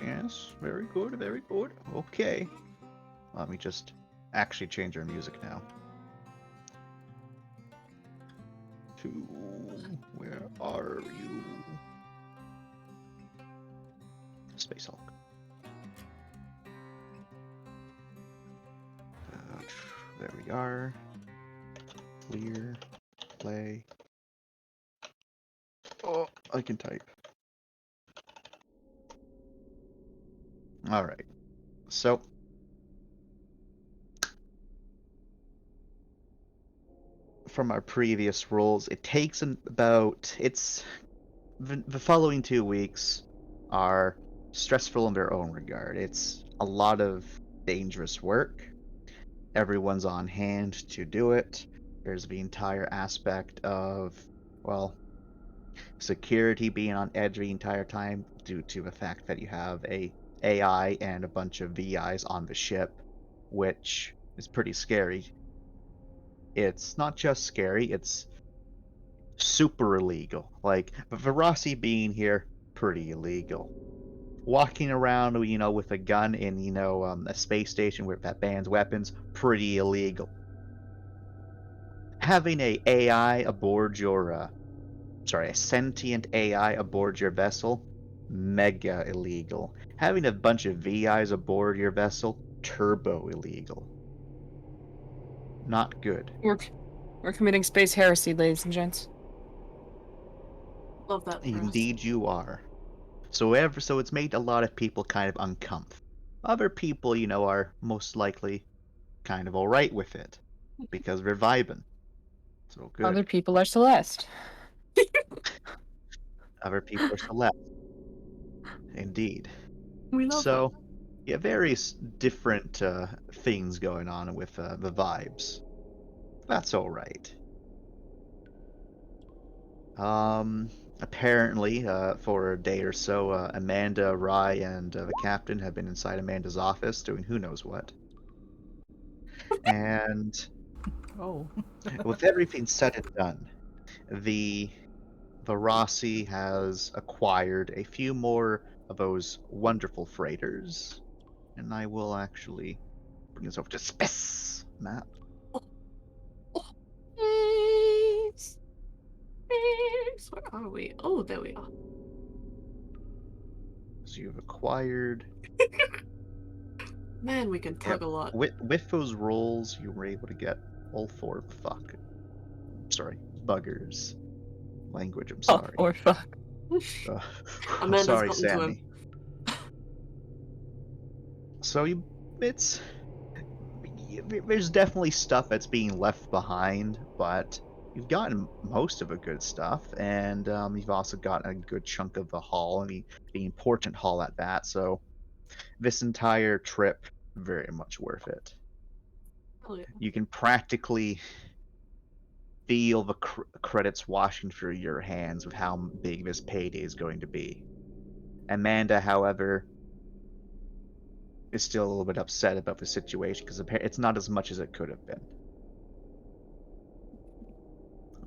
Yes. Very good, very good. Okay. Let me just actually change our music now. Where are you? Space Hulk. There we are. Clear. Play. Oh, I can type. Alright. So. From our previous rolls, it takes about. It's. The following 2 weeks are stressful in their own regard. It's a lot of dangerous work. Everyone's on hand to do it. There's the entire aspect of, well, security being on edge the entire time due to the fact that you have a AI and a bunch of VIs on the ship, which is pretty scary. It's not just scary, it's super illegal. Like, Verasi being here, pretty illegal. Walking around, with a gun in, a space station that bans weapons, pretty illegal. Having a sentient AI aboard your vessel, mega illegal. Having a bunch of VIs aboard your vessel, turbo illegal. Not good. We're committing space heresy, ladies and gents. Love that for Indeed you are. So it's made a lot of people kind of uncomfortable. Other people, are most likely kind of alright with it. Because they're vibing. So good. Other people are Celeste. Other people are Celeste. Indeed. We love So, yeah, various different things going on with the vibes. That's alright. Apparently, for a day or so, Amanda, Rye, and the captain have been inside Amanda's office doing who knows what. And Oh. with everything said and done, the Rossi has acquired a few more of those wonderful freighters. And I will actually bring this over to space map. Space. Space. Where are we? Oh, there we are. So you've acquired. Man, we can tug a lot. With those rolls, you were able to get all 4 buggers. Language, I'm sorry. Oh, or fuck. I'm Amanda's sorry, gotten to him. Sammy. So there's definitely stuff that's being left behind, but you've gotten most of the good stuff, and you've also gotten a good chunk of the haul, the important haul at that. So this entire trip, very much worth it. Oh, yeah. You can practically feel the credits washing through your hands with how big this payday is going to be. Amanda, however, is still a little bit upset about the situation because it's not as much as it could have been.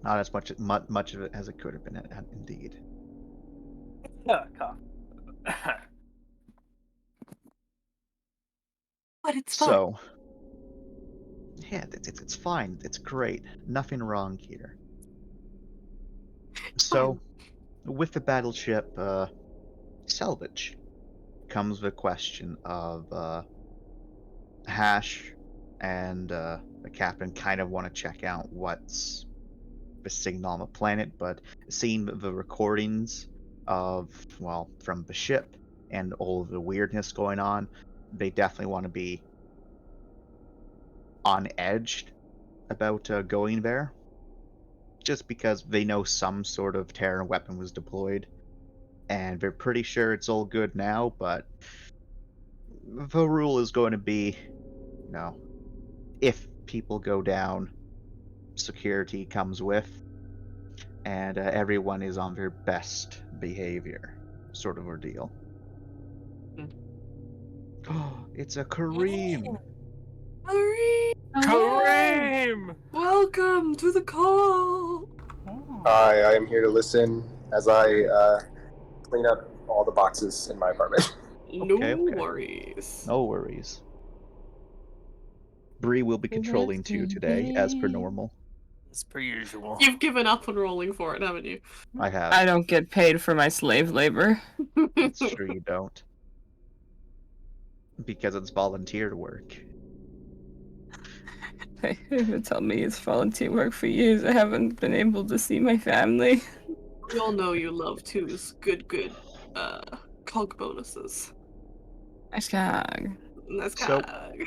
Not as much of it as it could have been, indeed. Cough. But it's fun. So, yeah, it's fine. It's great. Nothing wrong here. So, with the battleship salvage comes the question of Hash and the captain kind of want to check out what's the signal on the planet, but seeing the recordings of, well, from the ship and all of the weirdness going on, they definitely want to be on edge about going there, just because they know some sort of Terran weapon was deployed, and they're pretty sure it's all good now, but the rule is going to be, if people go down, security comes with, and everyone is on their best behavior, sort of ordeal. Oh, it's a Kareem! Kareem! Welcome to the call. Hi, I am here to listen as I clean up all the boxes in my apartment. No Okay. worries. No worries. Bree will be controlling 2 today, as per normal. As per usual. You've given up on rolling for it, haven't you? I have. I don't get paid for my slave labor. It's true you don't. Because it's volunteer work. They tell me it's volunteer work for years. I haven't been able to see my family. We all know you love Two's good cog bonuses. Nice gag. That's So- cog.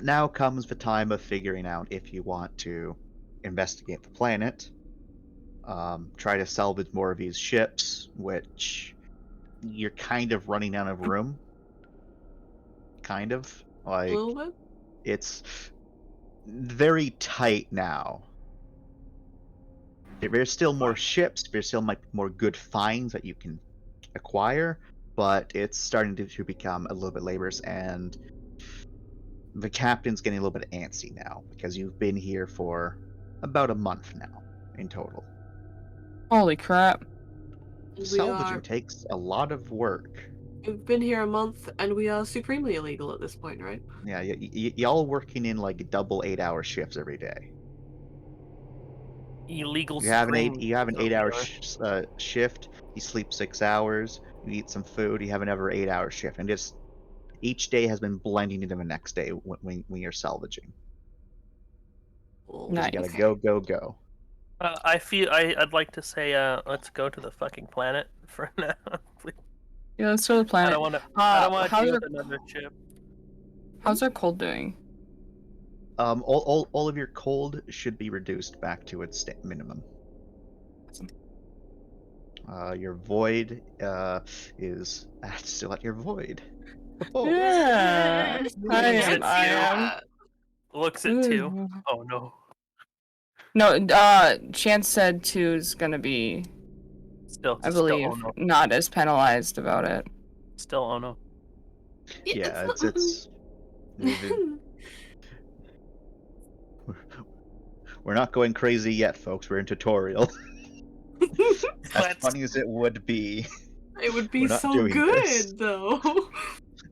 Now comes the time of figuring out if you want to investigate the planet, try to salvage more of these ships, which you're kind of running out of room. Kind of. A Like, little bit. it's very tight now. There's still more ships, there's still more good finds that you can acquire, but it's starting to become a little bit laborious, and the captain's getting a little bit antsy now because you've been here for about a month now in total. Holy crap. Salvaging takes a lot of work. We've been here a month, and we are supremely illegal at this point, right? Yeah, y'all working in like double 8-hour shifts every day. Illegal. You have an screaming, 8-hour so shift. You sleep 6 hours. You eat some food. You have another 8-hour shift, and just each day has been blending into the next day when you're salvaging. Well, Nice. You gotta go. I'd like to say, let's go to the fucking planet for now. Please. Yeah, let's go to the I planet. don't want to. I don't want to how's deal our- with another ship. How's our cold doing? All of your cold should be reduced back to its minimum. Awesome. Your void is still at your void. Oh, Yeah, I am. Yeah. Looks at 2. Ooh. Oh no. No, Chance said 2 is gonna be, Still. I believe, Still, oh no. not as penalized about it. Still, oh no. yeah, not- it's we're not going crazy yet, folks. We're in tutorial. As Let's- funny as it would be, It would be We're not so doing good, this. though.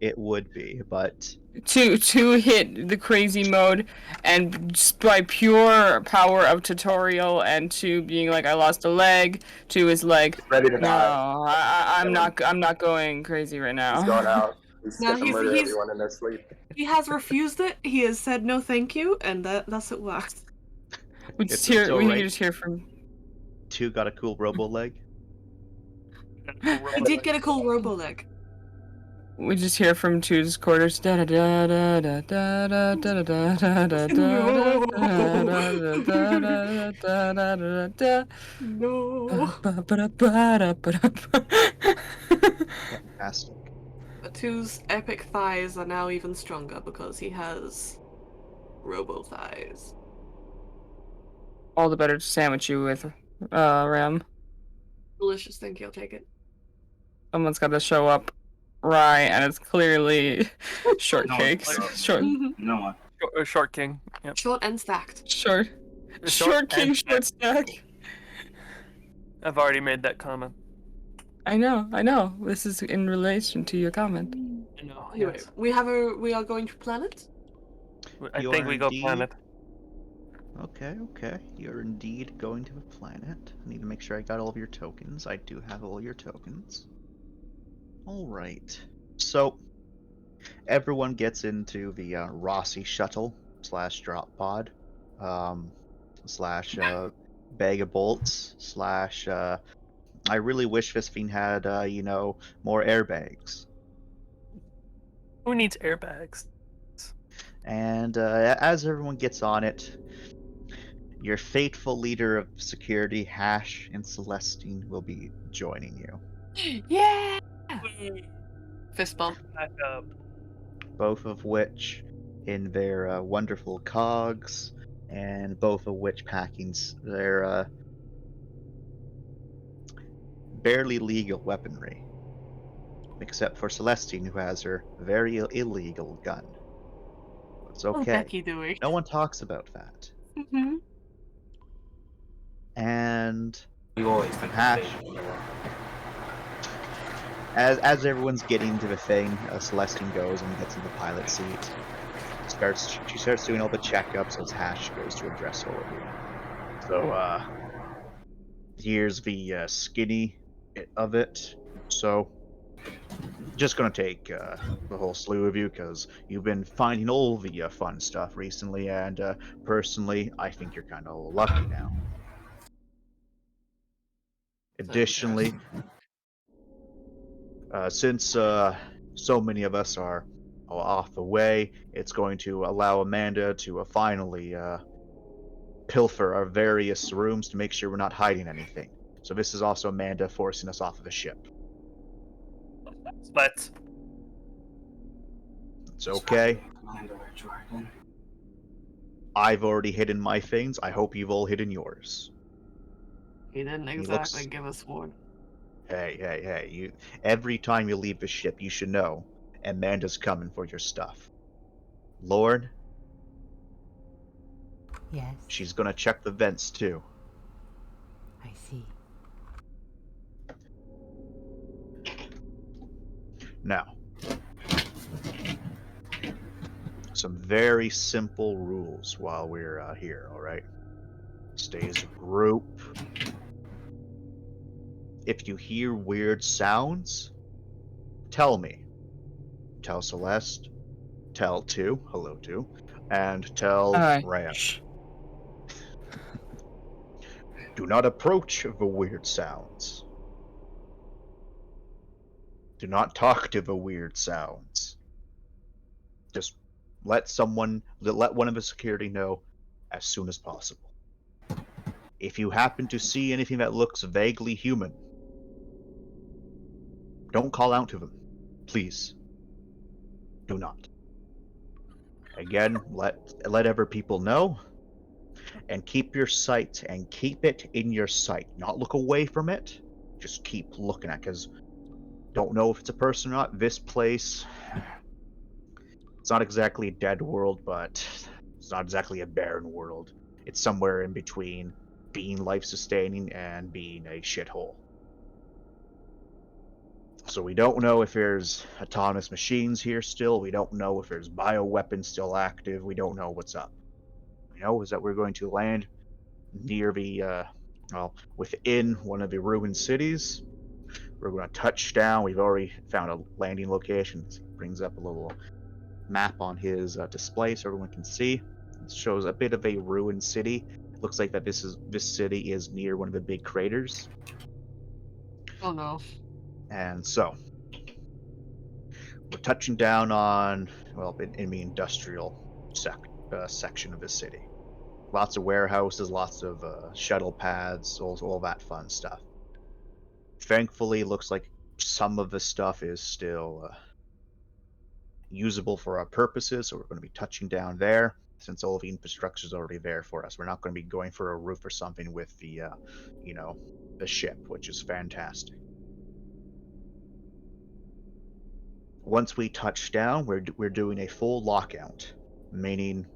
it would be, but 2 hit the crazy mode, and just by pure power of tutorial, and 2 being like, I lost a leg. 2 is like, Ready to no, die. I'm not going crazy right now. He's going out. He's No, gonna he's- murder he's- everyone in their sleep. He has refused it. He has said no, thank you, and that's it. Works. We It's just hear, we alright. can just hear from. 2 got a cool robo leg. He did get a cool robo leg. We just hear from 2's quarters. Da da da da da da da da da da da da da. No. Fantastic. But Two's epic thighs are now even stronger because he has robo thighs. All the better to sandwich you with, Ram. Delicious, thank you. I'll take it. Someone's got to show up, right? And it's clearly shortcakes. No, Short, No one. Short King. Yep. Short and stacked. short king, and- short stack. I've already made that comment. I know. This is in relation to your comment. I know. Anyway, Yes. we are going to planet. I You think are we go indeed- planet. Okay. You're indeed going to a planet. I need to make sure I got all of your tokens. I do have all your tokens. Alright. So, everyone gets into the Rossi shuttle / drop pod / bag of bolts / I really wish this thing had, more airbags. Who needs airbags? And as everyone gets on it, your fateful leader of security, Hash and Celestine, will be joining you. Yeah. Fist bump. Back up. Both of which in their wonderful cogs, and both of which packing their barely legal weaponry. Except for Celestine, who has her very illegal gun. It's What's okay. Becky doing? No one talks about that. Mhm. And You always think Hash. as everyone's getting to the thing, Celestine goes and gets in the pilot seat. She starts doing all the checkups as Hash goes to address all of you. So here's the skinny of it. So just gonna take the whole slew of you because you've been finding all the fun stuff recently, and personally, I think you're kind of lucky now. Additionally, since so many of us are off the way, it's going to allow Amanda to finally pilfer our various rooms to make sure we're not hiding anything. So this is also Amanda forcing us off of the ship. But It's okay. Commander Jordan. I've already hidden my things. I hope you've all hidden yours. He didn't He exactly looks- give us one. Hey! You every time you leave the ship, you should know Amanda's coming for your stuff. Lord, Yes, she's gonna check the vents too. I see. Now, some very simple rules while we're here, alright? Stay as a group. If you hear weird sounds, tell me. Tell Celeste. Tell Tu, hello Tu, and tell Ram. Shh. Do not approach the weird sounds. Do not talk to the weird sounds. Just let one of the security know as soon as possible. If you happen to see anything that looks vaguely human, don't call out to them. Please. Do not. Again, let other people know. And keep your sight and keep it in your sight. Not look away from it. Just keep looking at it, because don't know if it's a person or not. This place, it's not exactly a dead world, but it's not exactly a barren world. It's somewhere in between being life-sustaining and being a shithole. So we don't know if there's autonomous machines here still. We don't know if there's bioweapons still active. We don't know what's up. We know is that we're going to land near the, within one of the ruined cities. We're going to touch down. We've already found a landing location. He brings up a little map on his display so everyone can see. It shows a bit of a ruined city. It looks like that this city is near one of the big craters. Oh no. And so, we're touching down on, in the industrial section of the city. Lots of warehouses, lots of shuttle pads, all that fun stuff. Thankfully, it looks like some of the stuff is still usable for our purposes, so we're going to be touching down there, since all of the infrastructure is already there for us. We're not going to be going for a roof or something with the, the ship, which is fantastic. Once we touch down, we're doing a full lockout, meaning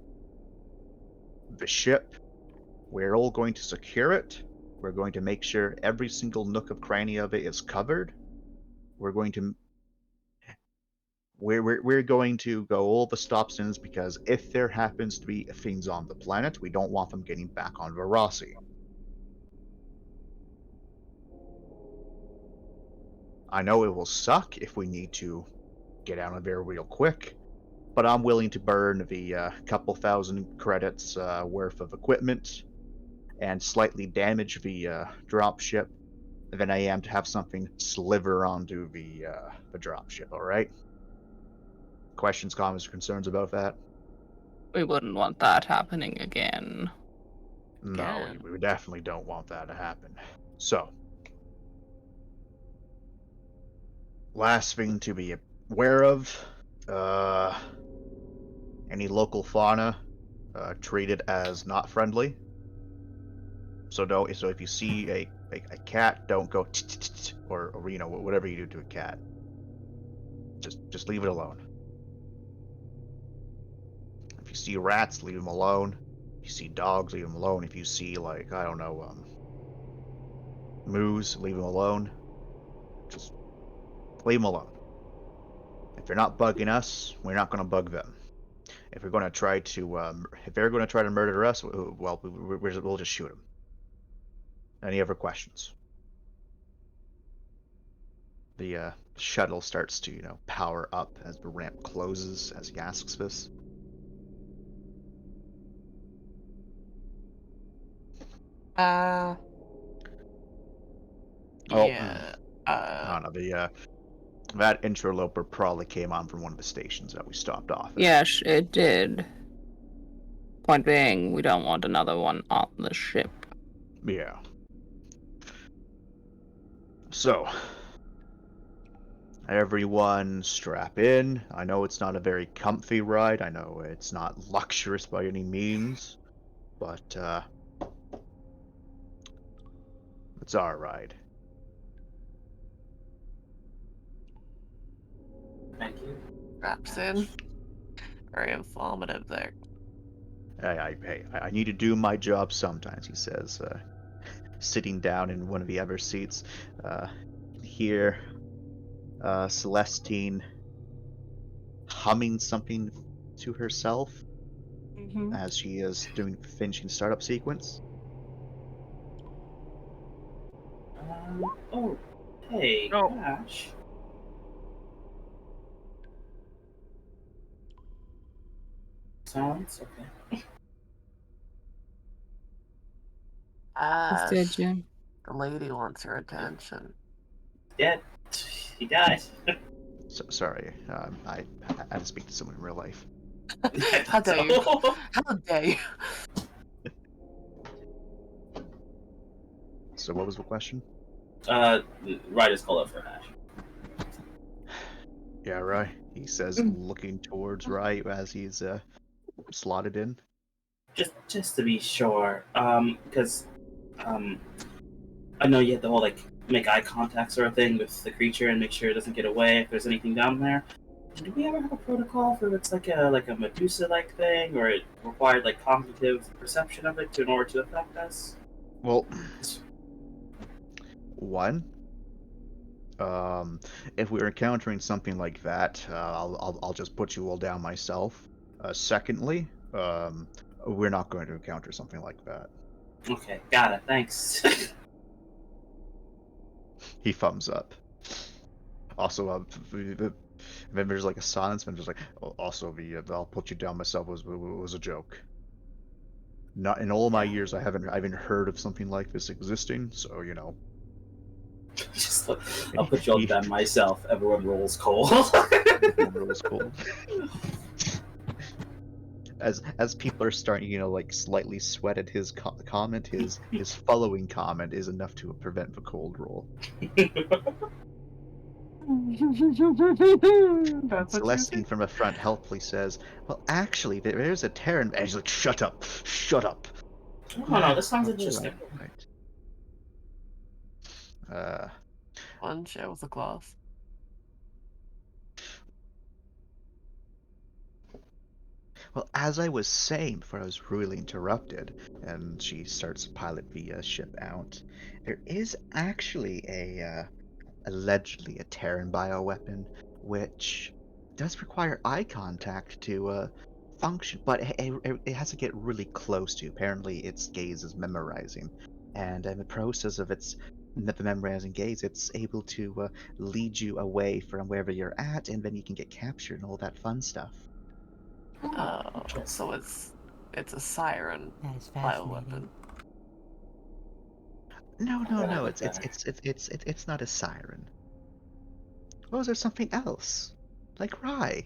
the ship, we're all going to secure it. We're going to make sure every single nook of cranny of it is covered. We're going to go all the stops in, because if there happens to be things on the planet, we don't want them getting back on Varasi. I know it will suck if we need to get out of there real quick, but I'm willing to burn the couple thousand credits worth of equipment and slightly damage the dropship than I am to have something sliver onto the dropship. All right. Questions, comments, or concerns about that? We wouldn't want that happening again. No, Yeah. we definitely don't want that to happen. So, last thing to be aware of, any local fauna treated as not friendly. So if you see a cat, don't go or whatever you do to a cat. Just leave it alone. If you see rats, leave them alone. If you see dogs, leave them alone. If you see moose, leave them alone. Just leave them alone. If they're not bugging us, we're not going to bug them. If we're going to try to, if they're going to try to murder us, well, we'll just shoot them. Any other questions? The shuttle starts to, power up as the ramp closes as he asks this. Oh, Yeah. I don't know. That interloper probably came on from one of the stations that we stopped off at. Yes, it did. Point being, we don't want another one on the ship. Yeah. So, everyone strap in. I know it's not a very comfy ride. I know it's not luxurious by any means. But, it's our ride. Thank you. Straps in. Very informative there. I need to do my job sometimes, he says, sitting down in one of the other seats. Here, Celestine humming something to herself Mm-hmm. as she is finishing startup sequence. Oh, hey, Oh. Ash. Sounds okay. It's dead, Jim. The lady wants your attention. Dead. He died. So, sorry, I had to speak to someone in real life. How dare you? How dare you? So what was the question? Right is called up for Ash. Yeah, right. He says, looking towards right as he's slotted in. Just to be sure, because I know you had the whole make eye contact sort of thing with the creature and make sure it doesn't get away if there's anything down there. Do we ever have a protocol for it's like a Medusa-like thing, or it required cognitive perception of it in order to affect us? Well, one, if we're encountering something like that, I'll just put you all down myself. Secondly, we're not going to encounter something like that. Okay, got it. Thanks. He thumbs up. Also, then there's a silence, and there's also the I'll put you down myself was a joke. Not in all my years, I haven't heard of something like this existing. So Just I'll put you all down myself. Everyone rolls cold. it was cold. As people are starting, slightly sweat at his comment, his following comment is enough to prevent the cold roll. That's what you Celestine from the front helpfully says, "Well, actually, there's a Terran." And he's like, "Shut up! Shut up!" No, this sounds interesting. Right. One share with a class. Well, as I was saying before I was rudely interrupted, and she starts to pilot the ship out, there is actually allegedly a Terran bioweapon, which does require eye contact to function, but it has to get really close to. Apparently, its gaze is memorizing, and in the process of the memorizing gaze, it's able to lead you away from wherever you're at, and then you can get captured and all that fun stuff. Oh, so it's a siren That is fascinating. bioweapon. No. It's not a siren. Or is there something else, like Rye?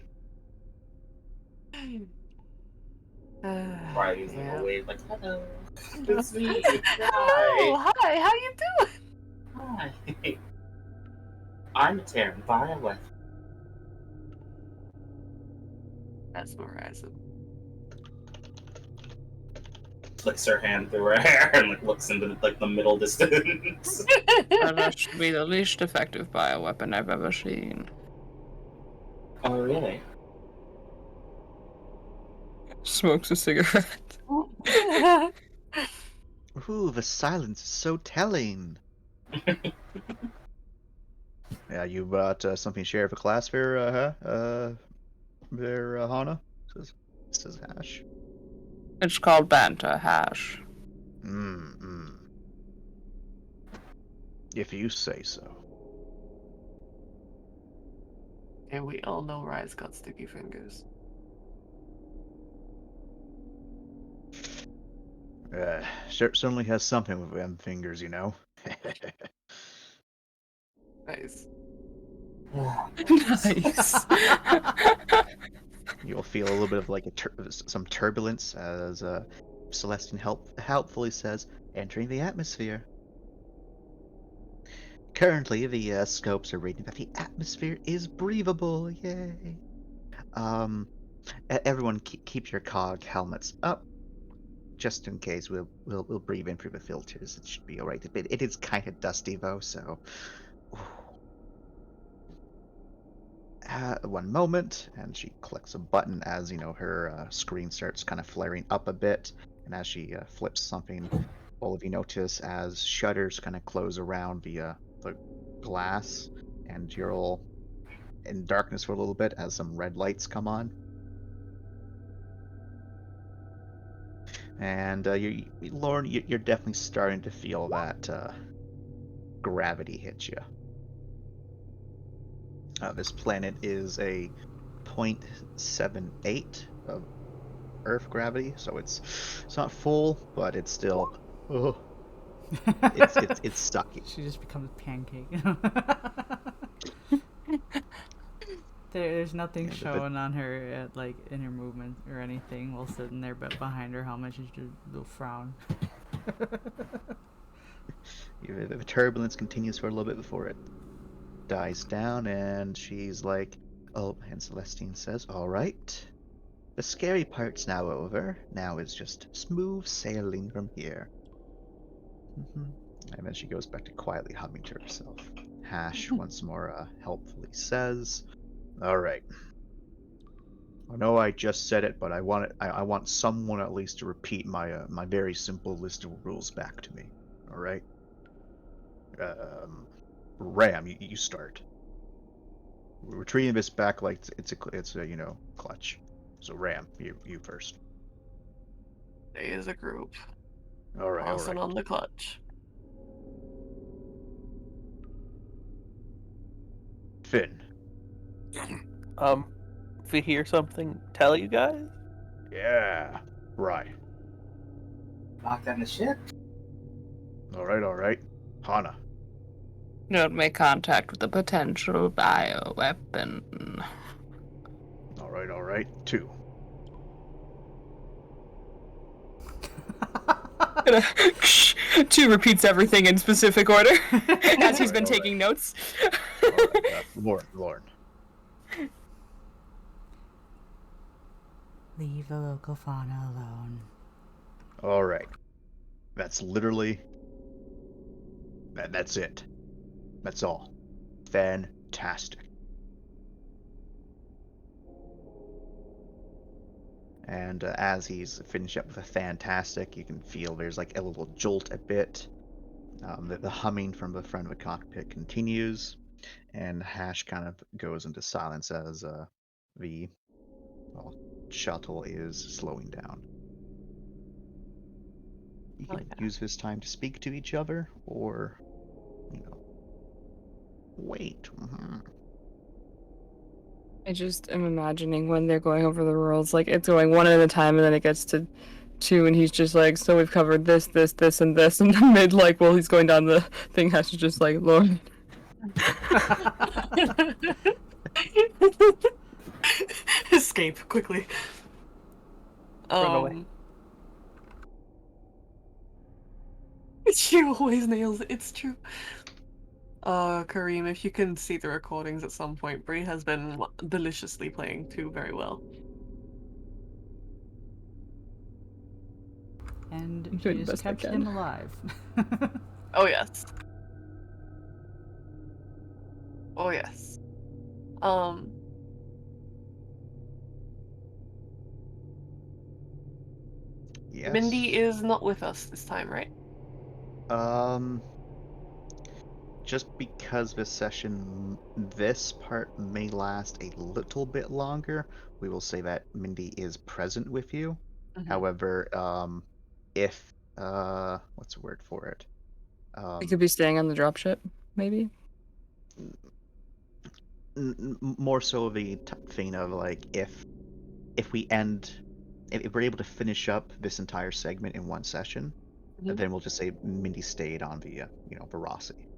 Right, he's Yeah. away hello. It's me. Oh, hi. How you doing? Hi. I'm a Terran bioweapon. Mesmerizing. Flicks her hand through her hair and looks into the middle distance. That should be the least effective bioweapon I've ever seen. Oh really? Smokes a cigarette. Ooh, the silence is so telling. Yeah, you brought something to share for class there, Hana? Says Hash. It's called banter, Hash. Mm. If you say so. And we all know Rise got sticky fingers. Certainly has something with them fingers, you know. Nice. Nice. You'll feel a little bit of like some turbulence as Celestine helpfully says, entering the atmosphere. Currently, the scopes are reading that the atmosphere is breathable. Yay! Everyone keep your cog helmets up, just in case. We'll breathe in through the filters. It should be all right. It is kind of dusty though, so. One moment, and she clicks a button as her screen starts kind of flaring up a bit, and as she flips something, all of you notice as shutters kind of close around the glass, and you're all in darkness for a little bit as some red lights come on, and Lauren, you're definitely starting to feel that gravity hit you. This planet is a 0.78 of Earth gravity, so it's not full, but it's still it's sucky. She just becomes pancake. There's nothing Yeah, showing on her like in her movement or anything while sitting there, but behind her helmet she's just a little frown. The turbulence continues for a little bit before it dies down, and she's like, "Oh," and Celestine says, "All right. The scary part's now over. Now it's just smooth sailing from here." And then she goes back to quietly humming to herself. Hash once more helpfully says, "All right. I know I just said it, but I want someone at least to repeat my very simple list of rules back to me. All right. Ram, you start. We're treating this back like it's a clutch. So Ram, you first. Stay as a group. All right. Passing on the clutch. Finn. If we hear something, tell you guys. Yeah. Right. Locked on the ship. All right. Hana. Don't make contact with a potential bioweapon. All right. 2. Two repeats everything in specific order as he's been Alright. taking notes. All right. Lauren. Leave the local fauna alone. All right. That's literally. That's it. That's all. Fantastic. And as he's finished up with a fantastic, you can feel there's like a little jolt a bit. The humming from the front of the cockpit continues, and Hash kind of goes into silence as the shuttle is slowing down. You can use this time to speak to each other, or wait. I just am imagining when they're going over the rules, like it's going one at a time, and then it gets to 2, and he's just like, "So we've covered this, and this," and then mid, like, while he's going down the thing, has to just like, "Lord." Escape quickly. Run away. She always nails it. It's true. Kareem, if you can see the recordings at some point, Bree has been deliciously playing too very well. And I'm she doing the just best I kept can. him alive. Oh yes. Oh yes. Yes. Mindy is not with us this time, right? just because this session, this part may last a little bit longer, we will say that Mindy is present with you. Mhm. However, if what's the word for it? It could be staying on the dropship, maybe. More so the thing of like if we end, if we're able to finish up this entire segment in one session, Mhm. then we'll just say Mindy stayed on the Veracity.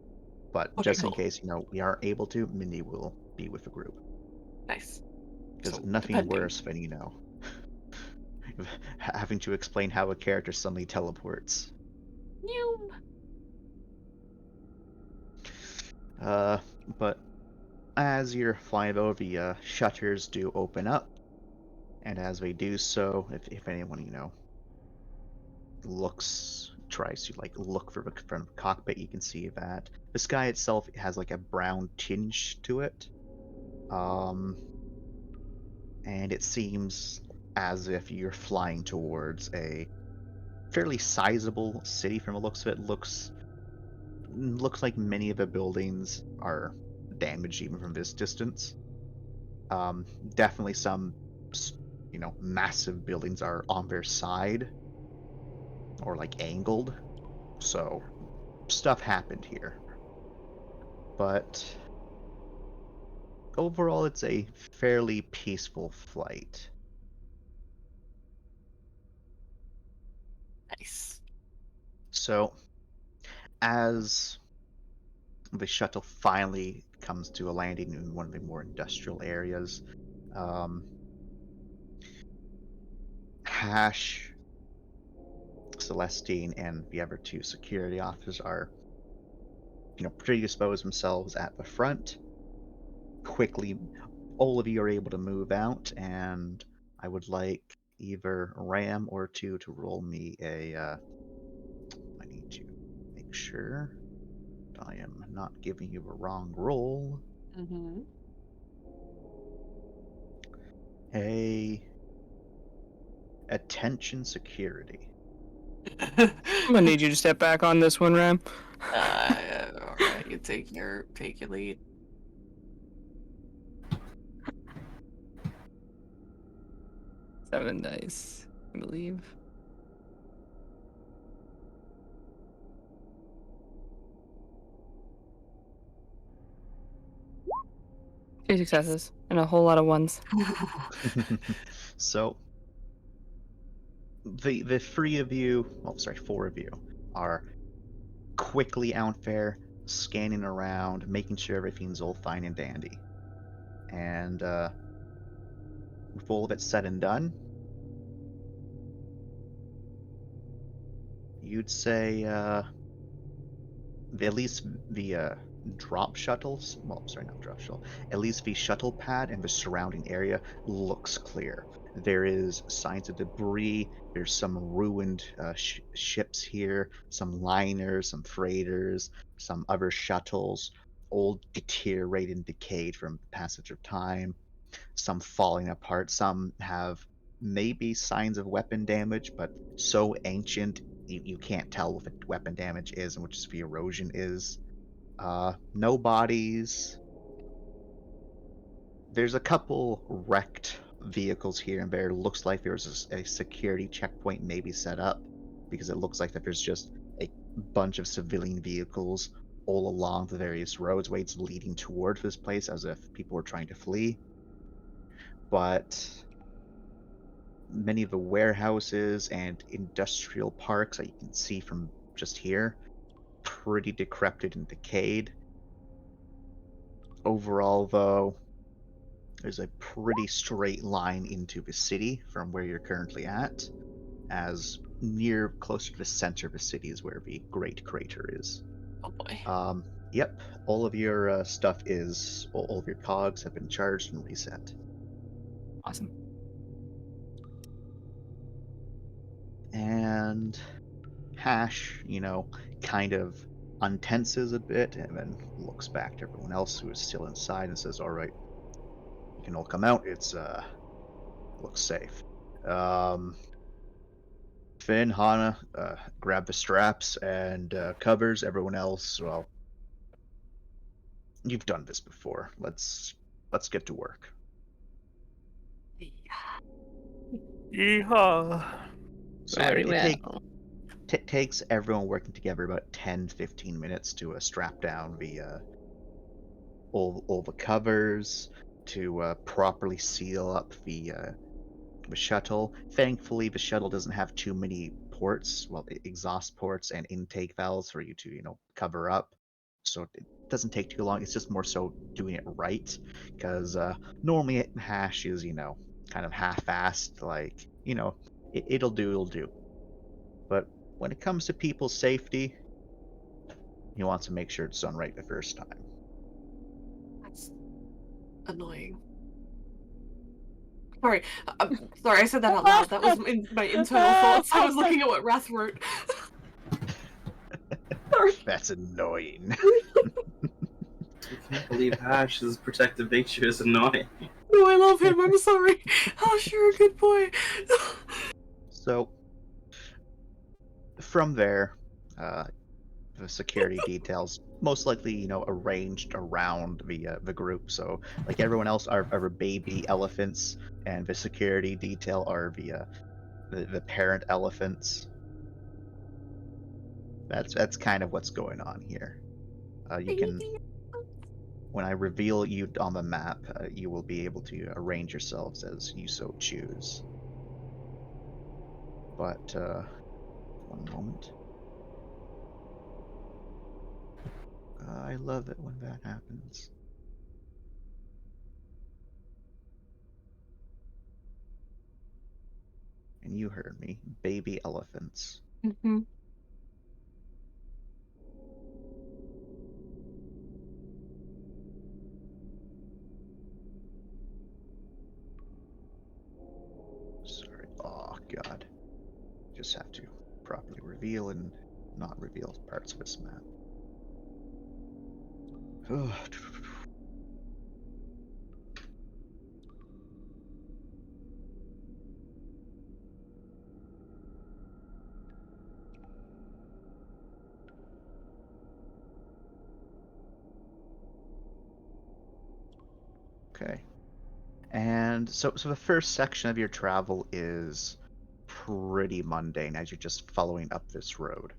But Okay, just in cool. case we aren't able to, Mindy will be with the group Nice. because So, nothing depending. worse than having to explain how a character suddenly teleports. Meow. But as you're flying over, the shutters do open up, and as they do so, if anyone tries to like look for the front of the cockpit, you can see that the sky itself has like a brown tinge to it, and it seems as if you're flying towards a fairly sizable city. From the looks of it, looks like many of the buildings are damaged even from this distance. Definitely some massive buildings are on their side or like angled, so stuff happened here. But overall, it's a fairly peaceful flight. Nice. So as the shuttle finally comes to a landing in one of the more industrial areas, um, Hash, Celestine, and the other two security officers are predispose themselves at the front. Quickly, all of you are able to move out, and I would like either Ram or two to roll me a. I need to make sure I am not giving you a wrong roll. Mm-hmm. A attention security. I'm gonna need you to step back on this one, Ram. All right, you take your lead. Seven dice, I believe. Two successes and a whole lot of ones. So the three of you, well, sorry, four of you, are quickly out there, scanning around, making sure everything's all fine and dandy. And with all of it said and done, you'd say at least the drop shuttles, well, sorry, not drop shuttle, at least the shuttle pad and the surrounding area looks clear. There is signs of debris. There's some ruined ships here, some liners, some freighters, some other shuttles, all deteriorated and decayed from the passage of time, some falling apart, some have maybe signs of weapon damage, but so ancient you can't tell what the weapon damage is and which the erosion is. No bodies. There's a couple wrecked vehicles here and there. Looks like there's a security checkpoint maybe set up because it looks like that there's just a bunch of civilian vehicles all along the various roadways leading towards this place as if people were trying to flee. But many of the warehouses and industrial parks that you can see from just here, pretty decrepit and decayed. Overall, though, there's a pretty straight line into the city from where you're currently at, as near closer to the center of the city is where the Great Crater is. Oh boy. Yep, all of your stuff is, all of your cogs have been charged and reset. Awesome. And Hash, kind of untenses a bit and then looks back to everyone else who is still inside and says, "All right, you can all come out. It's looks safe." Finn, Hana, grab the straps and covers. Everyone else, well, you've done this before. Let's get to work. Yeehaw. So Very it well. takes everyone working together about 10-15 minutes to strap down the all the covers, to properly seal up the shuttle. Thankfully, the shuttle doesn't have too many ports, well, exhaust ports and intake valves for you to, cover up. So it doesn't take too long. It's just more so doing it right, because normally hash is, kind of half-assed, like, it'll do. But when it comes to people's safety, you want to make sure it's done right the first time. That's annoying. Sorry, sorry, I said that out loud. That was my internal thoughts. I was looking at what Wrath wrote. Sorry. That's annoying. I can't believe Hash's protective nature is annoying. No, I love him. I'm sorry. Oh, you're a good boy. So, from there, the security details most likely, arranged around the group. So, like everyone else, are baby elephants, and the security detail are the parent elephants. That's kind of what's going on here. You can, when I reveal you on the map, you will be able to arrange yourselves as you so choose. But one moment. I love it when that happens. And you heard me, baby elephants. Mm-hmm. Sorry. Oh, God. Just have to properly reveal and not reveal parts of this map. Okay. And so the first section of your travel is pretty mundane as you're just following up this road.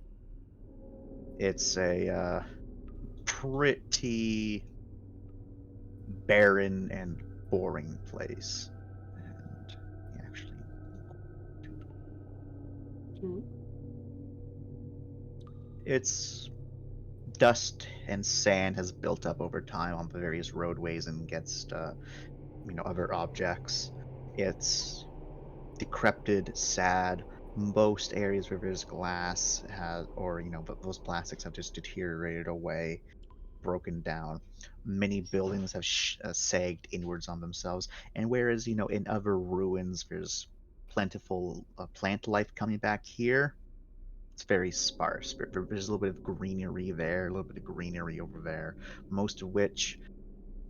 It's a pretty barren and boring place. And actually, Hmm. it's dust and sand has built up over time on the various roadways and against other objects. It's decrepit, sad. Most areas where there's glass but those plastics have just deteriorated away, broken down. Many buildings have sagged inwards on themselves, and whereas in other ruins there's plentiful plant life coming back here, it's very sparse. There's a little bit of greenery there, a little bit of greenery over there, most of which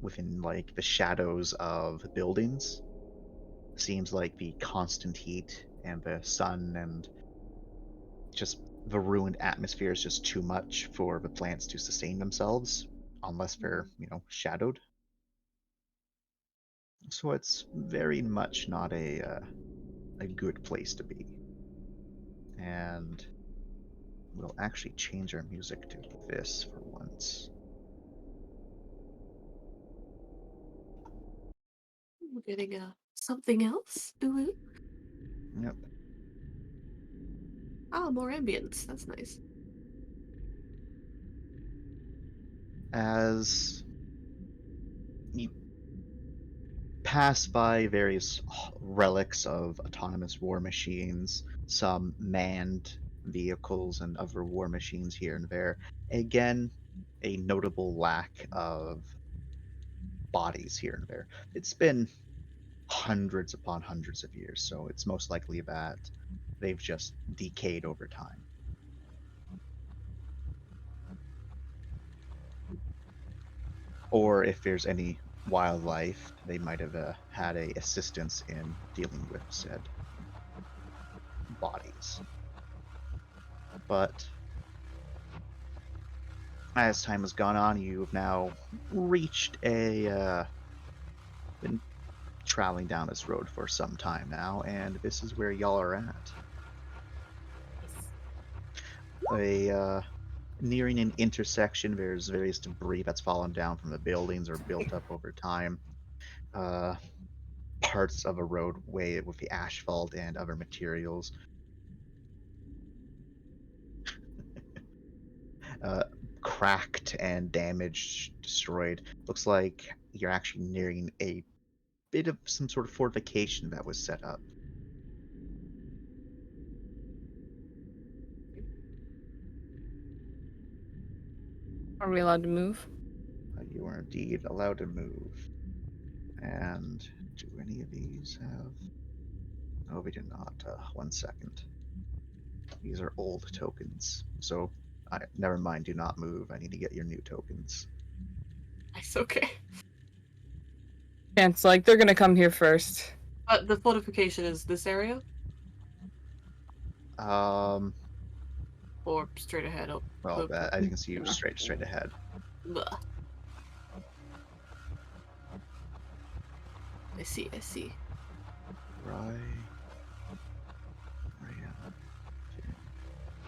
within like the shadows of buildings. Seems like the constant heat and the sun and just the ruined atmosphere is just too much for the plants to sustain themselves unless they're, shadowed. So it's very much not a good place to be. And we'll actually change our music to this for once. We're getting something else. Ooh. Yep. Ah, more ambience. That's nice. As you pass by various relics of autonomous war machines, some manned vehicles and other war machines here and there. Again, a notable lack of bodies here and there. It's been hundreds upon hundreds of years, so it's most likely that they've just decayed over time. Or if there's any wildlife, they might have had a assistance in dealing with said bodies. But as time has gone on, you've now reached been traveling down this road for some time now, and this is where y'all are at. Nearing an intersection, there's various debris that's fallen down from the buildings or built up over time. Parts of a roadway with the asphalt and other materials. Cracked and damaged, destroyed. Looks like you're actually nearing a bit of some sort of fortification that was set up. Are we allowed to move? You are indeed allowed to move. And do any of these have... No, we do not. 1 second. These are old tokens. So, never mind, do not move. I need to get your new tokens. It's okay. Chance, like, they're gonna come here first. But the fortification is this area? Um, Or straight ahead? Up, well, I can see you straight ahead. Blah. I see. Right. Rhea.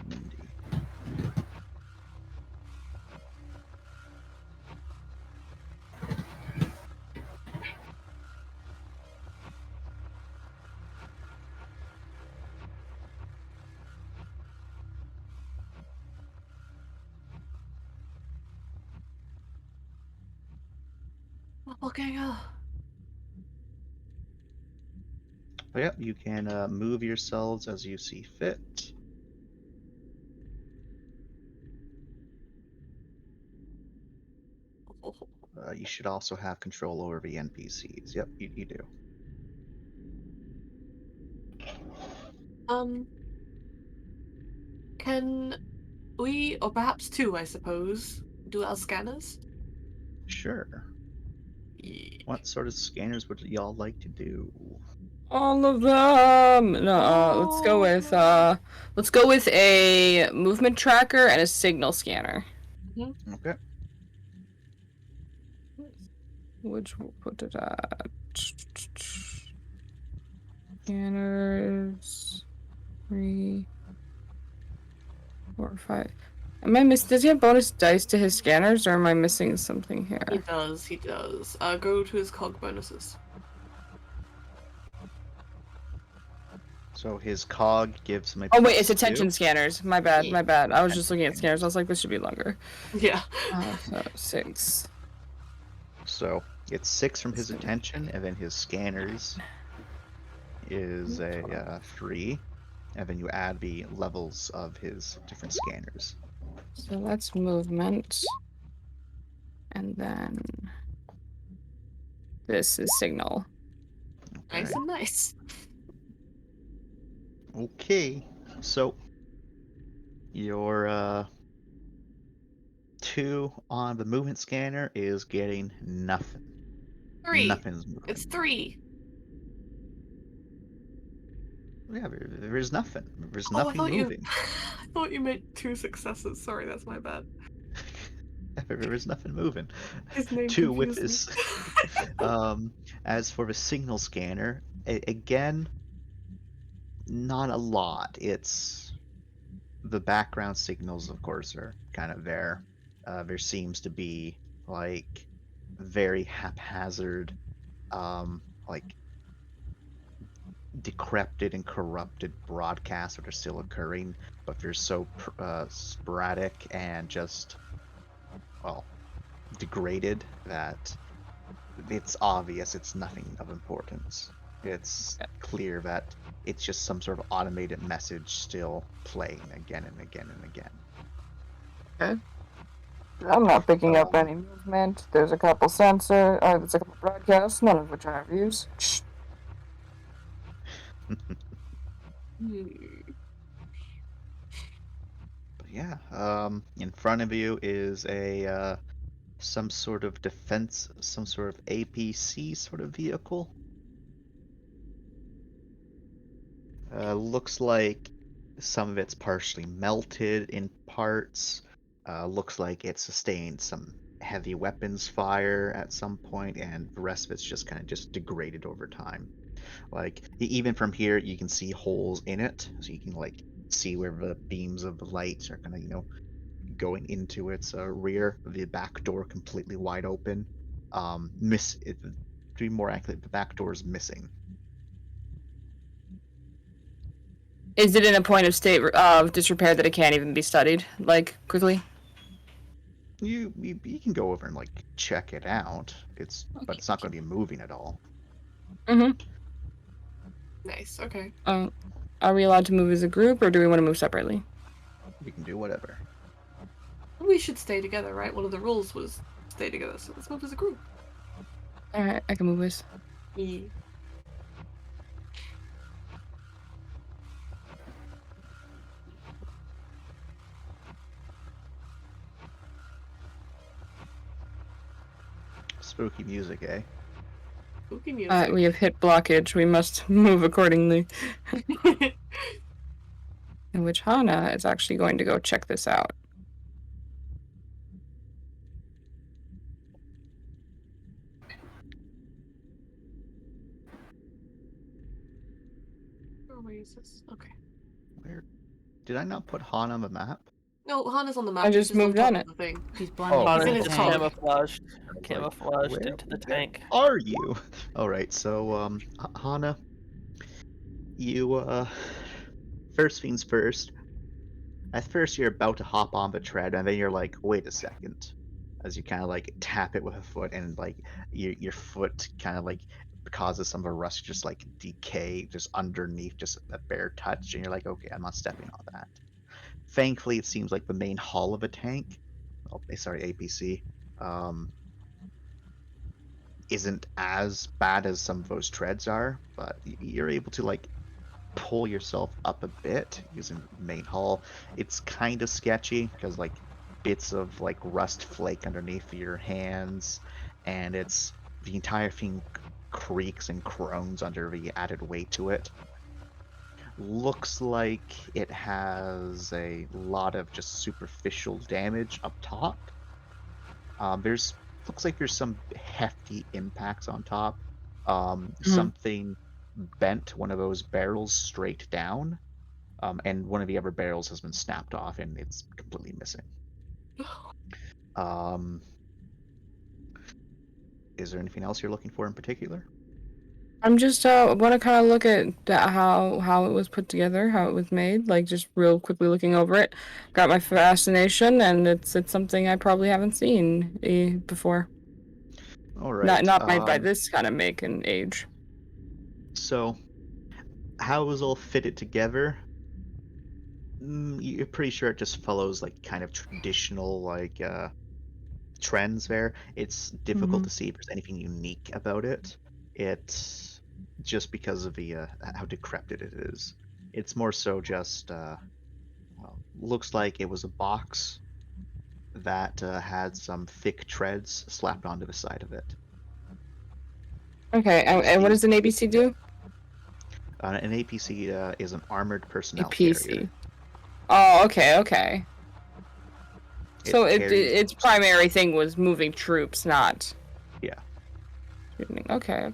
Mindy. Doppelganger. But yeah, you can move yourselves as you see fit. You should also have control over the NPCs. Yep, you do. Can we, or perhaps two, I suppose, do our scanners? Sure. What sort of scanners would y'all like to do? All of them. No, let's go with a movement tracker and a signal scanner. Okay. Which we'll put it at scanners 3, 4, 5. Am I does he have bonus dice to his scanners, or am I missing something He here? does. Go to his cog bonuses. So his cog gives him a Oh wait, it's +2. attention scanners. My bad. I was just looking at scanners. I was like, this should be longer. Yeah. So 6. So it's 6 from his attention, and then his scanners is a 3, and then you add the levels of his different scanners. So that's movement. And then this is signal. Nice Okay. and nice. Okay, so your 2 on the movement scanner is getting nothing. 3. Nothing's moving. It's 3. Yeah, there's nothing. There's Oh, nothing moving. I thought you meant 2 successes. Sorry, that's my bad. There's nothing moving. His name 2 with confused this. me. As for the signal scanner, again, not a lot. It's the background signals, of course, are kind of there. There seems to be like very haphazard, like decrepit and corrupted broadcasts that are still occurring, but they're so sporadic and just, well, degraded that it's obvious it's nothing of importance. It's clear that it's just some sort of automated message still playing again and again and again. Okay. I'm not picking up any movement. There's a couple there's a couple broadcasts, none of which I have used. Shh. But yeah, in front of you is a some sort of defense, some sort of APC sort of vehicle. Looks like some of it's partially melted in parts. Looks like it sustained some heavy weapons fire at some point, and the rest of it's just kind of just degraded over time. Like even from here, you can see holes in it, so you can like see where the beams of the light are kind of going into its rear. The back door completely wide open. To be more accurate, the back door is missing. Is it in a point of state of disrepair that it can't even be studied, like, quickly? You can go over and like check it out. But it's not going to be moving at all. Mm-hmm. Nice. Okay. Are we allowed to move as a group, or do we want to move separately? We can do whatever. We should stay together, right? One of the rules was stay together, so let's move as a group. Alright, I can move this. Yeah. Spooky music, eh? Spooky music. We have hit blockage. We must move accordingly. In which Hana is actually going to go check this out. Oh, where is this? Okay. Where did I not put Han on the map? No, Hana's on the map. I He's just moved top on of it. the thing. He's blending Oh. He's in into his the tongue. tank. Camouflaged Where- into the where tank. Are you? All right. So, Hana, you first things first. At first, you're about to hop on the tread, and then you're like, "Wait a second," as you kind of like tap it with a foot, and like your foot kind of like causes some of a rust, just like decay, just underneath, just a bare touch, and you're like, "Okay, I'm not stepping on that." Thankfully, it seems like the main hull of a tank, sorry, APC, isn't as bad as some of those treads are, but you're able to like pull yourself up a bit using main hull. It's kind of sketchy because like bits of like rust flake underneath your hands, and the entire thing creaks and groans under the added weight to it. Looks like it has a lot of just superficial damage up top. There's looks like there's some hefty impacts on top. Something bent one of those barrels straight down, and one of the other barrels has been snapped off and it's completely missing. Is there anything else you're looking for in particular? I'm just want to kind of look at how it was put together, how it was made, like just real quickly looking over it. Got my fascination, and it's something I probably haven't seen before. All right. Not made by this kind of make and age. So, how it was all fitted together? You're pretty sure it just follows like kind of traditional like trends there. It's difficult to see if there's anything unique about it. It's just because of the how decrepit it is. It's more so just well, looks like it was a box that had some thick treads slapped onto the side of it. Okay, and what does an ABC do? An APC is an armored personnel APC. carrier. Oh, okay. So carries- its primary thing was moving troops, not. Yeah. Shooting. Okay.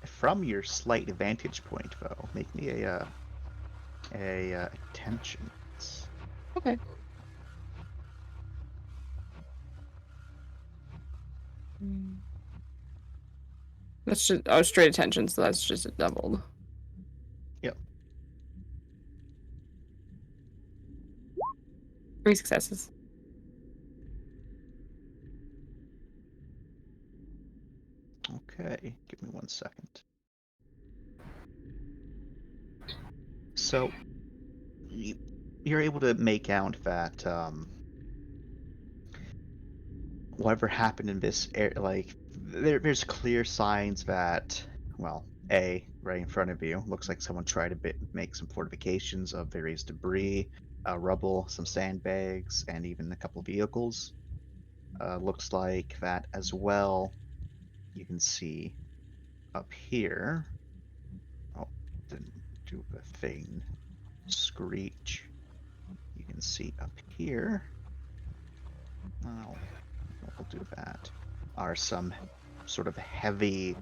From your slight vantage point, though, make me a attention. Okay. That's just straight attention, so that's just doubled. Yep. 3 successes. Okay, give me 1 second. So, you're able to make out that whatever happened in this area, like there's clear signs that, well, right in front of you, looks like someone tried to make some fortifications of various debris, rubble, some sandbags, and even a couple of vehicles. Looks like that as well. You can see up here. Oh, didn't do the thing. Screech. You can see up here. Oh, we'll do that. Are some sort of heavy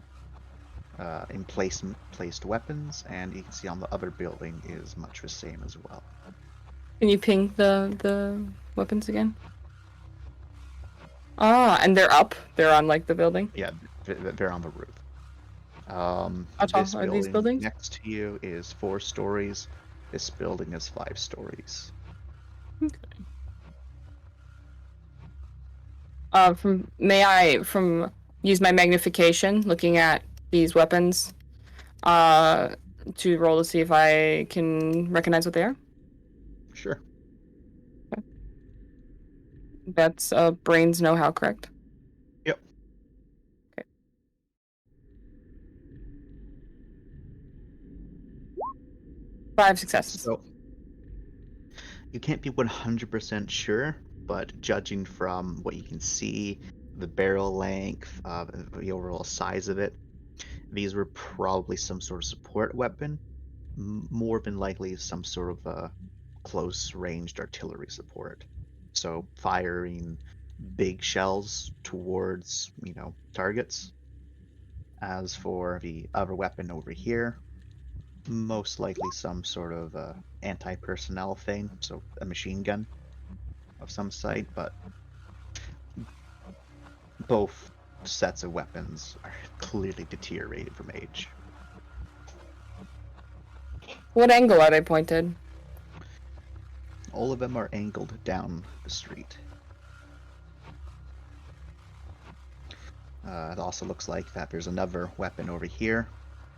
placed weapons, and you can see on the other building is much the same as well. Can you ping the weapons again? Ah, and they're up. They're on like the building. Yeah, they're on the roof. How tall This are these building buildings? next to you is 4 stories. This building is 5 stories. From use my magnification, looking at these weapons, to roll to see if I can recognize what they are. Sure. That's brains know-how, correct? Yep. Okay. 5 successes. So you can't be 100% sure, but judging from what you can see, the barrel length, the overall size of it, these were probably some sort of support weapon, more than likely some sort of close-ranged artillery support. So firing big shells towards, targets. As for the other weapon over here, most likely some sort of anti-personnel thing, so a machine gun of some site, but both sets of weapons are clearly deteriorated from age. What angle are they pointed? All of them are angled down the street. It also looks like that there's another weapon over here,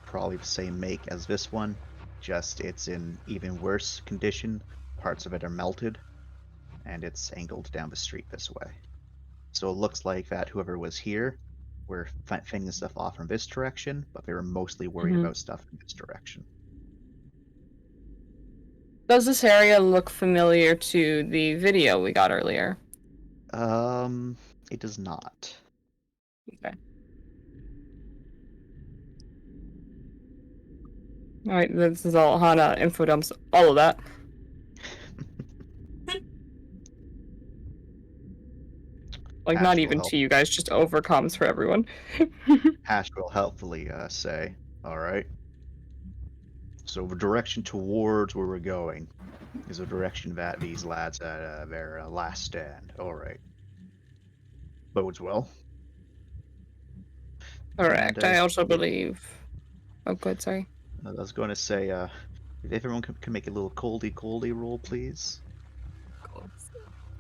probably the same make as this one, just it's in even worse condition. Parts of it are melted, and it's angled down the street this way. So it looks like that whoever was here were fending stuff off from this direction, but they were mostly worried about stuff in this direction. Does this area look familiar to the video we got earlier? It does not. Okay. Alright, this is all Hana info dumps, all of that. Like, Hash not will even help. to you guys, just overcoms for everyone. Hash will helpfully say, alright. So the direction towards where we're going is the direction that these lads at their last stand. Alright. Bodes well. Correct. And, I also believe. Oh, good. Sorry. I was going to say, if everyone can make a little coldy roll, please.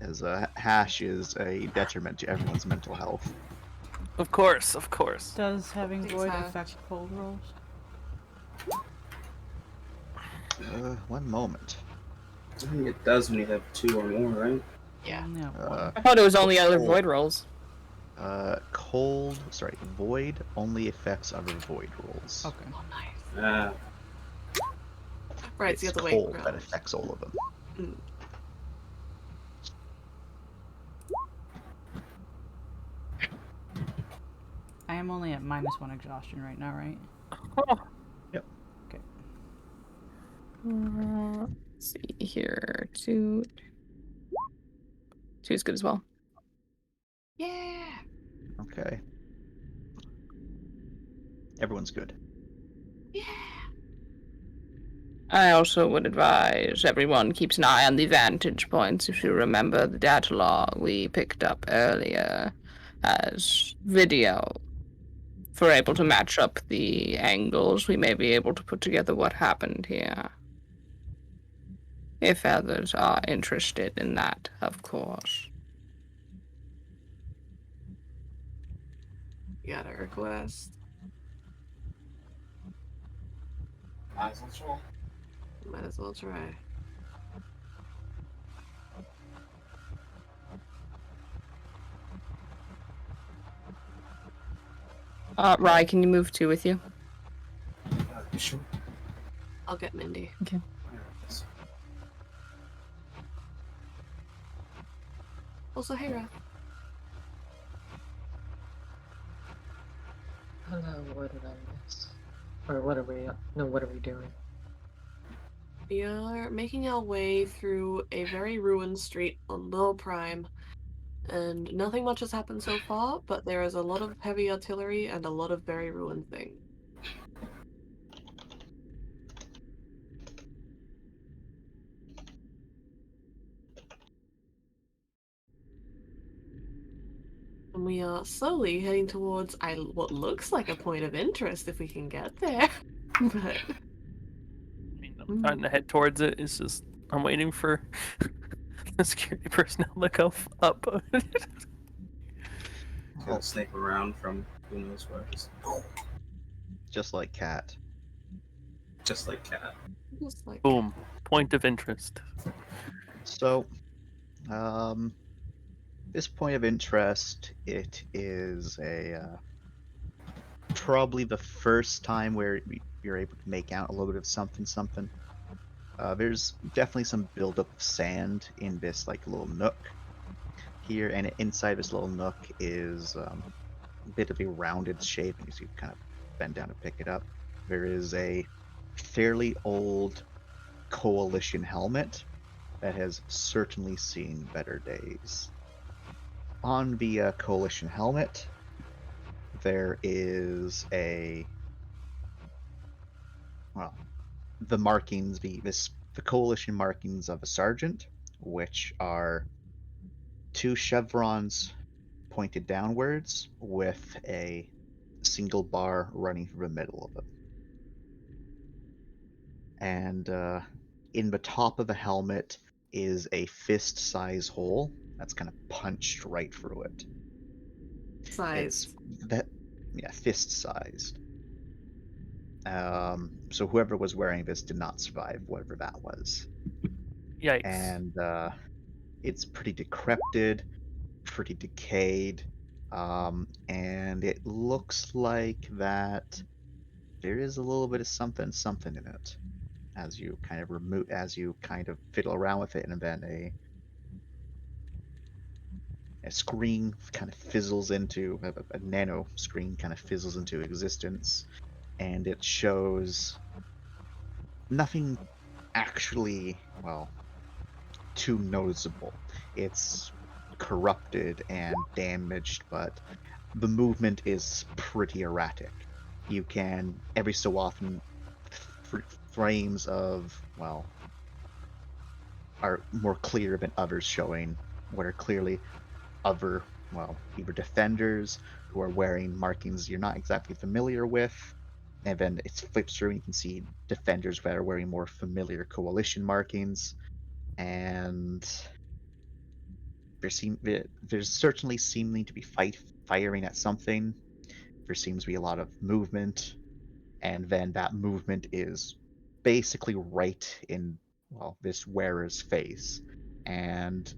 As Hash is a detriment to everyone's mental health. Of course, of course. Does having Thanks, void Hash. affect cold rolls? 1 moment. I think it does when you have 2 or more, right? Yeah. No. I thought it was only other Cold. void rolls. Void only affects other void rolls. Okay. Oh, nice. Right, it's It's the other way cold that around. affects all of them. Mm. I am only at -1 exhaustion right now, right? Let's see here. 2. 2 is good as well. Yeah. Okay. Everyone's good. Yeah. I also would advise everyone keeps an eye on the vantage points. If you remember the data log we picked up earlier as video. If we're able to match up the angles, we may be able to put together what happened here. If others are interested in that, of course. You got a request. Might as well try. Might as well try. Rye, can you move 2 with you? Sure. I'll get Mindy. Okay. Also, hey, Raph. Hello, what did I miss? Or what are we? No, what are we doing? We are making our way through a very ruined street on Lower Prime, and nothing much has happened so far, but there is a lot of heavy artillery and a lot of very ruined things. And we are slowly heading towards what looks like a point of interest if we can get there. But I mean, I'm trying to head towards it. It's just I'm waiting for the security personnel to go up. Gonna snipe around from who knows where. Just like Cat. Just like Cat. just like Boom. Point of interest. So, this point of interest, it is probably the first time where you're able to make out a little bit of something, something. There's definitely some buildup of sand in this like little nook here, and inside this little nook is a bit of a rounded shape, and you kind of bend down to pick it up. There is a fairly old Coalition helmet that has certainly seen better days. On the Coalition helmet, there is the markings, the Coalition markings of a sergeant, which are two chevrons pointed downwards with a single bar running through the middle of it. And in the top of the helmet is a fist-size hole that's kind of punched right through it. size. Fist-sized. So whoever was wearing this did not survive, whatever that was. Yikes. And it's pretty decrepit, pretty decayed, and it looks like that there is a little bit of something in it as you kind of fiddle around with it, and then a screen kind of fizzles into a nano screen kind of fizzles into existence, and it shows nothing actually too noticeable. It's corrupted and damaged, but the movement is pretty erratic. You can every so often frames of are more clear than others, showing what are clearly other either defenders who are wearing markings you're not exactly familiar with, and then it flips through and you can see defenders that are wearing more familiar Coalition markings, and there's certainly seeming to be firing at something. There seems to be a lot of movement, and then that movement is basically right in this wearer's face, and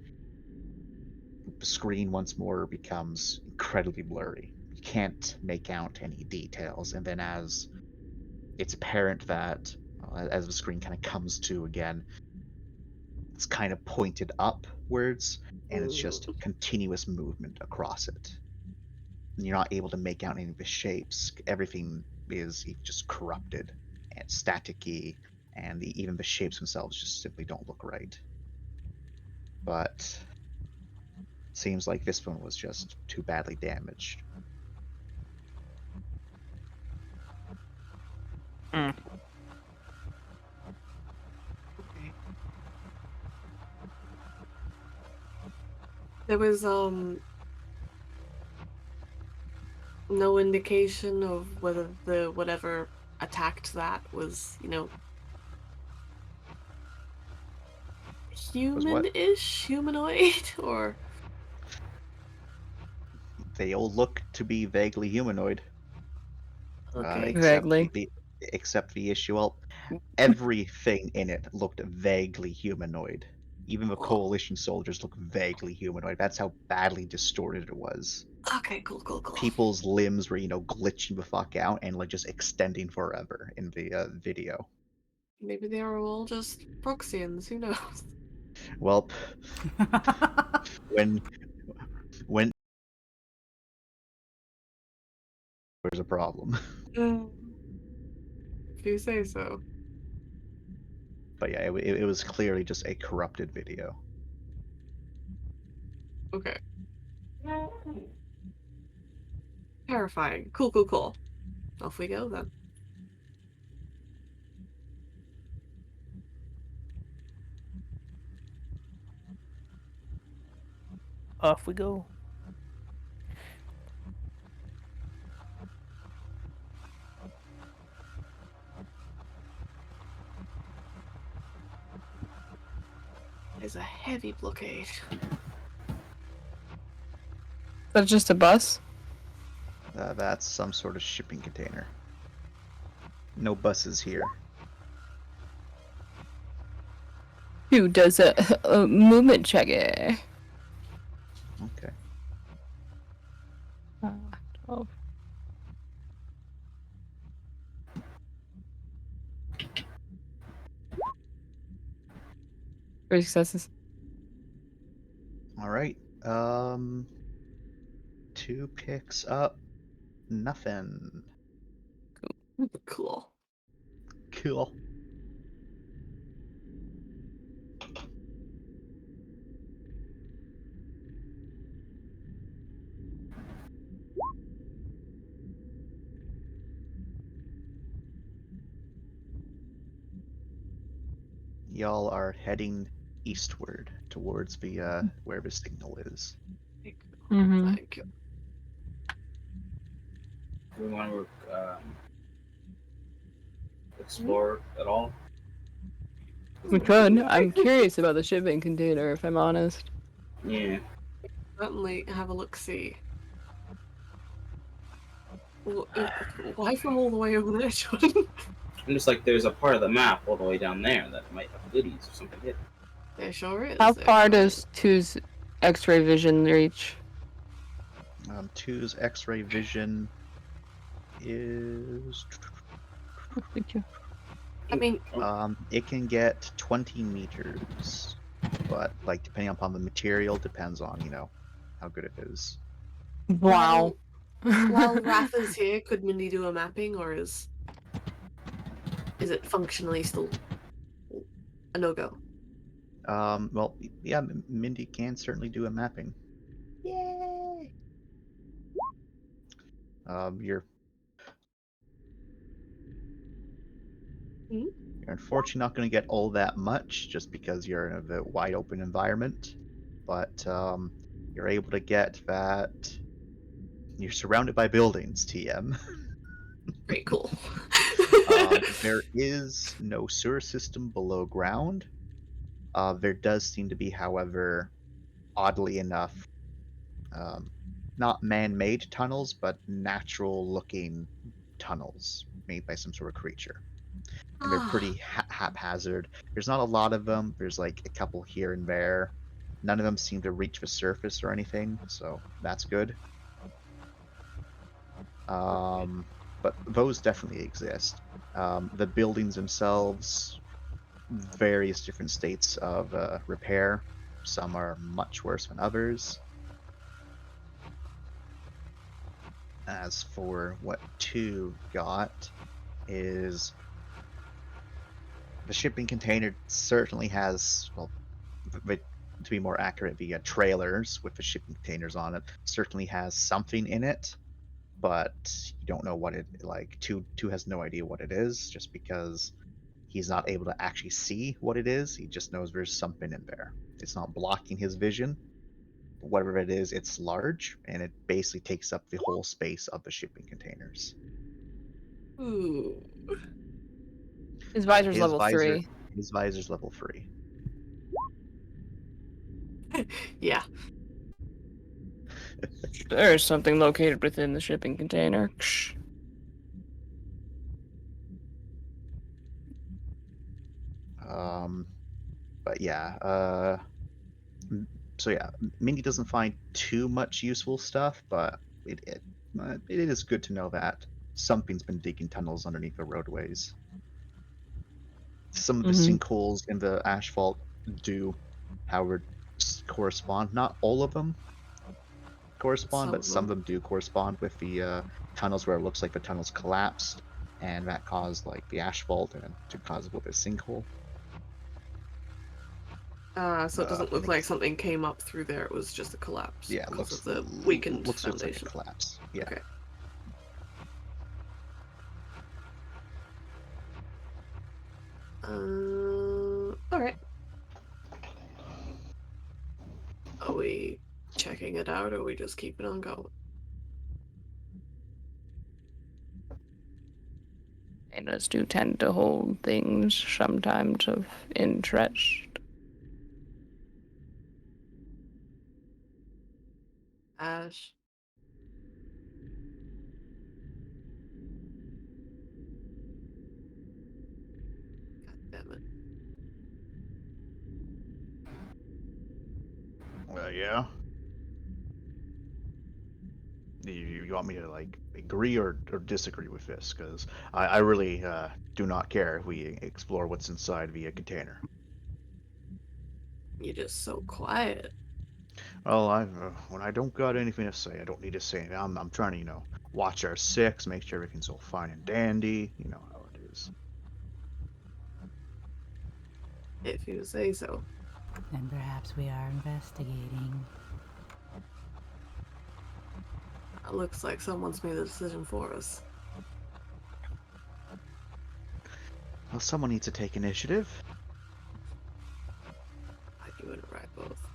the screen once more becomes incredibly blurry. You can't make out any details, and then as it's apparent that as the screen kind of comes to again, it's kind of pointed upwards, and it's just continuous movement across it. And you're not able to make out any of the shapes. Everything is just corrupted and staticky, and even the shapes themselves just simply don't look right. But seems like this one was just too badly damaged. Okay. There was no indication of whether the whatever attacked that was, human-ish, humanoid, or They all look to be vaguely humanoid. okay. Vaguely. Except the issue. Well, everything in it looked vaguely humanoid. Even the Coalition soldiers look vaguely humanoid. That's how badly distorted it was. Okay, cool. People's limbs were, glitching the fuck out and just extending forever in the video. Maybe they are all just Proxians, who knows? Well, when there's a problem. If you say so. But yeah, it was clearly just a corrupted video. Okay. Terrifying. Cool, cool, cool. Off we go then. Off we go. There's a heavy blockade. That's just a bus? That's some sort of shipping container. No buses here. Who does a movement checker? Okay. 12. Three successes. All right. 2 picks up. Nothing. Cool. Cool. Y'all are heading eastward towards the where the signal is. Mm-hmm. Thank you. Do we want to explore at all? We could. I'm curious about the shipping container, if I'm honest. Yeah. Certainly have a look-see. Why from all the way over there, Jordan? I'm just like, there's a part of the map all the way down there that might have goodies or something hidden. There sure is. How there far sure does is. 2's X-ray vision reach? 2's X-ray vision is. I mean, It can get 20 meters, but like depending upon the material, depends on how good it is. Wow. while Raph is here, could Mindy do a mapping, or is it functionally still a no-go? Well, yeah, Mindy can certainly do a mapping. Yay! You're Hmm? You're unfortunately not going to get all that much just because you're in a wide open environment, but you're able to get that. You're surrounded by buildings, TM. Very cool. There is no sewer system below ground. There does seem to be, however, oddly enough, not man-made tunnels, but natural-looking tunnels made by some sort of creature. And they're pretty haphazard. There's not a lot of them. There's like a couple here and there. None of them seem to reach the surface or anything, so that's good. But those definitely exist. The buildings themselves, various different states of repair. Some are much worse than others. As for what 2 got is the shipping container certainly has, well, to be more accurate, the trailers with the shipping containers on it certainly has something in it, but you don't know what it like. Two has no idea what it is, just because he's not able to actually see what it is. He just knows there's something in there. It's not blocking his vision. Whatever it is, it's large, and it basically takes up the whole space of the shipping containers. Ooh. His visor's His level visor- 3. His visor's level 3. Yeah. There's something located within the shipping container. Ksh. But yeah, so yeah, Mindy doesn't find too much useful stuff, but it is good to know that something's been digging tunnels underneath the roadways. Some of the sinkholes in the asphalt do, however, correspond. Not all of them correspond, but some of them do correspond with the tunnels where it looks like the tunnels collapsed, and that caused like the asphalt and to cause a little bit of sinkhole. So it doesn't I look think like it's- something came up through there. It was just a collapse Yeah, it because looks of the weakened looks like a foundation. collapse. Yeah. Okay. All right. Are we checking it out, or are we just keeping on going? Containers do tend to hold things sometimes of interest. Ash. God damn it. Yeah. You want me to like agree or disagree with this? Because I really do not care if we explore what's inside via container. You're just so quiet. Well, when I don't got anything to say, I don't need to say anything. I'm trying to, watch our six, make sure everything's all fine and dandy. You know how it is. If you say so. Then perhaps we are investigating. It looks like someone's made a decision for us. Well, someone needs to take initiative. You and Rai both.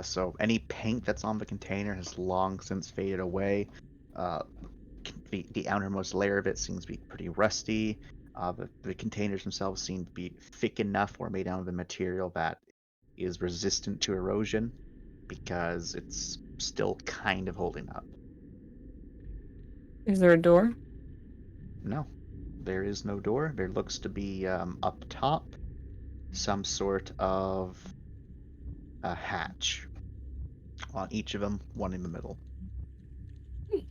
So any paint that's on the container has long since faded away. Uh, the outermost layer of it seems to be pretty rusty. The containers themselves seem to be thick enough or made out of the material that is resistant to erosion because it's still kind of holding up. Is there a door? No, there is no door. There looks to be up top some sort of a hatch on each of them, one in the middle. And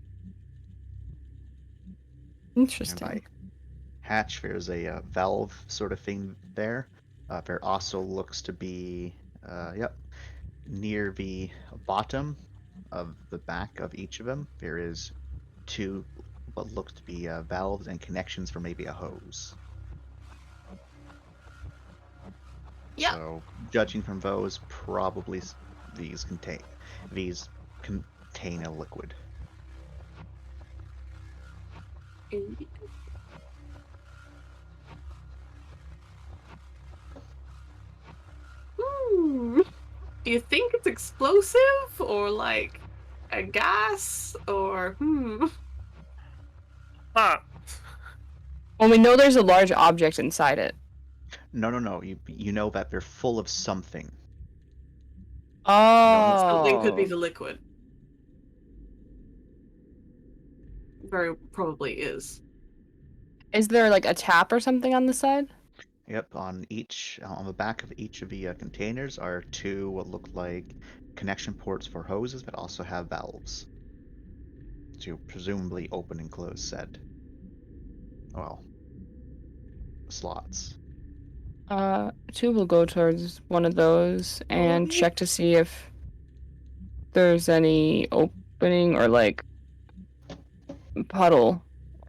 Interesting. by hatch, there's a valve sort of thing there. There also looks to be, yep, near the bottom of the back of each of them, there is two what looks to be valves and connections for maybe a hose. Yeah. So, judging from those, probably these contain a liquid. Hmm. Do you think it's explosive or like a gas or Huh. Well, we know there's a large object inside it. No. You know that they're full of something. Oh. something could be the liquid. Very probably is. Is there like a tap or something on the side? Yep, on the back of each of the containers are two what look like connection ports for hoses, but also have valves to presumably open and close said, well, slots. Two will go towards one of those and check to see if there's any opening or like puddle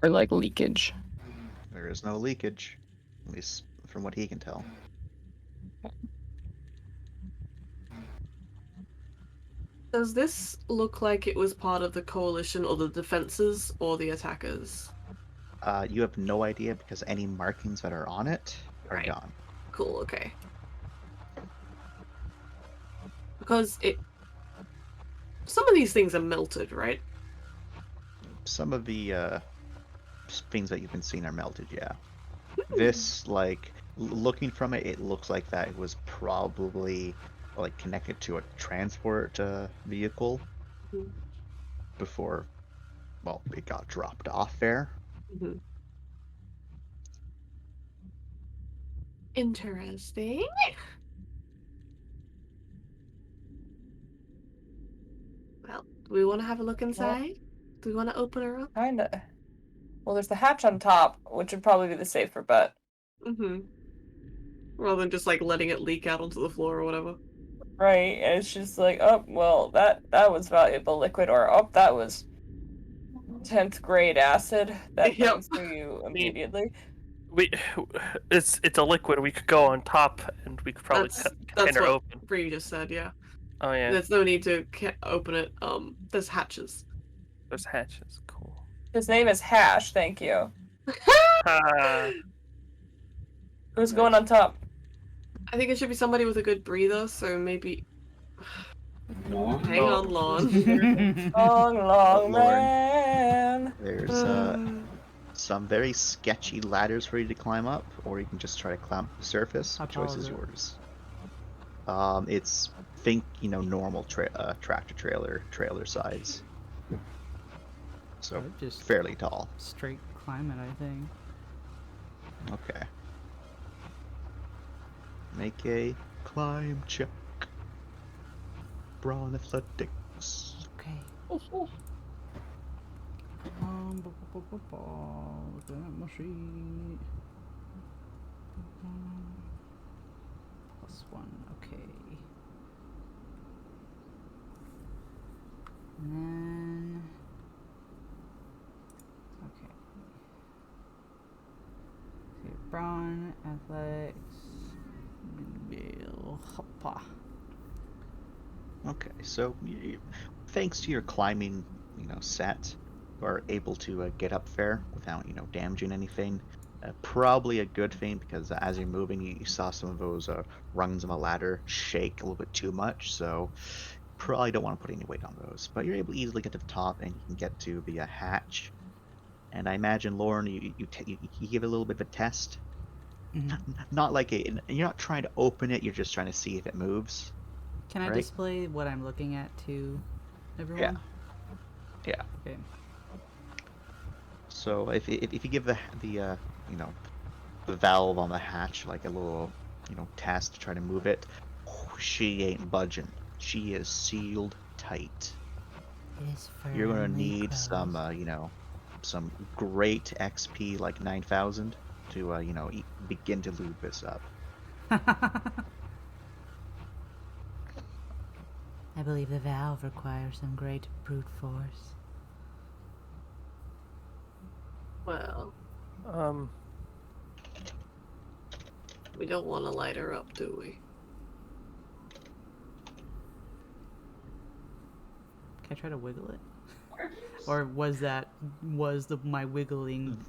or like leakage. There is no leakage, at least from what he can tell. Does this look like it was part of the coalition or the defenses or the attackers? You have no idea because any markings that are on it are Right. gone. Cool, okay. Because some of these things are melted, right? Some of the things that you've been seeing are melted, yeah. This, like, looking from it, it looks like that it was probably like connected to a transport vehicle Mhm. before, well, it got dropped off there. Mm-hmm. Interesting. Well, do we want to have a look inside? Do we want to open her up? Kinda. Well, there's the hatch on top, which would probably be the safer bet. Mm-hmm. Rather than just like letting it leak out onto the floor or whatever. Right, and it's just like, oh, well, that was valuable liquid, or oh, that was 10th grade acid. That Yep. brings to you immediately. We, it's a liquid. We could go on top, and we could probably That's cut the that's container what open. Bree just said. Yeah. Oh yeah, There's no need to open it. There's hatches. there's hatches. Cool. His name is Hash, thank you. Ah, Who's going on top? I think it should be somebody with a good breather. So maybe. No. Hang Oh. on, Lon. Long, long Lord. man. There's some very sketchy ladders for you to climb up, or you can just try to climb up the surface. How The choice tall is is it? yours. It's think normal tractor trailer size. So I'd just fairly tall. straight climb it, I think. Okay. Make a climb check. Brawn athletics. Okay. Looking at my sheet. +1, okay. And then... Okay. Okay, Brawn, Athletics, Bill, hoppa. Okay, so thanks to your climbing, set, you are able to get up there without, damaging anything. Probably a good thing because as you're moving, you saw some of those rungs of a ladder shake a little bit too much, so probably don't want to put any weight on those. But you're able to easily get to the top, and you can get to the hatch. And I imagine, Lauren, you give it a little bit of a test. Not like you're not trying to open it; you're just trying to see if it moves. Can I Right. display what I'm looking at to everyone? Yeah. Okay. So if you give the valve on the hatch like a little test to try to move it, she ain't budging. She is sealed tight. It is You're gonna firmly need closed. some great XP like 9,000 to begin to lube this up. I believe the valve requires some great brute force. Well, um, we don't want to light her up, do we? Can I try to wiggle it? Or was my wiggling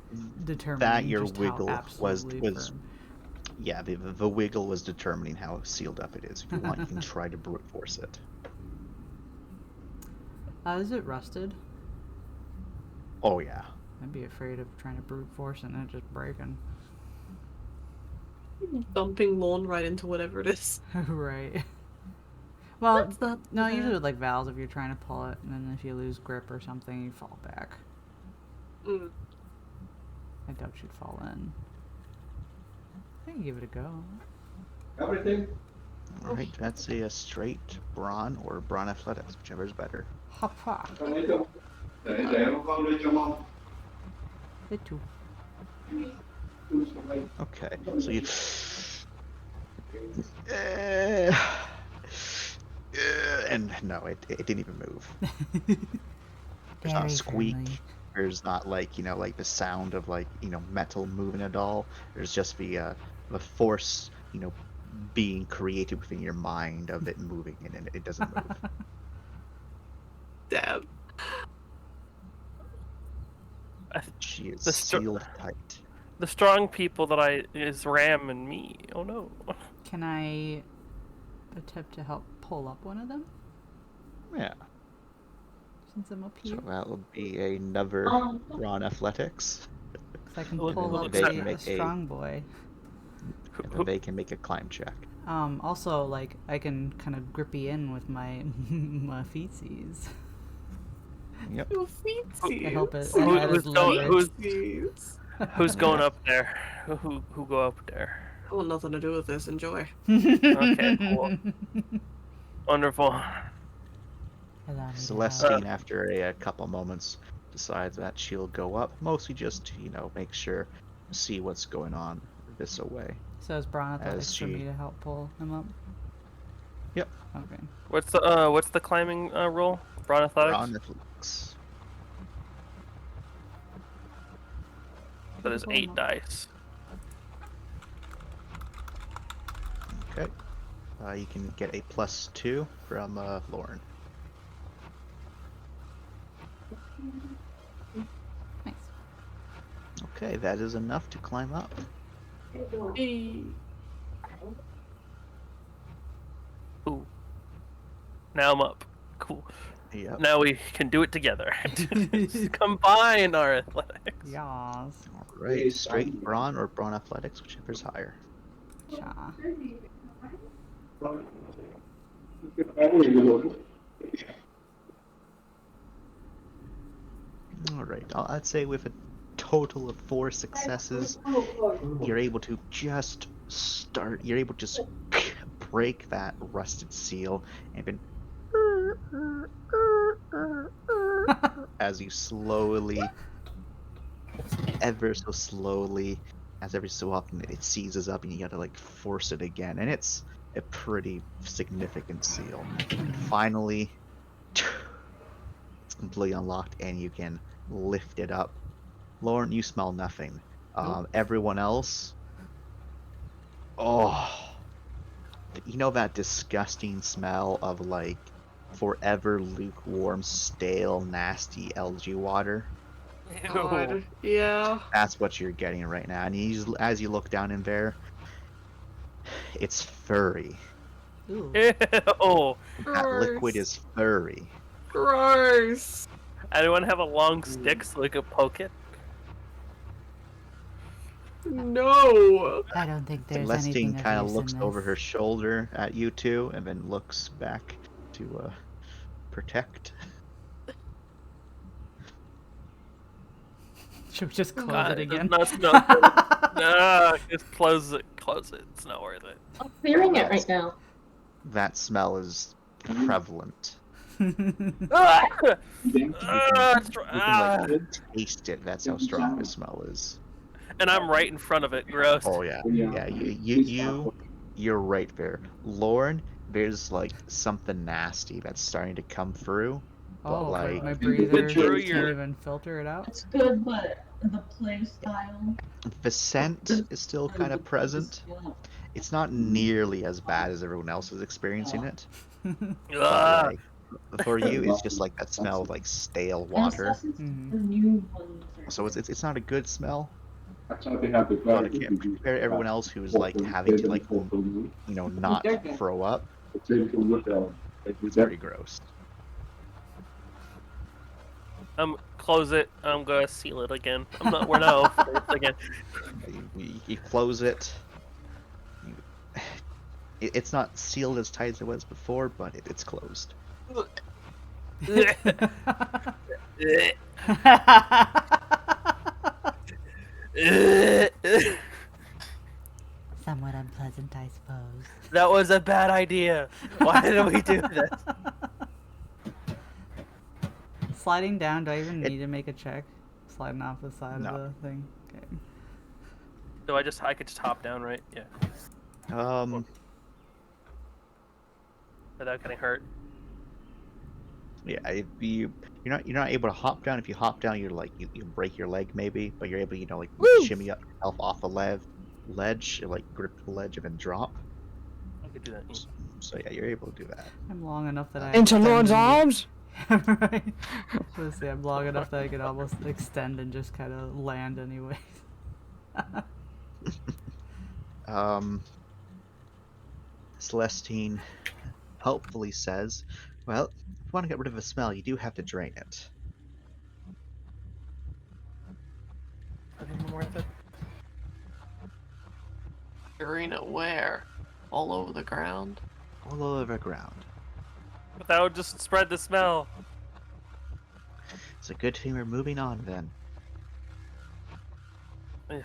determining That your just wiggle how was absolutely firm? yeah, the wiggle was determining how sealed up it is. If you want, you can try to brute force it. Is it rusted? Oh yeah. I'd be afraid of trying to brute force and it just breaking. Dumping Lorne right into whatever it is. Right. Well, That's not no, bad. usually with like valves, if you're trying to pull it, and then if you lose grip or something, you fall back. Mm. I doubt you'd fall in. I can give it a go. Everything? All right, that's a straight brawn or brawn athletics, whichever is better. Hoppa. Hit two. Okay, so you. Uh, and no, it didn't even move. There's not a Very squeak. firmly. There's not like like the sound of metal moving at all. There's just the force being created within your mind of it moving, and it doesn't move. Damn. She is The str- sealed tight. the strong people that is Ram and me. Oh no. Can I attempt to help pull up one of them? Yeah. Since I'm up here? So that would be another brawn athletics. 'Cause I can Well, pull well, up they can a make a- strong boy. And then they can make a climb check. Also, like, I can kind of grippy in with my my feetsies. Yep. Your feetsies. To help it. Who- add who's as going- leverage. Feetsies. Who's going up there? Who go up there? I want nothing to do with this. Enjoy. Okay, cool. Wonderful. Allow me to Celestine, after a couple moments, decides that she'll go up, mostly just to, make sure, see what's going on this away. So is Braun athletics for she- me to help pull him up? Yep. Okay. What's the climbing roll? Braun athletics. Braun athletics. So there's 8 dice. Okay. You can get a +2 from Lauren. Nice. Okay, that is enough to climb up. Hey. Ooh. Now I'm up. Cool. Yep. Now we can do it together. Combine our athletics. Yas. All right, straight brawn or brawn athletics, whichever's higher. Cha. All right, I'd say with a total of 4 successes, you're able to just start. You're able to just break that rusted seal and then as you slowly, ever so slowly, as every so often it seizes up and you gotta like force it again, and it's a pretty significant seal. And finally, it's completely unlocked and you can lift it up. Lauren, you smell nothing. Everyone else, oh, you know that disgusting smell of like forever lukewarm, stale, nasty algae water? God. Yeah. That's what you're getting right now. And as you look down in there, it's furry. Ooh. Oh, That liquid Gross. is furry. Gross. anyone have a long stick so we could poke it? No. I don't think there's anything Celestine of kind of use looks in over this. her shoulder at you two and then looks back to protect. Should we just close God, it again? No, just close it. Close it. It's not worth it. I'm clearing it right now. That smell is prevalent. Ah! You Ah, can like taste it. That's how strong the smell is. and I'm right in front of it. Gross. Oh yeah, yeah. You're right there, Lauren. There's like something nasty that's starting to come through. Oh, like, my breather through can't your- even filter it out. It's good, but the play style. The scent is still kind of present. It's not nearly as bad as everyone else is experiencing it. But, Ah, like, for you, it's just like that smell of like stale water. Mhm. The new ones are So it's not a good smell. That's how they have the But it can't compare to everyone else who's like having to like not throw up. It's very gross. close it. I'm gonna seal it again. We're not opening it again. You close it. It's not sealed as tight as it was before, but it's closed. Somewhat unpleasant, I suppose. That was a bad idea. Why did we do this? Sliding down, do I even It- need to make a check? Sliding off the side No. of the thing? Okay. So I could just hop down, right? Yeah. Without getting hurt. Yeah, if you're not able to hop down. If you hop down, you're like you break your leg maybe, but you're able to like shimmy up yourself off the ledge, like grip the ledge and then drop. I could do that. Yeah. So yeah, you're able to do that. I'm long enough that I Into extend Lord's and- arms. right. Let's see, I'm long enough that I can almost extend and just kind of land anyways. Celestine helpfully says, "Well, if you want to get rid of the smell, you do have to drain it." Not even worth it. Arena where? All over the ground. All over the ground. But that would just spread the smell. It's a good thing we're moving on then. Ugh.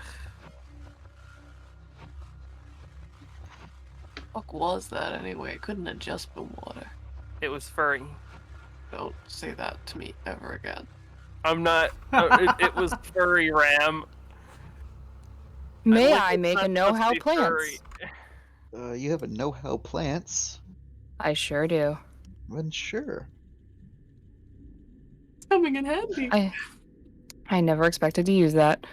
Fuck was that anyway? It couldn't have just been water. It was furry. Don't say that to me ever again. I'm not. It was furry, Ram. May like I it's make not a know-how supposed to be furry. plants? You have a know-how plants? I sure do. Then sure. It's coming in handy. I never expected to use that.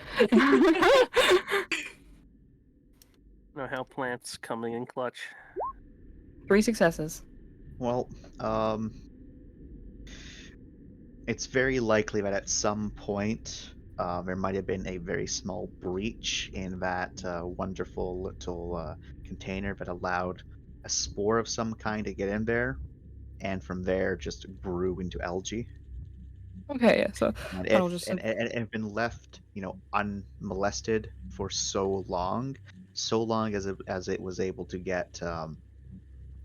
Know how plants coming in clutch. 3 successes. Well, it's very likely that at some point there might have been a very small breach in that wonderful little container that allowed a spore of some kind to get in there, and from there just grew into algae. Okay, yeah, so And I'll if just and been left, unmolested for so long as it was able to get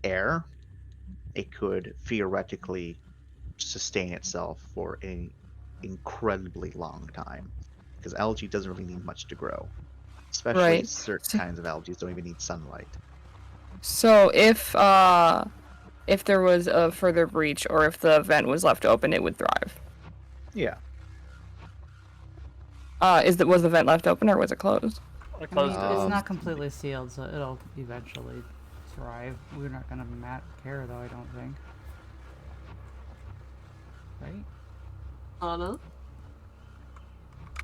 air, it could theoretically sustain itself for an incredibly long time. Because algae doesn't really need much to grow, especially Right. certain kinds of algae don't even need sunlight. So if there was a further breach or if the vent was left open, it would thrive. Yeah. Uh, Was the vent left open or was it closed? I I closed mean, it. it's not completely sealed, so it'll eventually thrive. We're not gonna care though, I don't think. Right? Anna?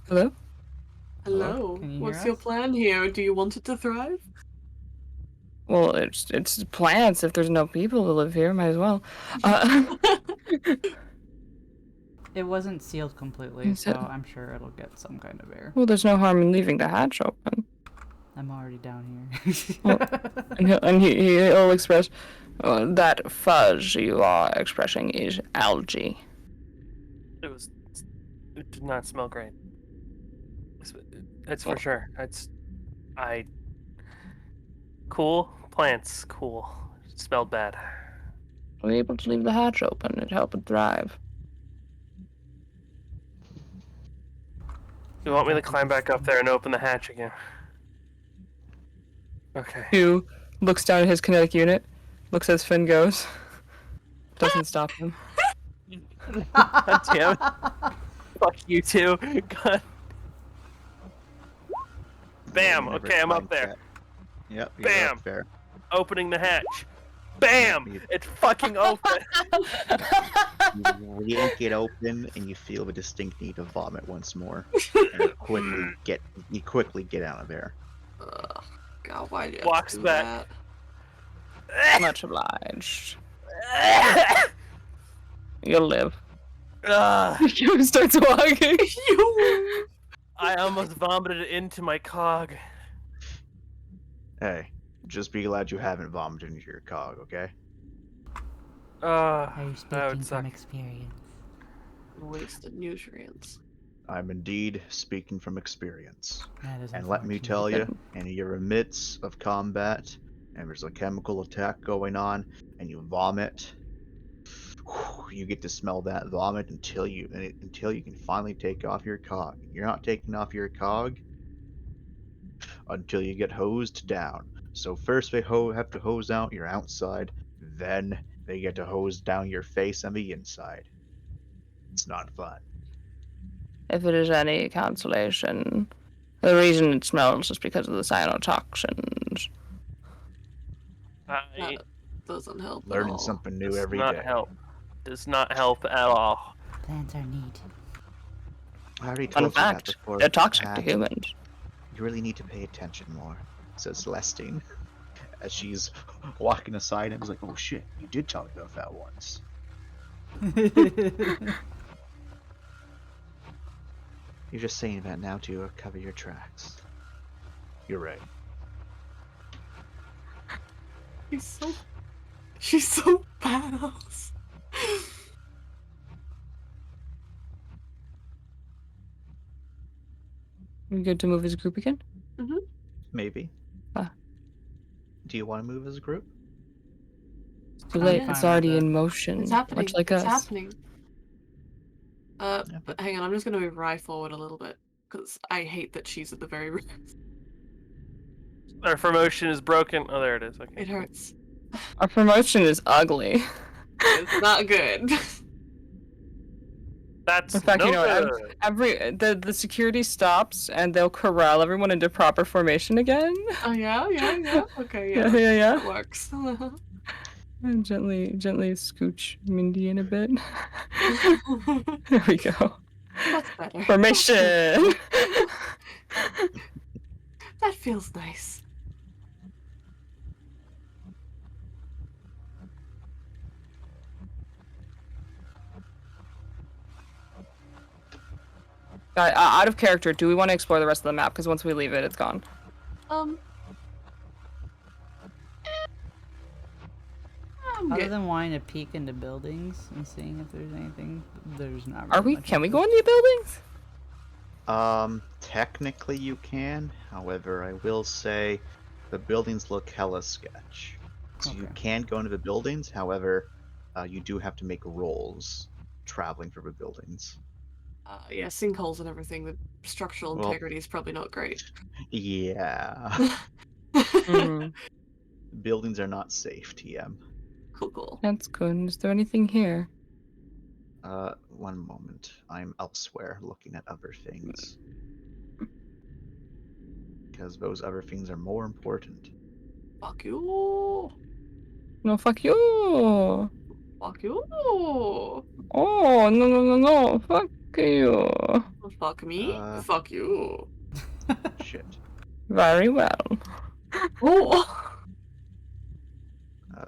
Hello? Hello. Can you hear What's your us? plan here? Do you want it to thrive? Well, it's plants. If there's no people to live here, might as well. It wasn't sealed completely, Is so it? I'm sure it'll get some kind of air. Well, there's no harm in leaving the hatch open. I'm already down here. Well, and he'll express that fudge you are expressing is algae. It did not smell great. That's for sure. Cool plants, cool. It smelled bad. We're able to leave the hatch open. It helped it thrive. You want me to climb back up there and open the hatch again? Okay. Hugh looks down at his kinetic unit, looks as Finn goes, doesn't stop him. God damn it. Fuck you too. God. Bam! Never Okay, I'm up climbed there. that. Yep. You're Bam! Up there. Opening the hatch. Bam! You- It's fucking open. You yank it open, and you feel the distinct need to vomit once more. And you quickly get out of there. Ugh, God, why do you Walks do back. Much obliged. You'll live. Hugh starts walking. that? I almost vomited it into my cog. Hey, just be glad you haven't vomited into your cog, okay? Are you That speaking would suck. from experience? Wasted nutrients. I'm indeed speaking from experience. That is And let me unfortunate. tell you, in your midst of combat, and there's a chemical attack going on, and you vomit, you get to smell that vomit until you can finally take off your cog. You're not taking off your cog until you get hosed down. So first they have to hose out your outside, then they get to hose down your face and the inside. It's not fun. If it is any consolation, the reason it smells is because of the cyanotoxins. That doesn't help at Learning all. something new Does every not day. help. Does not help at all. Plants are neat. I already Fun told you that fact, before. they're toxic to Pat. humans. You really need to pay attention more, says Celestine, as she's walking aside and was like, "Oh shit, you did tell me about that once." You're just saying that now to cover your tracks. You're right. She's so badass. We good to move as a group again? Maybe. Ah. Do you want to move as a group? It's too I'm late. fine It's with already that. in motion. It's happening. Much like it's us. happening. But hang on, I'm just gonna move Rye forward a little bit because I hate that she's at the very root. Our promotion is broken. Oh, there it is. Okay. It hurts. Our promotion is ugly. It's not good. That's In fact, no you know what? good. The security stops and they'll corral everyone into proper formation again. Oh yeah. Okay, Yeah, yeah, yeah. that works. And gently scooch Mindy in a bit. There we go. That's better. Formation. That feels nice. Out of character, do we want to explore the rest of the map? Because once we leave it, it's gone. I'm Other good. than wanting to peek into buildings and seeing if there's anything, there's not. Are really we? much Can we interest. go in the buildings? Technically you can. However, I will say the buildings look hella sketch. So you Okay. can go into the buildings. However, you do have to make rolls traveling through the buildings. Yeah, sinkholes and everything. The structural Well- integrity is probably not great. Yeah, Mm, buildings are not safe, TM. Cool. that's good. Is there anything here? One moment. I'm elsewhere looking at other things. Because those other things are more important. Fuck you. No, fuck you. Fuck you. Oh, no. Fuck you. Fuck me. Uh. Fuck you. Shit. Very well. Oh.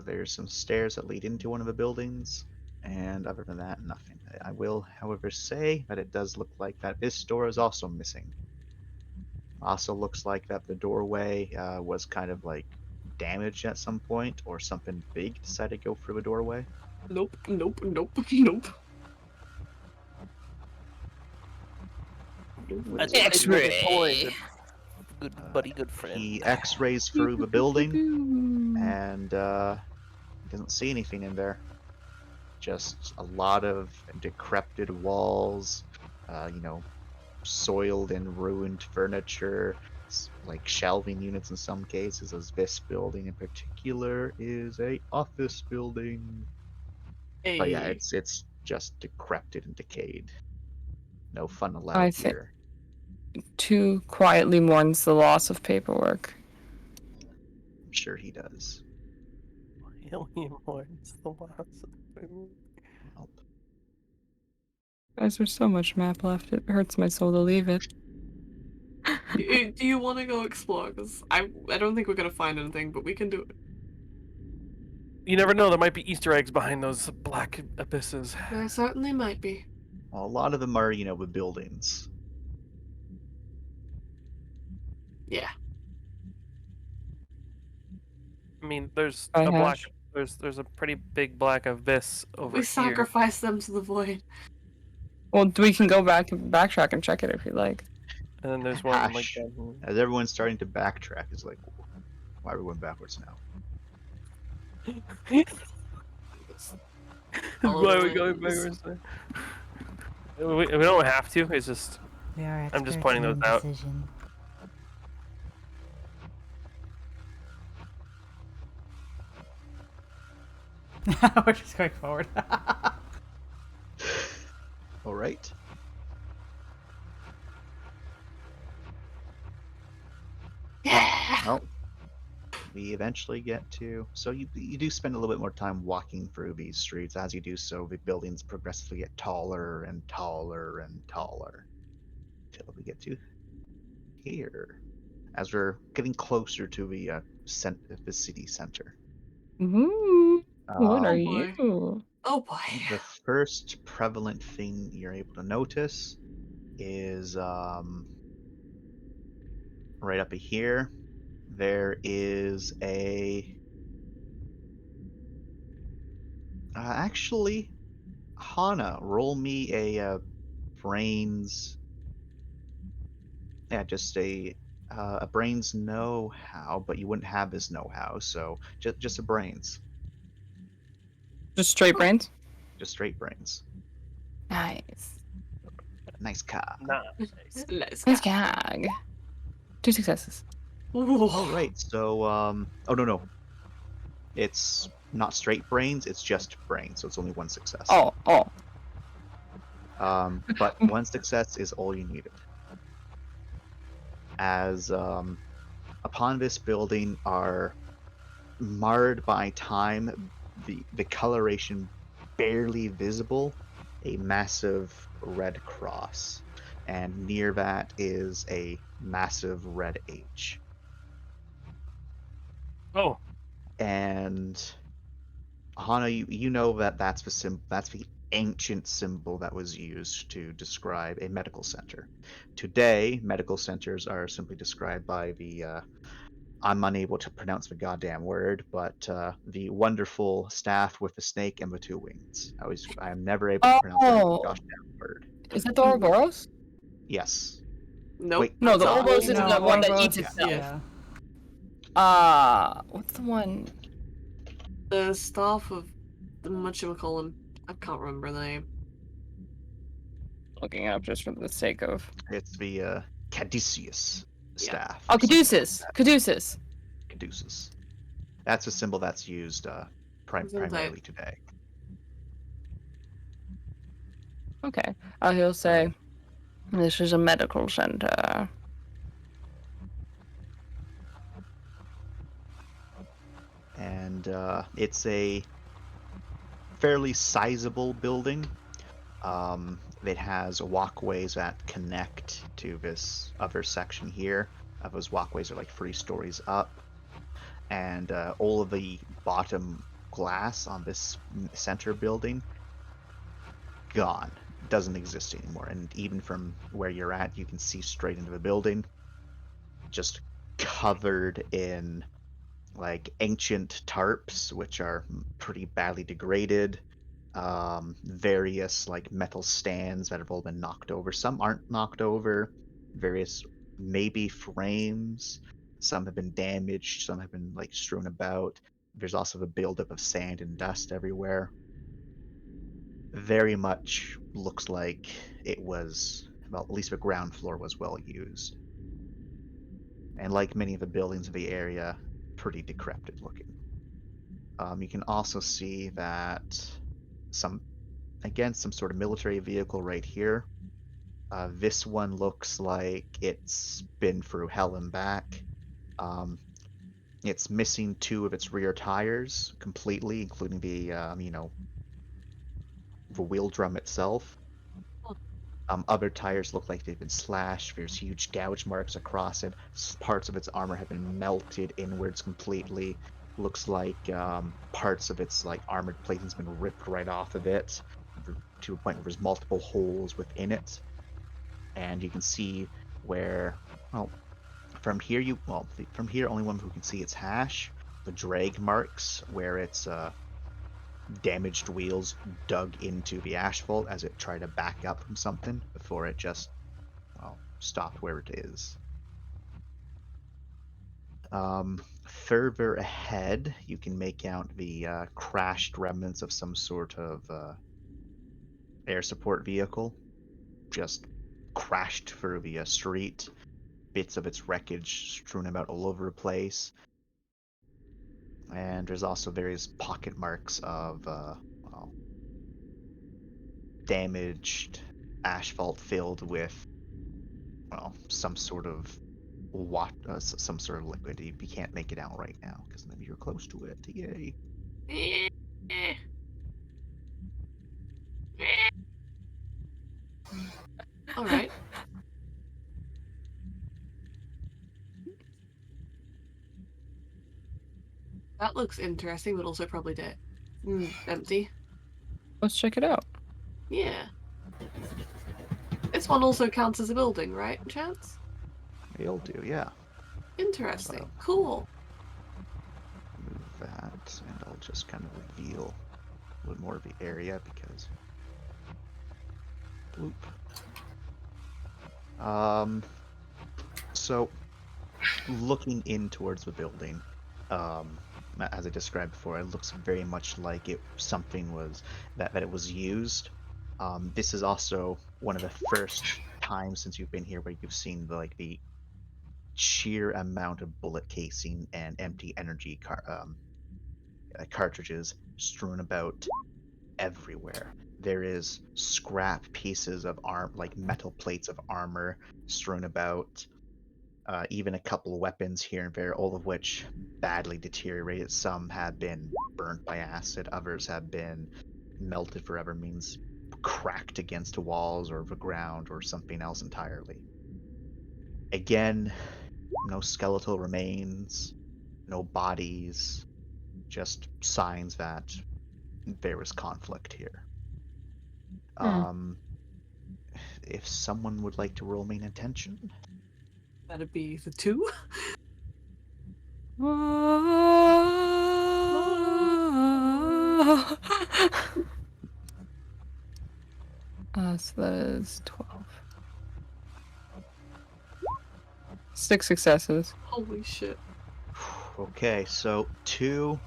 There's some stairs that lead into one of the buildings, and other than that, nothing. I will, however, say that it does look like that this door is also missing. Also looks like that the doorway was kind of like damaged at some point, or something big decided to go through the doorway. Nope. That's X-ray. Boy, good buddy, good friend. He X-rays through the building, and doesn't see anything in there. Just a lot of decrepit walls, soiled and ruined furniture, like shelving units in some cases, as this building in particular is a office building. But yeah, Hey. it's just decrepit and decayed. No fun I allowed think- here. Too quietly mourns the loss of paperwork. I'm sure he does. Alien mourns the loss of Well, Guys, there's so much map left. It hurts my soul to leave it. Do you want to go explore? Because I don't think we're gonna find anything, but we can do it. You never know, there might be Easter eggs behind those black abysses. There certainly might be. well, a lot of them are, with buildings. Yeah. I mean, there's I a black. hash. There's a pretty big black abyss over We here. sacrifice them to the void. Well, we can go backtrack and check it if you like. And then there's one like Hash. that. As everyone's starting to backtrack, it's like, why are we going backwards now? Why are we going backwards? We don't have to. It's just We are I'm just experts pointing in those out. indecision. We're just going forward. All right. Yeah. Well, we eventually get to. So you do spend a little bit more time walking through these streets. As you do so, the buildings progressively get taller and taller and taller, until we get to here. As we're getting closer to the city center. Ooh, what are Um, boy. you? Oh boy. The first prevalent thing you're able to notice is right up here. There is a. Actually, Hana, roll me a brains. Yeah, just a brains know-how, but you wouldn't have his know-how, so just a brains, Just straight brains? just straight brains. Nice. Nice car. Nice. Let's Nice go. gag. 2 successes. Oh right, so oh no, it's not straight brains, it's just brains, so it's only one success. Oh. But one success is all you needed. As upon this building are marred by time, the coloration barely visible, a massive red cross, and near that is a massive red H. Oh, And Hana, you know that that's the ancient symbol that was used to describe a medical center. Today, medical centers are simply described by the I'm unable to pronounce the goddamn word, but the wonderful staff with the snake and the two wings. I am never able to pronounce that Oh, gosh damn word. is that the Ouroboros? Yes. Nope. Wait, No, the that's not Ouroboros it. is No, the one that Ouroboros eats is- itself. Yeah. What's the one? The staff of whatchamacallin. I can't remember the name. Looking up just for the sake of. it's the Caduceus Yeah. staff. Oh, or something like Caduceus. that. Caduceus. Caduceus. That's a symbol that's used Isn't primarily today. Okay. He'll say, "This is a medical center." And it's a fairly sizable building. It has walkways that connect to this other section here. Those walkways are like 3 stories up, and all of the bottom glass on this center building gone, doesn't exist anymore. And even from where you're at, you can see straight into the building, just covered in like ancient tarps, which are pretty badly degraded. Various like metal stands that have all been knocked over. Some aren't knocked over. Various maybe frames. Some have been damaged. Some have been like strewn about. There's also the buildup of sand and dust everywhere. Very much looks like it was, well, at least the ground floor was well used. And like many of the buildings of the area, pretty decrepit looking. You can also see that some sort of military vehicle right here. This one looks like it's been through hell and back. It's missing 2 of its rear tires completely, including the the wheel drum itself. Other tires look like they've been slashed. There's huge gouge marks across it. Parts of its armor have been melted inwards completely. Looks like parts of its like armored plating's been ripped right off of it, to a point where there's multiple holes within it. And you can see where, well, from here from here only one who can see its hash. The drag marks where its damaged wheels dug into the asphalt as it tried to back up from something before it just, well, stopped where it is. Further ahead, you can make out the crashed remnants of some sort of air support vehicle, just crashed through the street. Bits of its wreckage strewn about all over the place. And there's also various pocket marks of well, damaged asphalt filled with, well, some sort of some sort of liquid. You can't make it out right now because then you're close to it. Yay! All right. That looks interesting, but also probably dead. Empty. Let's check it out. Yeah. This one also counts as a building, right, Chance? It'll do, yeah. Interesting. So- Cool. Move that, and I'll just kind of reveal a little more of the area because. Bloop. So, looking in towards the building, as I described before, it looks very much like something was that it was used. This is also one of the first times since you've been here where you've seen the sheer amount of bullet casing and empty energy cartridges strewn about everywhere. There is scrap pieces of arm, like metal plates of armor, strewn about. Even a couple of weapons here and there, all of which badly deteriorated. Some have been burnt by acid, others have been melted forever, means cracked against walls or the ground or something else entirely. Again, no skeletal remains, no bodies, just signs that there was conflict here. If someone would like to roll main attention. That'd be the 2. So that is 12. 6 successes. Holy shit. Okay, so 2.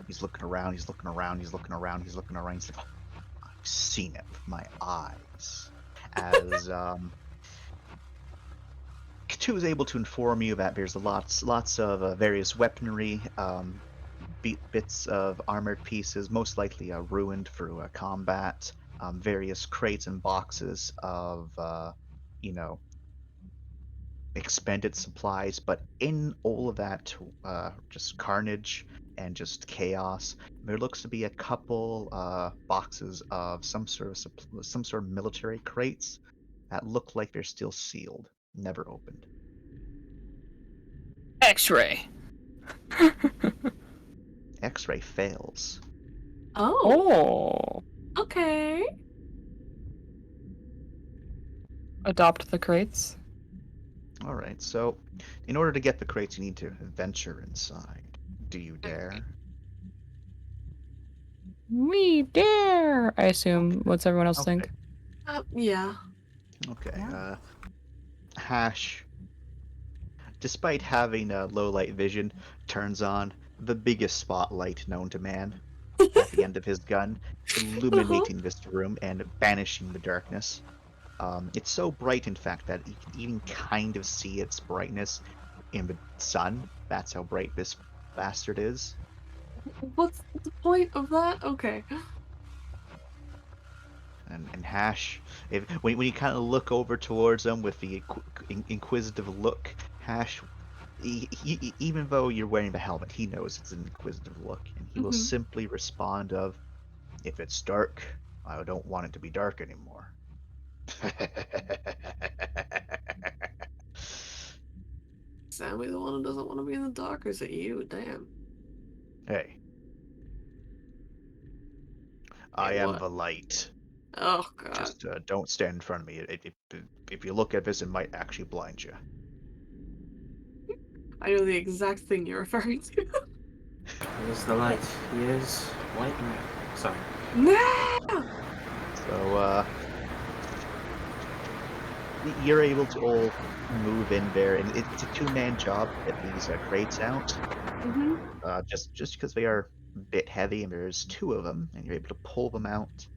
He's looking around, he's looking around, he's looking around, he's looking around. He's like, I've seen it with my eyes. As 2 is able to inform you that there's lots of various weaponry, bits of armored pieces, most likely ruined through combat, various crates and boxes of, expended supplies, but in all of that, just carnage and just chaos, there looks to be a couple boxes of some sort of military crates that look like they're still sealed, never opened. X-ray. X-ray fails. Oh. Okay. Adopt the crates. All right, so in order to get the crates, you need to venture inside. Do you dare? We dare. I assume. What's everyone else think? Yeah. Okay. Hash, despite having low light vision, turns on the biggest spotlight known to man at the end of his gun, illuminating this room and banishing the darkness. It's so bright, in fact, that you can even kind of see its brightness in the sun. That's how bright this bastard is. What's the point of that? Okay. And Hash, when you kind of look over towards him with the inquisitive look, Hash, even though you're wearing the helmet, he knows it's an inquisitive look, and he will simply respond of, "If it's dark, I don't want it to be dark anymore." Sam, the one who doesn't want to be in the dark, or is it you? Damn. Hey. I am the light. Oh, God. Just don't stand in front of me. If you look at this, it might actually blind you. I know the exact thing you're referring to. He is the light. He is white and sorry. No! So, you're able to all move in there, and it's a 2-man job to get these crates out. Just because they are a bit heavy, and there's 2 of them, and you're able to pull them out.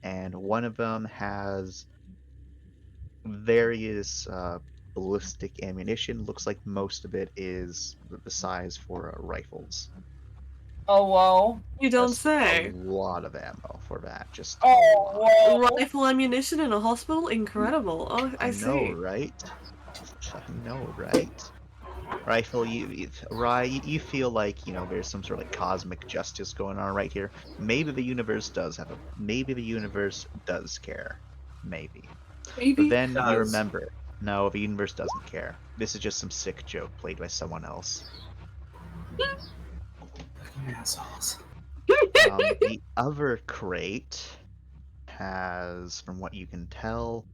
And one of them has various ballistic ammunition. Looks like most of it is the size for rifles. Oh, whoa. You don't That's say. A lot of ammo for that. Just Oh, whoa. Rifle ammunition in a hospital? Incredible. Oh, I see. know, right? I know, right? Rifle, Rye, you feel like, there's some sort of like cosmic justice going on right here. Maybe the universe does maybe the universe does care. Maybe. But then you remember, no, the universe doesn't care. This is just some sick joke played by someone else. Assholes. The other crate has, from what you can tell,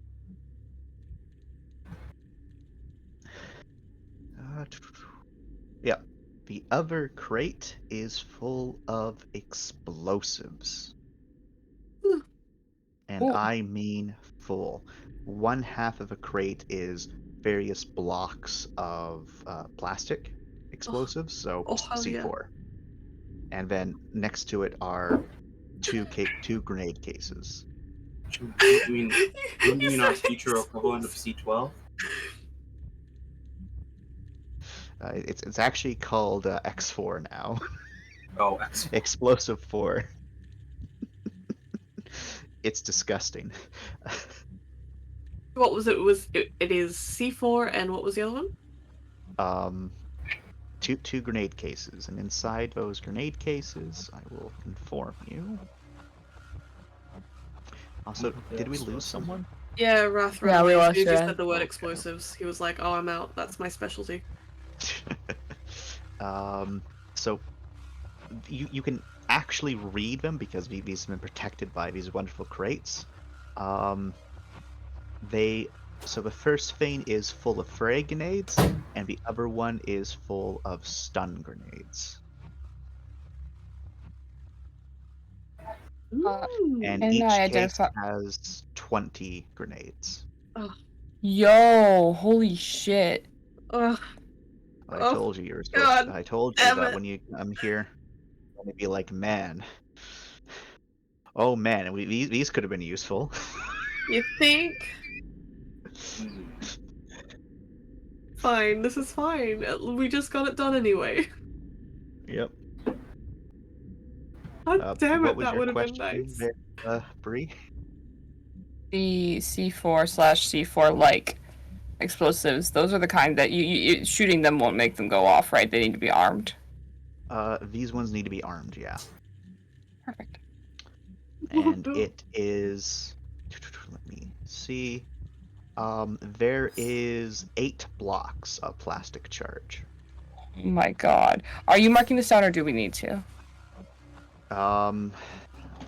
yeah, the other crate is full of explosives. And I mean full. One half of a crate is various blocks of plastic explosives, so C4. Yeah. And then next to it are two grenade cases. You mean our future equivalent of C12? It's actually called X4 now. Oh, X4. Explosive 4. it's disgusting. What was it? It is C4 and what was the other one? Two grenade cases, and inside those grenade cases, I will inform you. Also, did we lose someone? Yeah, Wrath. Yeah, we lost He just Wrath. said the word explosives. He was like, "Oh, I'm out. That's my specialty." So you can actually read them because these have been protected by these wonderful crates. So the first vein is full of frag grenades, and the other one is full of stun grenades. And And each I case identify. has 20 grenades. Yo, holy shit. Ugh. I Oh, told you you were God supposed to. I told you damn that it. when you come here, you're gonna be like, man. Oh man, these could have been useful. You think? Fine, this is fine. We just got it done anyway. Yep. God damn What it, was that your would have been question nice. there, Bree? The C4/C4 like explosives, those are the kind that you shooting them won't make them go off, right? They need to be armed. These ones need to be armed, yeah. Perfect. And it is. Let me see. There is 8 blocks of plastic charge. Oh my god. Are you marking this down or do we need to?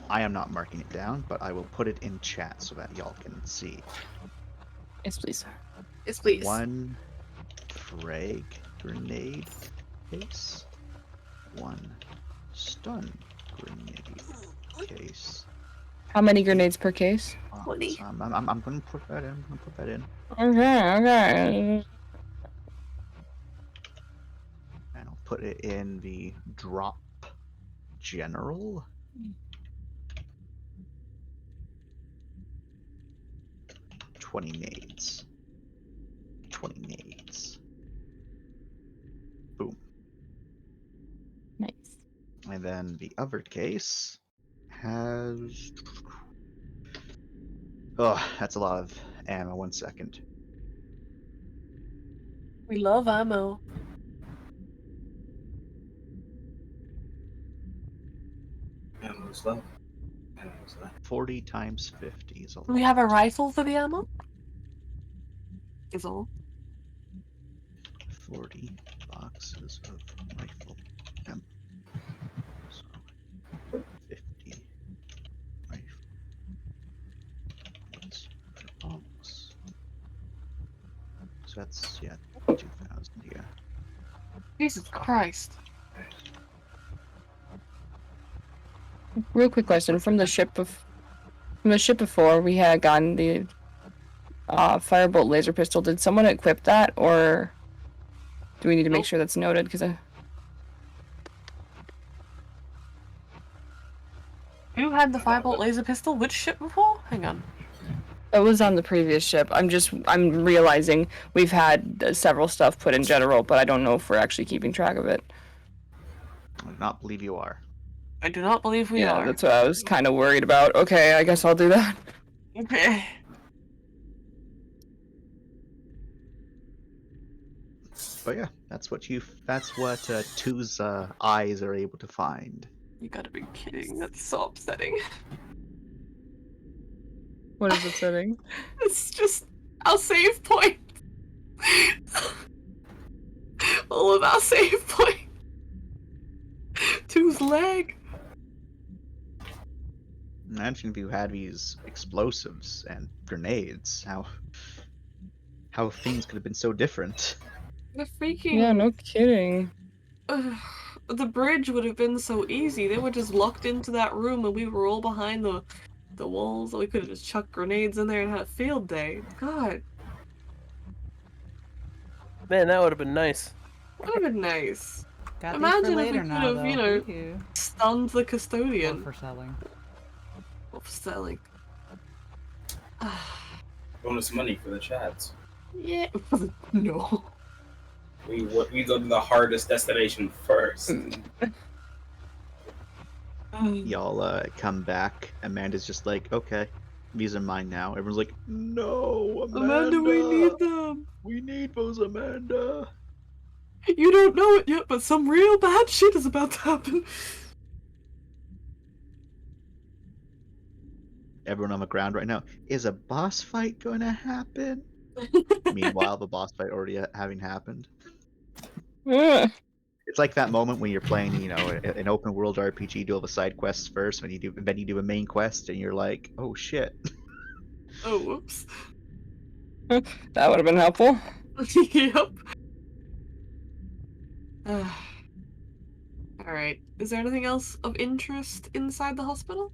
I am not marking it down, but I will put it in chat so that y'all can see. Yes, please. Yes, please. 1 frag grenade case. 1 stun grenade case. How many grenades per case? 20. I'm gonna put that in. I'm gonna put that in. Okay. And I'll put it in the drop general. $20 nades. 20 nades. Boom. Nice. And then the other case has. Oh, that's a lot of ammo. 1 second. We love ammo. Ammo's low. Ammo's low. 40 times 50 is a lot. Do we have a rifle for the ammo? Is all. 40 boxes of rifle ammo. So 50 rifle bullets per box. So that's, yeah, 2,000, yeah. Jesus Christ. Real quick question from the ship before we had gotten the firebolt laser pistol. Did someone equip that, or do we need to make Nope. sure that's noted? Because Who had the firebolt laser pistol? Which ship before? Hang on. it was on the previous ship. I'm realizing we've had several stuff put in general, but I don't know if we're actually keeping track of it. I do not believe you are. I do not believe we are. That's what I was kind of worried about. Okay, I guess I'll do that. Okay. But yeah, that's what Two's eyes are able to find. You gotta be kidding. That's so upsetting. What is it setting? It's just our save point. All of our save point. Two's leg. Imagine if you had these explosives and grenades, how things could have been so different. The freaking Yeah, no kidding. the bridge would have been so easy. They were just locked into that room, and we were all behind the walls. We could have just chucked grenades in there and had a field day. God, Man, that would have been nice. would have been nice. Got Imagine these for if we later could now, have, though. you know, Thank you. Stunned the Or custodian. for selling. Or for selling. Bonus money for the chads. Yeah. No. We go to the hardest destination first. Y'all come back. Amanda's just like, okay, these are mine now. Everyone's like, no, Amanda, we need them. We need those, Amanda. You don't know it yet, but some real bad shit is about to happen. Everyone on the ground right now. Is a boss fight going to happen? Meanwhile, the boss fight already having happened. Ugh. It's like that moment when you're playing, an open world RPG, do all the side quests first, then you do a main quest, and you're like, oh shit. Oh, whoops. That would have been helpful. Yep. Alright. Is there anything else of interest inside the hospital?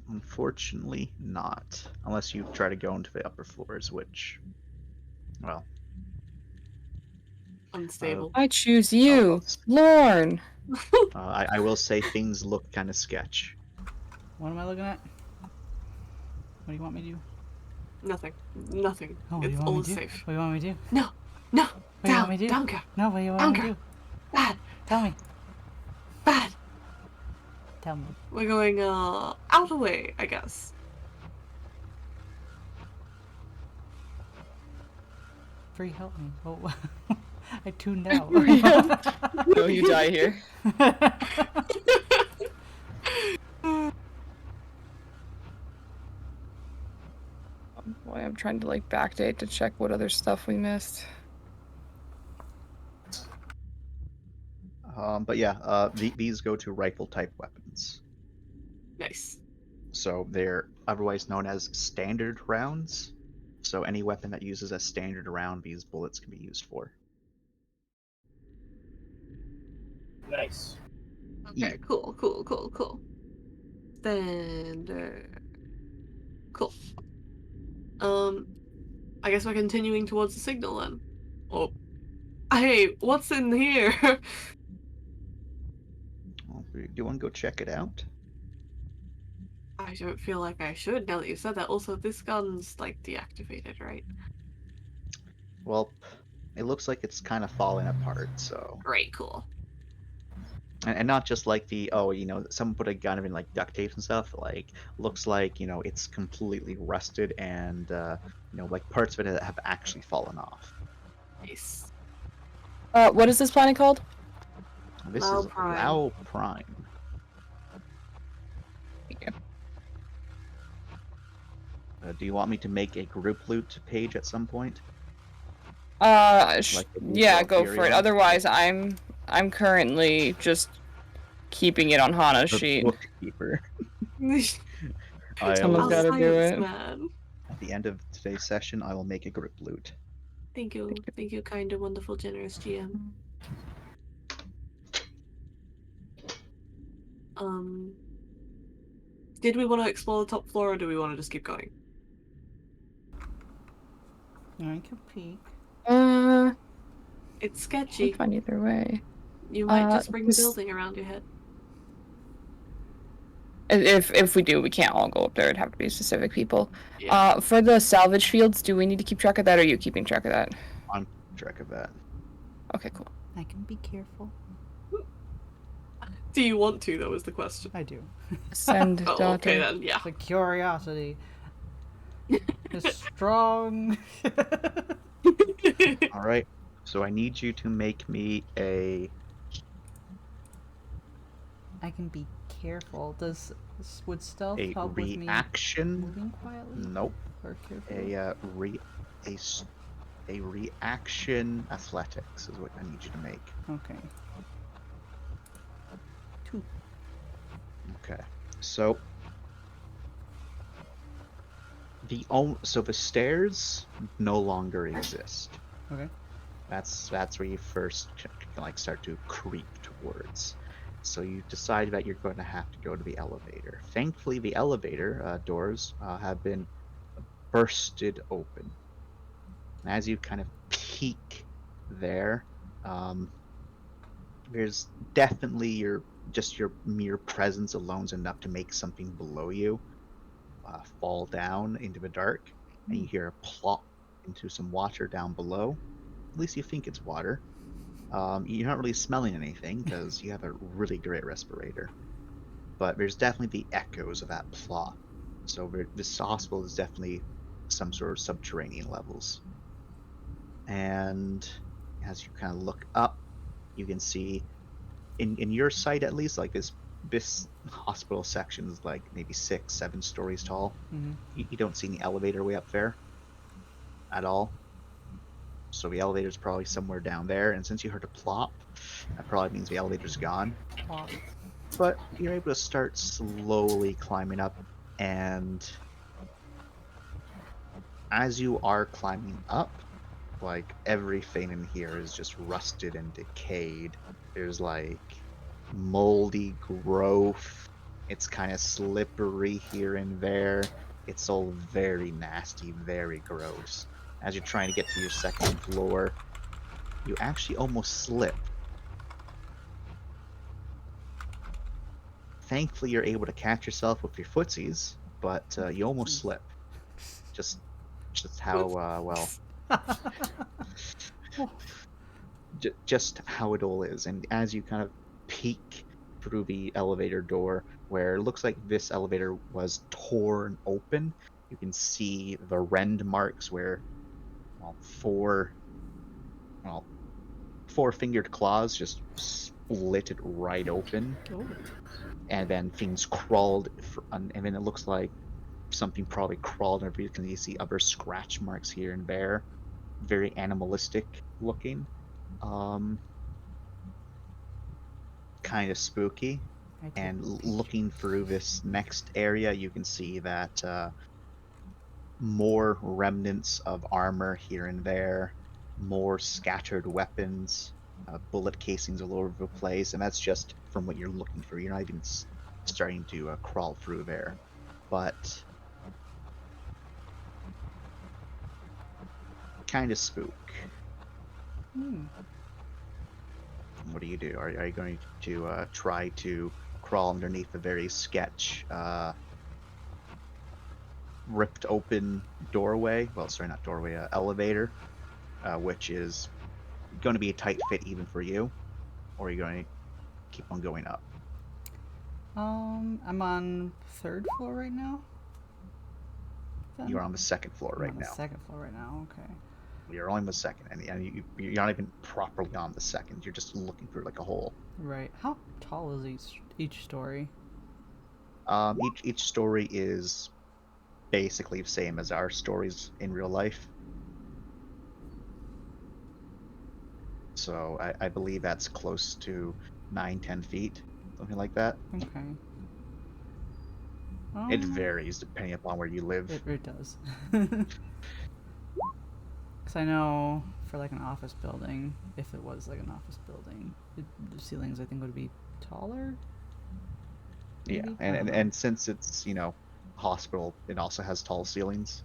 Unfortunately, not. Unless you try to go into the upper floors, which, well, Unstable. I choose you, Lorne. I will say things look kind of sketch. What am I looking at? What do you want me to do? Nothing. Nothing. Oh, what do It's you want all me to do? safe. What do you want me to do? No. No. What do you want me to do? Down, girl. No, what do you want Down, me to girl. do? Bad. Tell me. Bad. Tell me. We're going, out of way, I guess. Free, help me. Oh, I tuned out. No, you die here. Boy, I'm trying to like backdate to check what other stuff we missed. But yeah, these go to rifle type weapons. Nice. So they're otherwise known as standard rounds. So any weapon that uses a standard round, these bullets can be used for. Nice. Okay, cool. Standard. Cool. I guess we're continuing towards the signal then. Oh. Hey, what's in here? Well, do you want to go check it out? I don't feel like I should now that you said that. Also, this gun's, like, deactivated, right? Well, it looks like it's kind of falling apart, so... Great, cool. And not just like someone put a gun in like duct tape and stuff, like, looks like, it's completely rusted and, like parts of it have actually fallen off. Nice. What is this planet called? This Lao is Prime. Lao Prime. Do you want me to make a group loot page at some point? Yeah, Like go for it. Otherwise, I'm currently just keeping it on Hana's The sheet. bookkeeper. Someone's gotta do it. Man. At the end of today's session, I will make a group loot. Thank you, kind and wonderful, generous GM. Did we want to explore the top floor, or do we want to just keep going? I can peek. It's I'm sketchy. fine either way. You might just bring the this- building around your head. If we do, we can't all go up there. It'd have to be specific people. Yeah. For the salvage fields, do we need to keep track of that, or are you keeping track of that? I'm track of that. Okay, cool. I can be careful. Do you want to, though, is the question. I do. Send Oh, daughter. okay then, yeah. The curiosity is strong. All right. So I need you to make me a. I can be careful. Would stealth help with me reaction. moving quietly? Nope. Or carefully? A reaction athletics is what I need you to make. Okay. 2. Okay. So the stairs no longer exist. Okay. That's where you first can start to creep towards. So you decide that you're going to have to go to the elevator. Thankfully, the elevator doors have been bursted open. And as you kind of peek there, there's definitely your mere presence alone is enough to make something below you fall down into the dark, and you hear a plop into some water down below. At least you think it's water. You're not really smelling anything because you have a really great respirator. but there's definitely the echoes of that plot. So this hospital is definitely some sort of subterranean levels. And as you kind of look up, you can see in your sight at least, like this hospital section is like maybe 6-7 stories tall. Mm-hmm. You don't see any elevator way up there at all. So the elevator's probably somewhere down there, and since you heard a plop, that probably means the elevator's gone. Plop. But you're able to start slowly climbing up, and as you are climbing up, like everything in here is just rusted and decayed. There's like moldy growth. It's kind of slippery here and there. It's all very nasty, very gross. As you're trying to get to your second floor, you actually almost slip. Thankfully, you're able to catch yourself with your footsies, but you almost slip. Just how well. Just how it all is. And as you kind of peek through the elevator door, where it looks like this elevator was torn open, you can see the rend marks where four-fingered claws just split it right open. Oh. And then things crawled, and then it looks like something probably crawled under you. You see other scratch marks here and there, very animalistic looking, kind of spooky. And looking through this next area, you can see that more remnants of armor here and there, more scattered weapons, bullet casings all over the place, and that's just from what you're looking for. You're not even starting to crawl through there, but kind of spook. What do you do? Are you going to try to crawl underneath the very sketch ripped open doorway? Well, sorry, not doorway, elevator, which is going to be a tight fit even for you, or are you going to keep on going up? I'm on 3rd floor right now. Then? You're on the 2nd floor I'm right on now. The 2nd floor right now. Okay. You're only on the 2nd, and you're not even properly on the 2nd. You're just looking through like a hole. Right. How tall is each story? Each story is basically the same as our stories in real life. So I believe that's close to 9-10 feet, something like that. Okay. It varies depending upon where you live. It does. Because I know for like an office building, if it was like an office building, the ceilings I think would be taller. Yeah, Maybe? and since it's, hospital, it also has tall ceilings.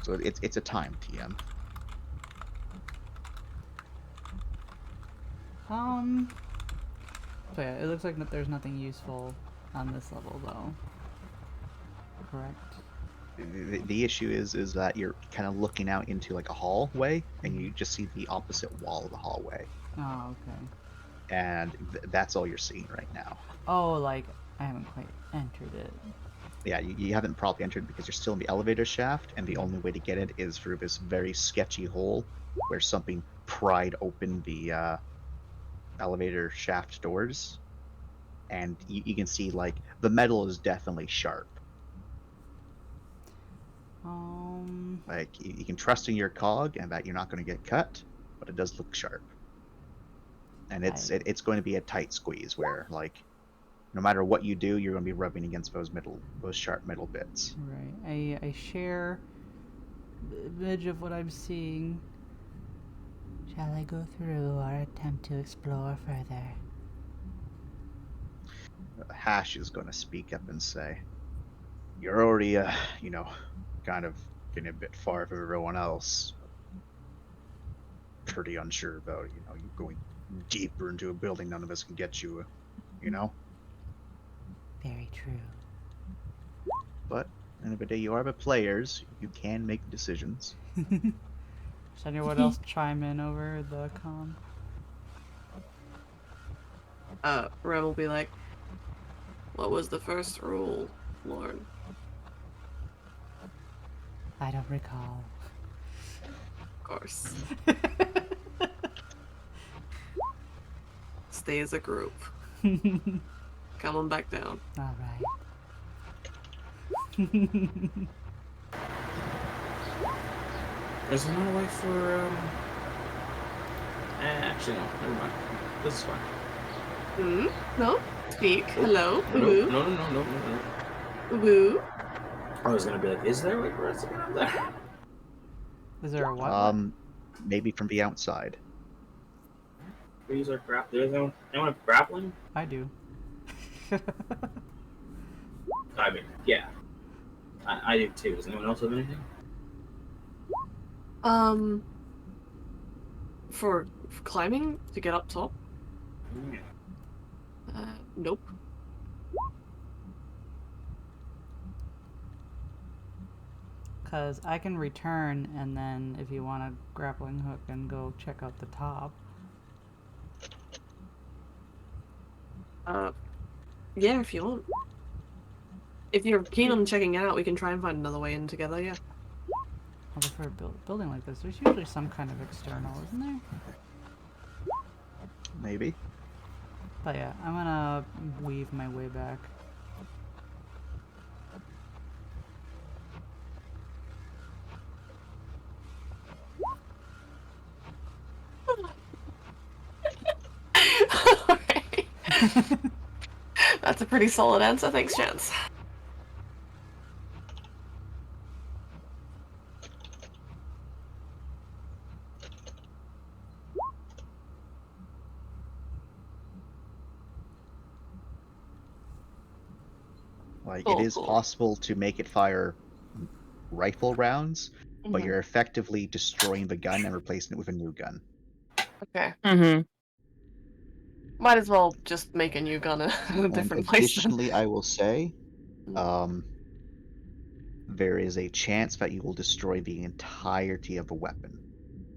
So it's a time TM. So yeah, it looks like that there's nothing useful on this level though. Correct. The issue is that you're kind of looking out into like a hallway, and you just see the opposite wall of the hallway. Oh, okay. And that's all you're seeing right now. Oh, like I haven't quite entered it. Yeah, you haven't probably entered because you're still in the elevator shaft, and the only way to get it is through this very sketchy hole where something pried open the elevator shaft doors, and you can see like the metal is definitely sharp. Like you can trust in your cog and that you're not going to get cut, but it does look sharp. And it's going to be a tight squeeze where like no matter what you do, you're going to be rubbing against those sharp metal bits. Right. I share the image of what I'm seeing. Shall I go through or attempt to explore further? Hash is going to speak up and say, "You're already, kind of getting a bit far from everyone else. Pretty unsure about, you going deeper into a building none of us can get you, Very true. But at the end of the day, you are the players. You can make decisions." Does anyone else chime in over the comm? Rem will be like, what was the first rule, Lord? I don't recall. Of course. Stay as a group. Come on back down. All right. There's another way for actually no, never mind. This is fine. Hmm? No? Speak. Hello? No, Woo? no. Woo? I was gonna be like, is there a way for us to get up there? Is there a what? Maybe from the outside. We use our grappling. There's anyone have grappling? I do. I mean, yeah. I do too. Does anyone else have anything? For climbing to get up top? Yeah. Nope. Because I can return, and then if you want a grappling hook and go check out the top. Yeah, if you want. If you're keen on checking it out, we can try and find another way in together, yeah. Although for a building like this, there's usually some kind of external, isn't there? Maybe. But yeah, I'm gonna weave my way back. Alright. That's a pretty solid answer, thanks, Chance. Like, Cool, it is cool. possible to make it fire rifle rounds, but Mhm. you're effectively destroying the gun and replacing it with a new gun. Okay. Mm-hmm. Might as well just make a new gun in a And different place then. additionally, I will say, Mm. there is a chance that you will destroy the entirety of the weapon.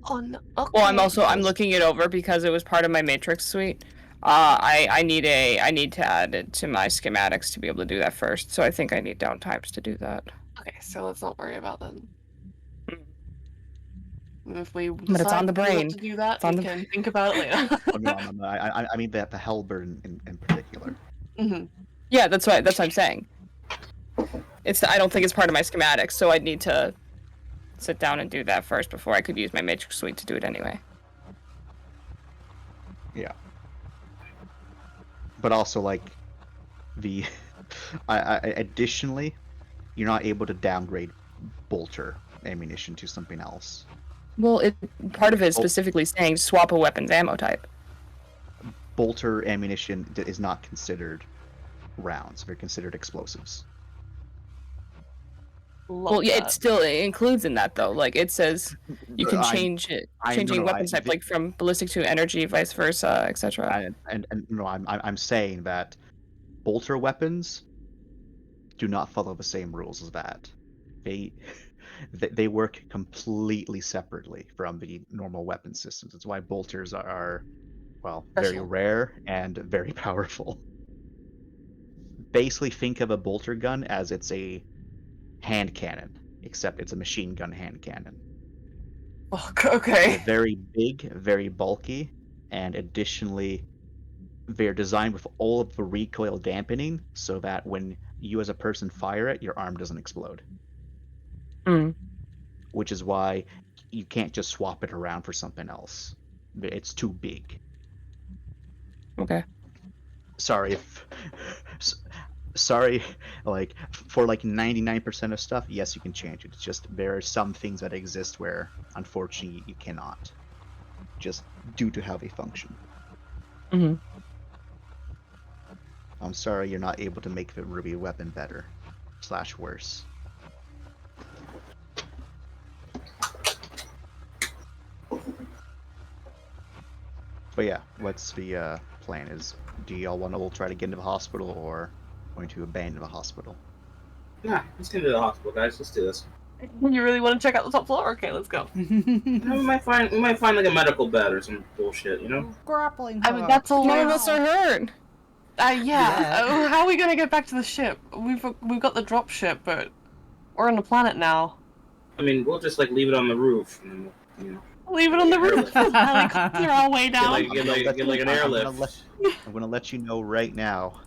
Oh no. Okay. Well, I'm Because- looking it over because it was part of my Matrix suite. I need to add it to my schematics to be able to do that first. So I think I need downtimes to do that. Okay, so let's not worry about that. Mm. If we But it's decide on the we want brain. to do that, It's on we the can think about it later. Oh, no, I mean the halberd in particular. Hmm. Yeah, that's what I'm saying. I don't think it's part of my schematics, so I'd need to sit down and do that first before I could use my Matrix suite to do it anyway. Yeah. But also, like, additionally, you're not able to downgrade bolter ammunition to something else. Well, part of it is Oh. specifically saying swap a weapon's ammo type. Bolter ammunition is not considered rounds; they're considered explosives. Well, yeah, it still includes in that though. Like it says, you can I'm- change it, I- changing no, no, weapon type, like from ballistic to energy, vice versa, etc. And no, I'm saying that bolter weapons do not follow the same rules as that. They work completely separately from the normal weapon systems. That's why bolters are well, very Special. rare and very powerful. Basically, think of a bolter gun as it's a hand cannon, except it's a machine gun hand cannon. Oh, They're okay. very big, very bulky, and additionally, they're designed with all of the recoil dampening so that when you as a person fire it, your arm doesn't explode. Mm. Which is why you can't just swap it around for something else. It's too big. Okay. Sorry if... Sorry, like, for like 99% of stuff, yes, you can change it. It's just there are some things that exist where, unfortunately, you cannot. Just due to how they function. Hmm. I'm sorry you're not able to make the Ruby weapon better. / worse. But yeah, what's the plan? Do y'all want to all try to get into the hospital or going to abandon the hospital? Nah, let's get into the hospital, guys. Let's do this. You really want to check out the top floor? Okay, let's go. We might find like a medical bed or some bullshit, you know? Grappling I mean, hook. that's a None lot. of us are hurt. Yeah. Yeah. How are we gonna get back to the ship? We've got the drop ship, but we're on the planet now. I mean, we'll just like leave it on the roof, and then we'll, you know, Leave it on the roof. Helicopter our way down. get like an airlift. I'm gonna let you know right now.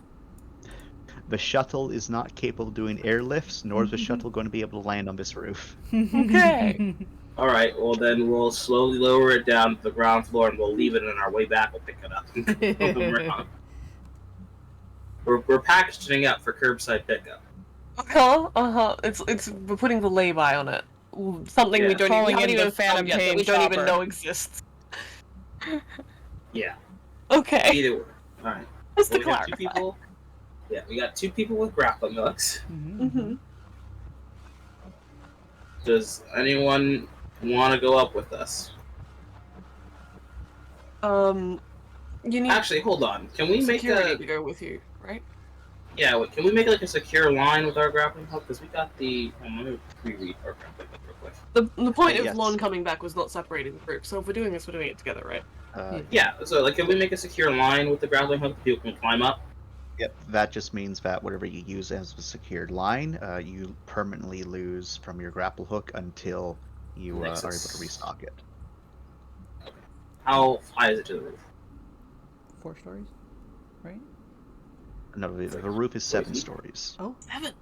The shuttle is not capable of doing airlifts, nor is the shuttle going to be able to land on this roof. Okay. All right, well then we'll slowly lower it down to the ground floor, and we'll leave it, and on our way back we'll pick it up. We're packaging up for curbside pickup. It's we're putting the lay-by on it. Something Yeah. we don't Calling haven't in the even Phantom found yet that Pain we don't even chopper. know exists. Yeah. Okay. Either way. All right. Just Well, to we got two clarify. people. Yeah, we got 2 people with grappling hooks. Mm-hmm. Does anyone want to go up with us? You need Actually, hold on. Can we make security a to go with you, right? yeah? Wait, can we make like a secure line with our grappling hook? Because we got the. Let me reread our grappling hook real quick. The point of Yes. Lon coming back was not separating the group. So if we're doing this, we're doing it together, right? Yeah. So like, can we make a secure line with the grappling hook? People can climb up. Yep, that just means that whatever you use as a secured line, you permanently lose from your grapple hook until you are able to restock it. How high is it to the roof? 4 stories, right? No, the roof is 7 stories. Oh, 7.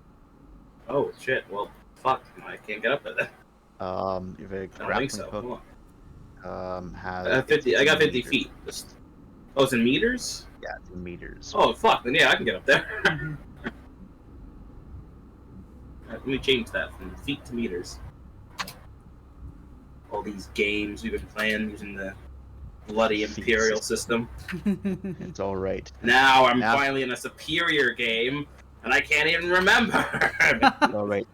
Oh shit! Well, fuck. I can't get up there. Then. The I don't think grappling so. hook Hold on. has 50. I got 50 meters. feet. Oh, it's in meters. Yeah, it's in meters. Oh fuck! Then yeah, I can get up there. Alright, let me change that from feet to meters. All these games we've been playing using the bloody Feet Imperial system. It's all right. Now I'm Now- finally in a superior game, and I can't even remember. It's all right.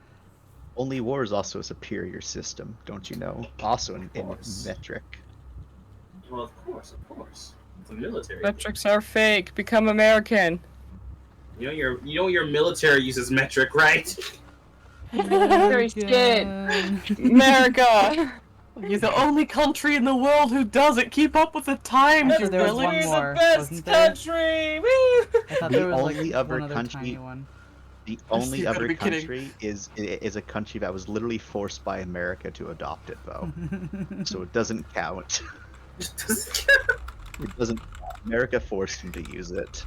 Only War is also a superior system, don't you know? Also in course. metric. Well, of course. It's a military. Metrics are fake. Become American. You know your military uses metric, right? Very shit. America. You're the only country in the world who doesn't keep up with the times. Sure, You there was really one more, the best wasn't there? country. Woo! I thought The there was only like other one other country- tiny one. The only You gotta other be kidding. country is a country that was literally forced by America to adopt it, though. So it doesn't count. It doesn't. America forced him to use it.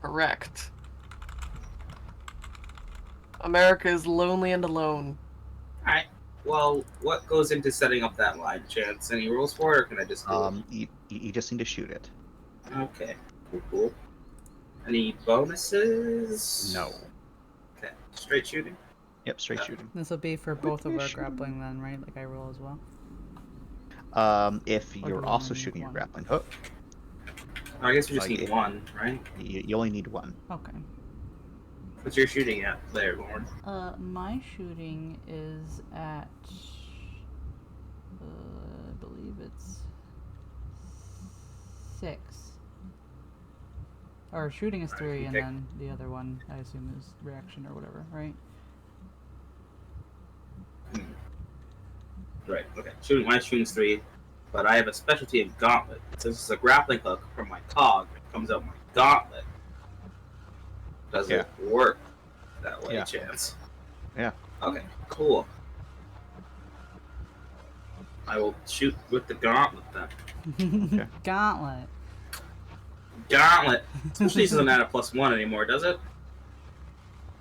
Correct. America is lonely and alone. Alright. Well, what goes into setting up that line, Chance? Any rules for it, or can I just do You just need to shoot it. it? Okay. Cool. Any bonuses? No. Okay. Straight shooting? Yep, straight shooting. This will be for both of our Sure. grappling then, right? Like I roll as well. If Or do you're we also only need shooting your one? grappling hook, I guess we just Like need it- one, right? you only need one. Okay. What's your shooting at there, Lauren? My shooting is at, I believe it's 6. Or shooting is 3, and pick- then the other one I assume is reaction or whatever, right? Right, okay. My shooting's 3, but I have a specialty in gauntlet. Since it's a grappling hook from my cog, it comes out my gauntlet. Does it work that way, Yeah. Chance? Yeah. Okay, cool. I will shoot with the gauntlet then. Gauntlet. Gauntlet! Especially doesn't add a +1 anymore, does it?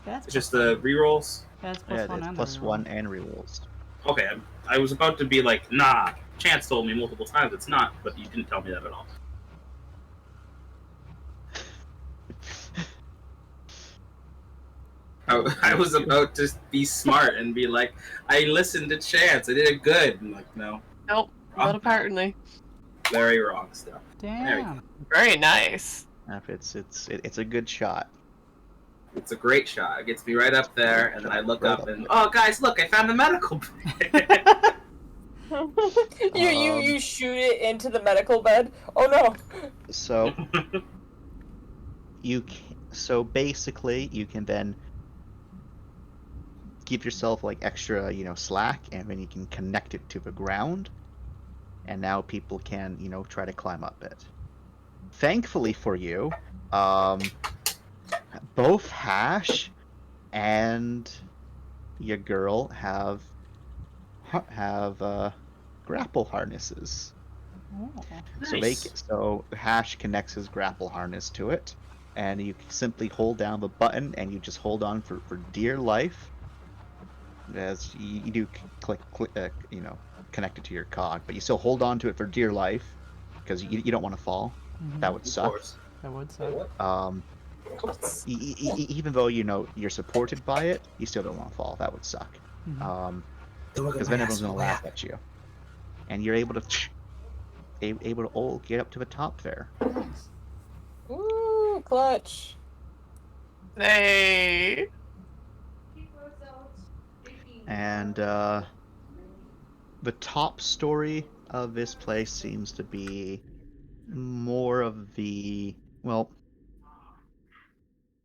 That's It's just the rerolls? That's Yeah, plus 1 it's and plus the reroll. 1 and rerolls. Okay, I was about to be like, nah, Chance told me multiple times it's not, but you didn't tell me that at all. I was about to be smart and be like, I listened to Chance, I did it good. I'm like, no, Nope, not apparently. very wrong stuff. Damn. Very nice. It's a good shot. It's a great shot. It gets me right up there, and then I look Right up up and, there. oh, guys, look, I found the medical You shoot it into the medical bed. Oh no. So so basically you can then give yourself like extra, slack, and then you can connect it to the ground. And now people can, try to climb up it. Thankfully for you, both Hash and your girl have grapple harnesses. Oh. Nice. So Hash connects his grapple harness to it, and you simply hold down the button, and you just hold on for dear life. As you do click, connect it to your cog, but you still hold on to it for dear life because you don't want to fall. That would Of suck. course. That would suck. Even though you're supported by it, you still don't want to fall. That would suck. Mhm. Because then everyone's gonna laugh at you, and you're able to all get up to the top there. Nice. Ooh, clutch. Hey. And the top story of this place seems to be more of the, well,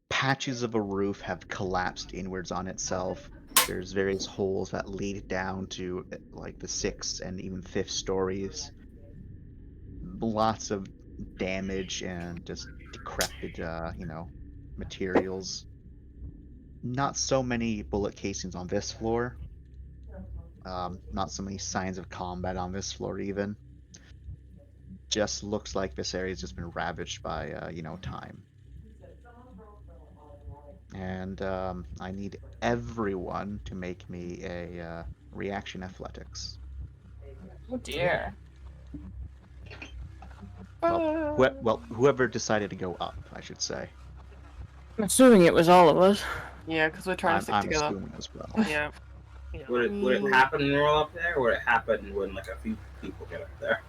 patches of a roof have collapsed inwards on itself. There's various holes that lead down to like the 6th and even 5th stories. Lots of damage and just decrepit, materials. Not so many bullet casings on this floor. Not so many signs of combat on this floor even. Just looks like this area's just been ravaged by, time. And I need everyone to make me a reaction athletics. Oh dear. Whoever decided to go up, I should say. I'm assuming it was all of us. Yeah, because we're trying to stick I'm together. assuming as well. Yeah. Would it happen when we're all up there, or would it happen when like a few people get up there?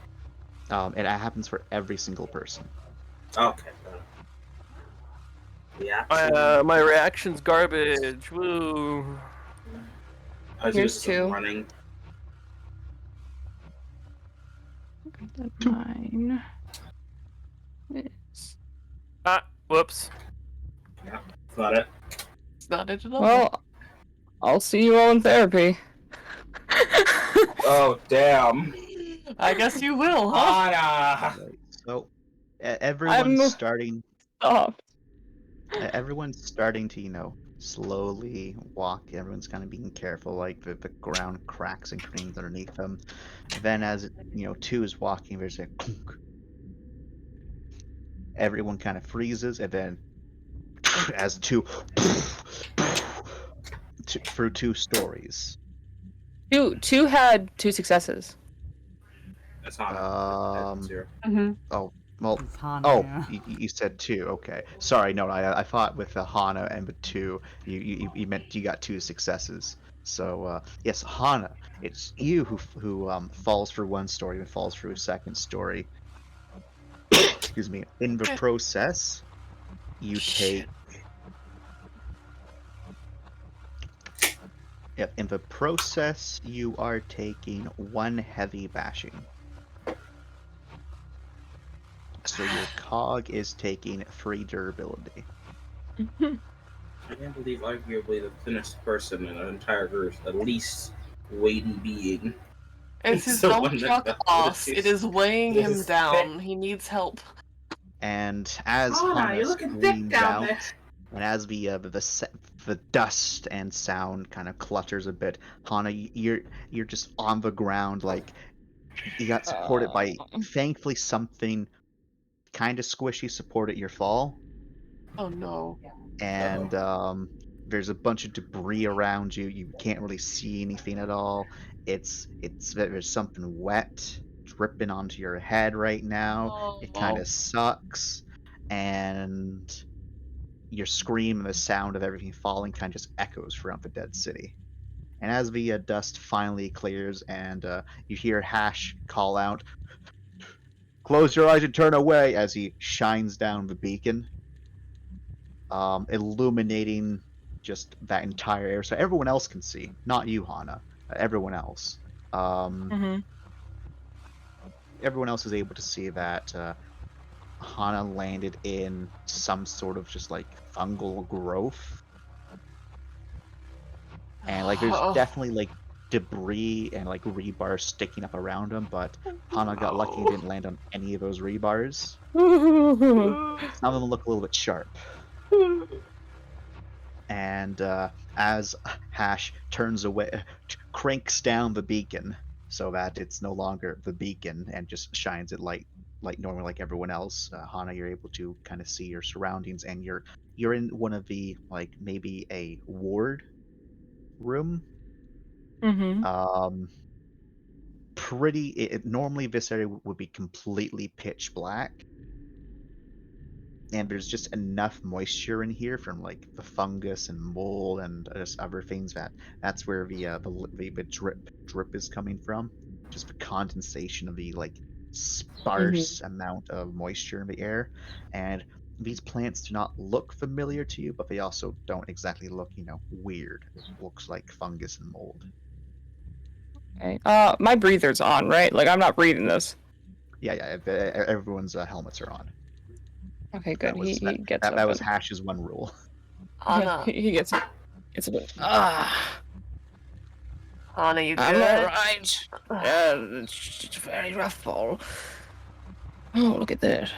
It happens for every single person. Okay. Yeah. My reaction's garbage. Woo. I was Here's just 2. running. 9. Whoops. Yeah, that's not it. It's not it at all. Well, I'll see you all in therapy. Oh damn. I guess you will, huh? Anna. Right, so everyone's starting. Stop. Everyone's starting to, slowly walk. Everyone's kind of being careful, like the ground cracks and creams underneath them. And then as 2 is walking, there's a clunk. Everyone kind of freezes, and then as 2 through 2 stories. Two had 2 successes. That's not zero. Oh, well, It's Hana, yeah. you said 2. Okay, sorry. No, I thought with Hana and the 2, you meant you got 2 successes. So yes, Hana, it's you who falls for 1 story and falls for a 2nd story. Excuse me. In the process, you take. Yep. In the process, you are taking 1 heavy bashing. So your cog is taking 3 durability. I can't believe arguably the thinnest person in an entire group, the least weighty being. It's his So dump when truck the- ass. It is weighing This him is down. He needs help. And as Hana, you're looking thick screams down out, there. and as the dust and sound kind of clutters a bit, Hana, you're just on the ground, like you got supported by thankfully something kind of squishy supported your fall, Oh no. and there's a bunch of debris around you. You can't really see anything at all. There's something wet dripping onto your head right now. It kind of sucks, and your scream and the sound of everything falling kind of just echoes throughout the dead city. And as the dust finally clears and you hear Hash call out, "Close your eyes and turn away," as he shines down the beacon, illuminating just that entire area. So everyone else can see, not you, Hana. Everyone else. Everyone else is able to see that Hana landed in some sort of just like fungal growth. and like there's definitely like debris and like rebar sticking up around him, but Hana got lucky and didn't land on any of those rebars. Some of them look a little bit sharp. And as Hash turns away, cranks down the beacon so that it's no longer the beacon and just shines it light normal like everyone else, Hana, you're able to kind of see your surroundings, and you're in one of the like maybe a ward room. Mm-hmm. Normally this area would be completely pitch black, and there's just enough moisture in here from like the fungus and mold and just other things that's where the drip is coming from. Just the condensation of the like sparse amount of moisture in the air, and these plants do not look familiar to you, but they also don't exactly look, weird. It looks like fungus and mold. Okay. My breather's on, right? Like I'm not breathing this. Yeah. Everyone's helmets are on. Okay, good. He gets that was Hash's one rule. Anna, He gets a bit. Anna, you good? I'm alright. Yeah, it's very rough fall. Oh, look at that.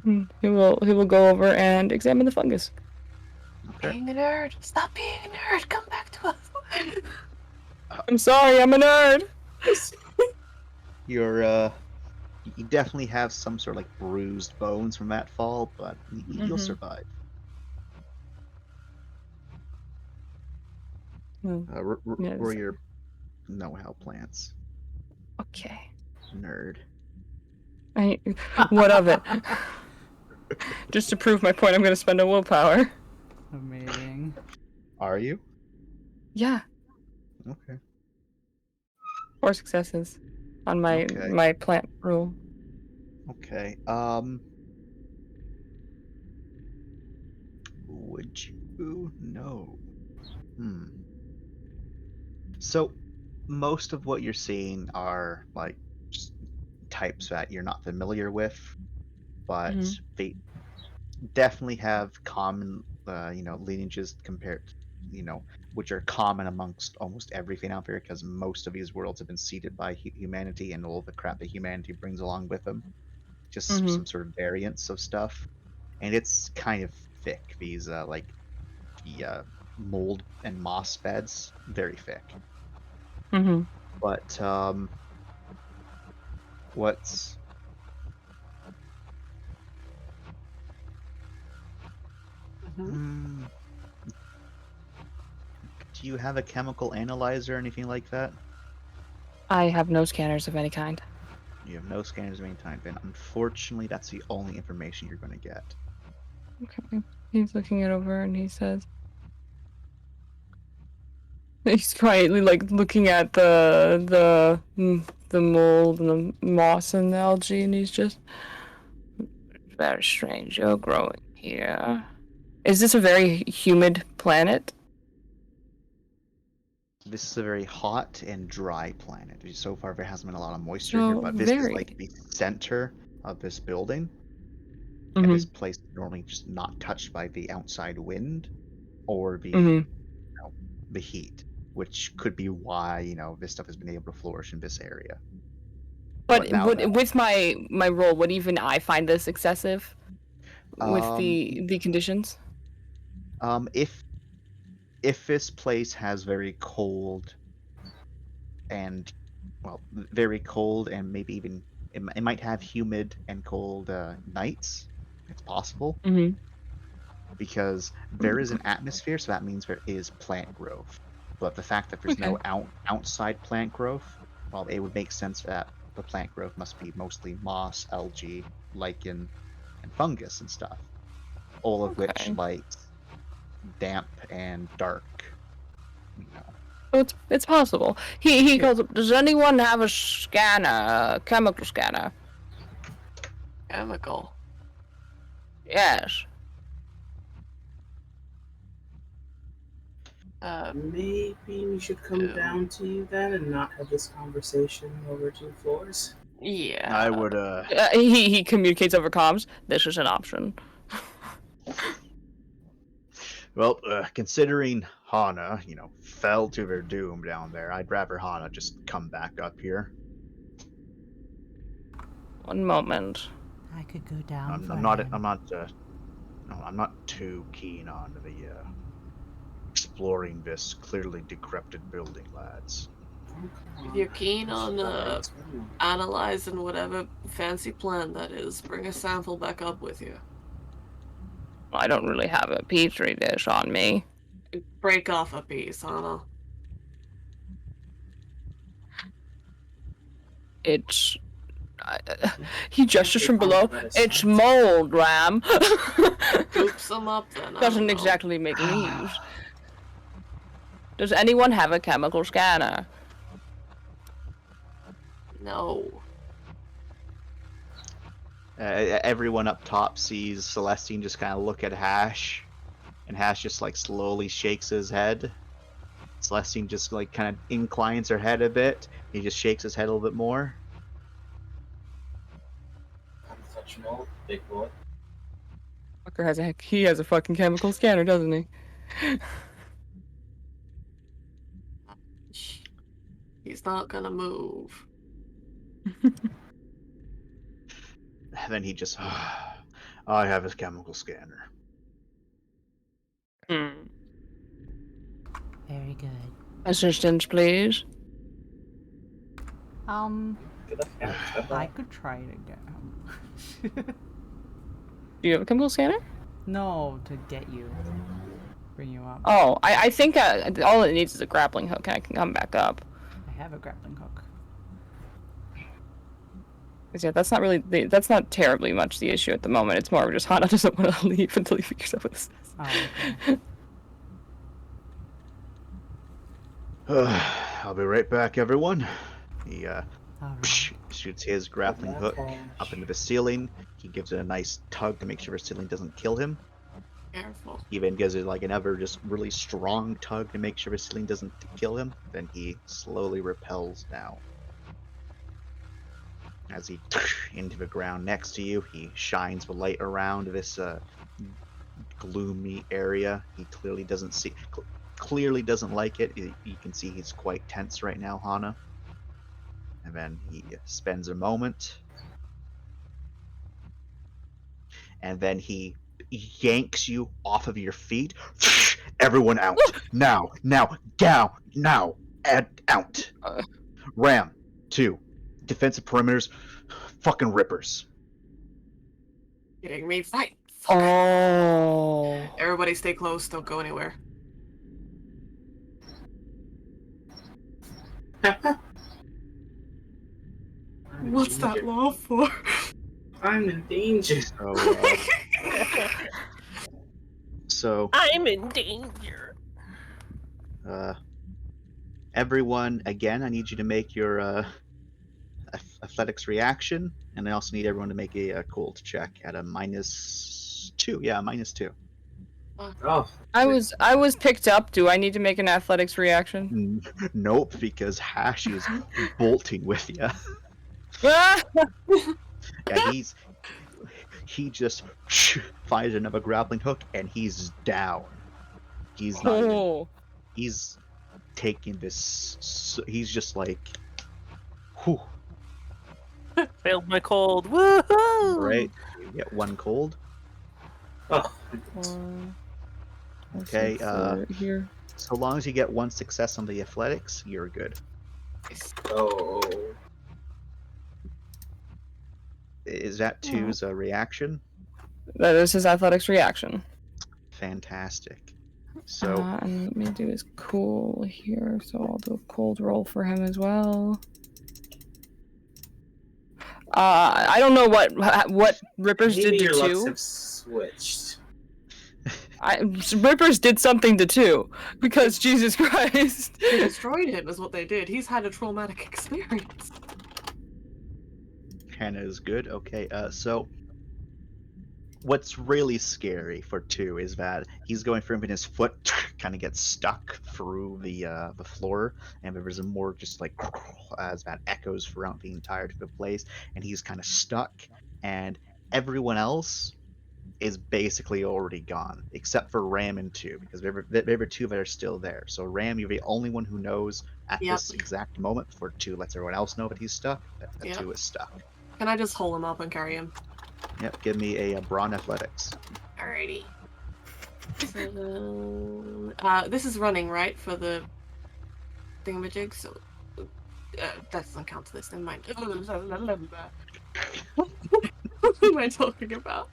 He will go over and examine the fungus. Okay. Being a nerd. Stop being a nerd. Come back to us. I'm sorry, I'm a nerd. You definitely have some sort of like bruised bones from that fall, but you'll survive. Roll your know-how plants. Okay. Nerd. What of it? Just to prove my point, I'm going to spend a willpower. Amazing. Are you? Yeah. Okay. 4 successes on my plant rule. Okay. Would you know? So, most of what you're seeing are like just types that you're not familiar with, but they definitely have common, lineages compared, which are common amongst almost everything out there, because most of these worlds have been seeded by humanity and all the crap that humanity brings along with them. Just some sort of variants of stuff, and it's kind of thick. These the mold and moss beds, very thick. But what's do you have a chemical analyzer or anything like that? I have no scanners of any kind. You have no scanners of any kind. Then unfortunately, that's the only information you're going to get. Okay. He's looking it over and he says, he's quietly like looking at the mold and the moss and the algae, and he's just very strange. You're growing here. Is this a very humid planet? This is a very hot and dry planet. So far, there hasn't been a lot of moisture here, but this is like the center of this building. And this place is normally just not touched by the outside wind or the the heat, which could be why this stuff has been able to flourish in this area. But with my role, would even I find this excessive with the conditions? If this place has very cold and maybe even it might have humid and cold nights, it's possible. Because there is an atmosphere, so that means there is plant growth. But the fact that there's no outside plant growth, well, it would make sense that the plant growth must be mostly moss, algae, lichen, and fungus and stuff. All of which likes damp and dark. So it's possible. He goes, does anyone have a scanner, a chemical scanner? Chemical? Yes. Maybe we should come down to you then and not have this conversation over 2 floors. Yeah. I would. He communicates over comms. This is an option. Well, considering Hana, fell to their doom down there, I'd rather Hana just come back up here. One moment. I could go down I'm, for I'm not. him. I'm not too keen on the exploring this clearly decrepit building, lads. If you're keen on analyzing whatever fancy plan that is, bring a sample back up with you. I don't really have a petri dish on me. Break off a piece, Anna. It's. He gestures from below. It's mold, Ram. Scoop some up then. I don't Doesn't know. exactly make news. Does anyone have a chemical scanner? No. Everyone up top sees Celestine just kind of look at Hash, and Hash just like slowly shakes his head. Celestine just like kind of inclines her head a bit. He just shakes his head a little bit more. Untouchable, big boy. Fucker has a fucking chemical scanner, doesn't he? He's not gonna move. Then he just, I have his chemical scanner. Hmm. Very good. Assistance, please. I could try to get him. Do you have a chemical scanner? No, to get you. Bring you up. Oh, I think all it needs is a grappling hook, and I can come back up. I have a grappling hook. 'Cause, yeah, that's not terribly much the issue at the moment. It's more of just Hana doesn't want to leave until he figures out what this is. Oh, okay. I'll be right back, everyone. He Alright. shoots his grappling hook up into the ceiling. He gives it a nice tug to make sure the ceiling doesn't kill him. Careful. He even gives it like another just really strong tug to make sure the ceiling doesn't kill him. Then he slowly repels down. As he into the ground next to you, he shines the light around this gloomy area. He clearly doesn't like it. You can see he's quite tense right now, Hana. And then he spends a moment, and then he yanks you off of your feet. Everyone out now, down now, and out. Ram 2. Defensive perimeters, fucking rippers. Kidding me? Fight! Oh. Everybody stay close, don't go anywhere. What's that law for? I'm in danger. So, I'm in danger. everyone, again, I need you to make your athletics reaction, and I also need everyone to make a cold check at a -2. Yeah, -2. Oh, I was picked up. Do I need to make an athletics reaction? Nope, because Hash is bolting with you. Ah! Yeah, he just finds another grappling hook, and he's down. He's not. Oh. He's taking this. He's just like, whew. Failed my cold. Woohoo! Right. You get one cold. oh. Okay. Here. So long as you get one success on the athletics, you're good. Oh. Is that two's reaction? That is his athletics reaction. Fantastic. So And let me do his cool here. So I'll do a cold roll for him as well. I don't know what Rippers Maybe did your to lucks 2. have switched. Rippers did something to 2 because Jesus Christ. They destroyed him is what they did. He's had a traumatic experience. Hannah is good. Okay. So what's really scary for 2 is that he's going through and his foot kind of gets stuck through the floor, and there's a more just like as that echoes throughout the entire place, and he's kind of stuck, and everyone else is basically already gone, except for Ram and Two, because there were two that are still there. So Ram, you're the only one who knows at Yep. this exact moment. Before Two lets everyone else know that he's stuck. That Yep. Two is stuck. Can I just hold him up and carry him? Yep. Give me a Brawn Athletics. Alrighty. So, this is running, right, for the thingamajig, so that doesn't count to this, never mind. What am I talking about?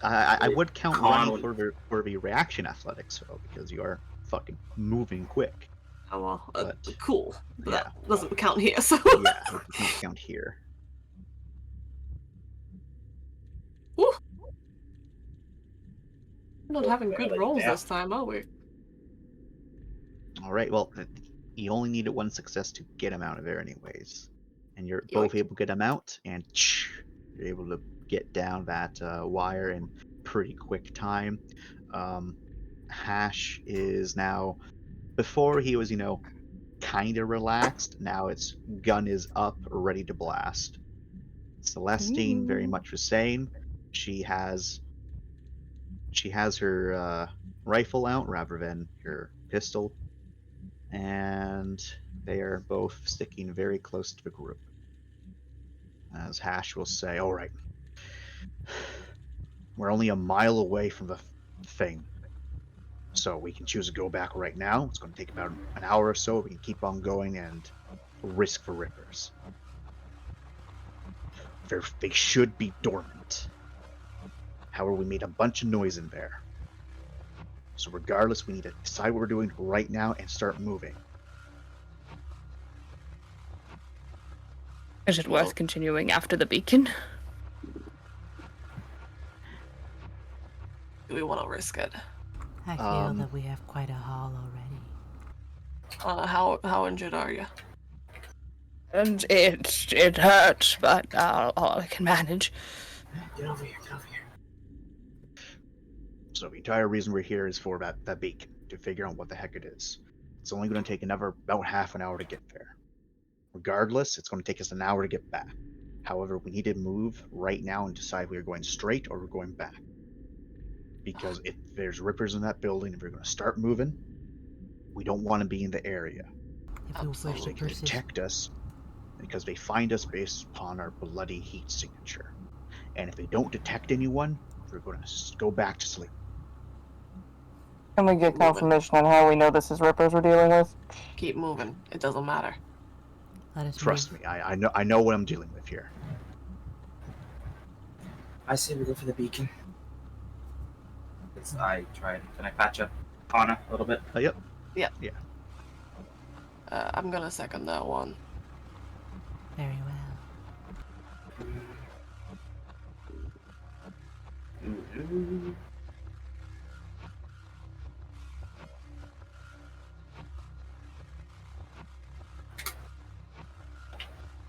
I would count Con running for the reaction athletics though, because you are fucking moving quick. Oh well, But, cool. But yeah. that doesn't count here, so. Yeah, it doesn't count here. Woo. We're not having good rolls this time, are we? All right. Well, you only needed one success to get him out of there, anyways, and you're both Yoink. able to get him out, and you're able to get down that wire in pretty quick time. Hash is now, before he was, kind of relaxed. Now it's gun is up, ready to blast. Celestine, very much the same. She has her rifle out rather than her pistol, and they are both sticking very close to the group. As Hash will say, "All right, we're only a mile away from the thing, so we can choose to go back right now. It's going to take about an hour or so. We can keep on going and risk the Rippers. They should be dormant. However, we made a bunch of noise in there. So regardless, we need to decide what we're doing right now and start moving." Is it worth continuing after the beacon? Do we want to risk it? I feel that we have quite a haul already. How injured are you? And it hurts, but I can manage. Get over here, get over here. So the entire reason we're here is for that beacon, to figure out what the heck it is. It's only going to take about half an hour to get there. Regardless, it's going to take us an hour to get back. However, we need to move right now and decide if we're going straight or we're going back. Because if there's Rippers in that building, if we're going to start moving, we don't want to be in the area. If you wish They to can persist, detect us because they find us based upon our bloody heat signature. And if they don't detect anyone, we're going to go back to sleep. Can we get confirmation on how we know this is Rippers we're dealing with? Keep moving. It doesn't matter. let us Trust move. me, I know what I'm dealing with here. I say we go for the beacon. Can I patch up Hana a little bit? Yep. I'm gonna second that one. Very well.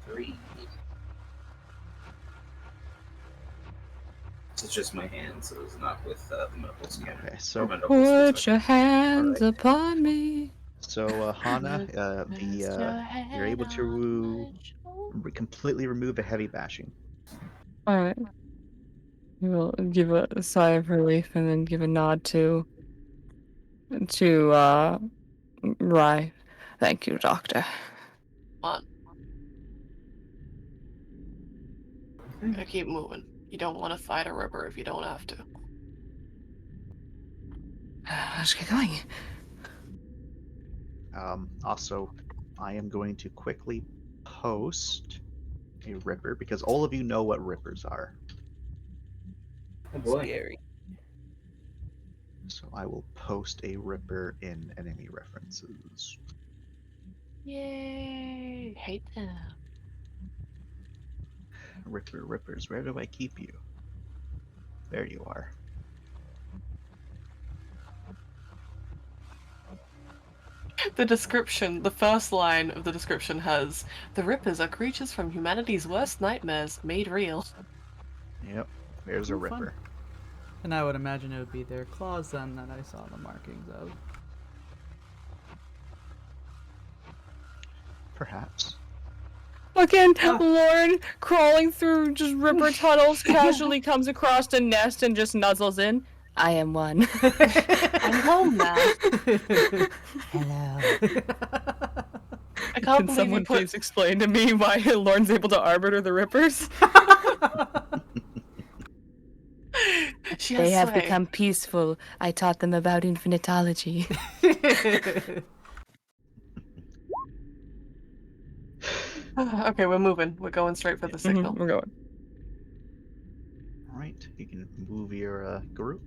Three. It's just my hand, so it's not with the medical scanner. Okay, so Put your hands upon me. So Hana, you're able to completely remove the heavy bashing. Alright. We'll give a sigh of relief and then give a nod to Rye. Thank you, Doctor. Come on. Gotta keep moving. You don't want to fight a Ripper if you don't have to. Let's get going. Also, I am going to quickly post a Ripper because all of you know what Rippers are. Oh boy. Scary. So I will post a Ripper in enemy references. Yay! Hate them. Rippers, where do I keep you? There you are. The description, the first line of the description has, "The Rippers are creatures from humanity's worst nightmares made real." Yep, there's a Oh, fun. Ripper. And I would imagine it would be their claws then that I saw the markings of. Perhaps. Fucking Lauren crawling through just ripper tunnels casually comes across a nest and just nuzzles in. I am one. I'm home now. Hello. I can't Can believe someone you put. please explain to me why Lauren's able to arbiter the rippers? She They has have sway. become peaceful. I taught them about infinitology. Okay, we're moving. We're going straight for the signal. We're going. All right, you can move your group.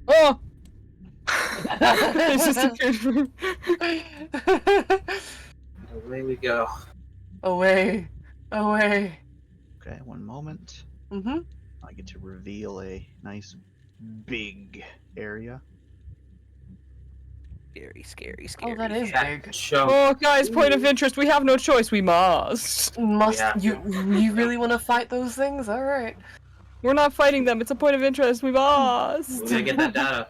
Oh! It's just a Away we go. Away. Away. Okay, one moment. Mm-hmm. I get to reveal a nice big area. Scary, scary, scary. Oh, that is big. Show. Oh, guys, point of interest. We have no choice. We must. Must Yeah. you really want to fight those things? All right. We're not fighting them. It's a point of interest. We must. We gotta get that data.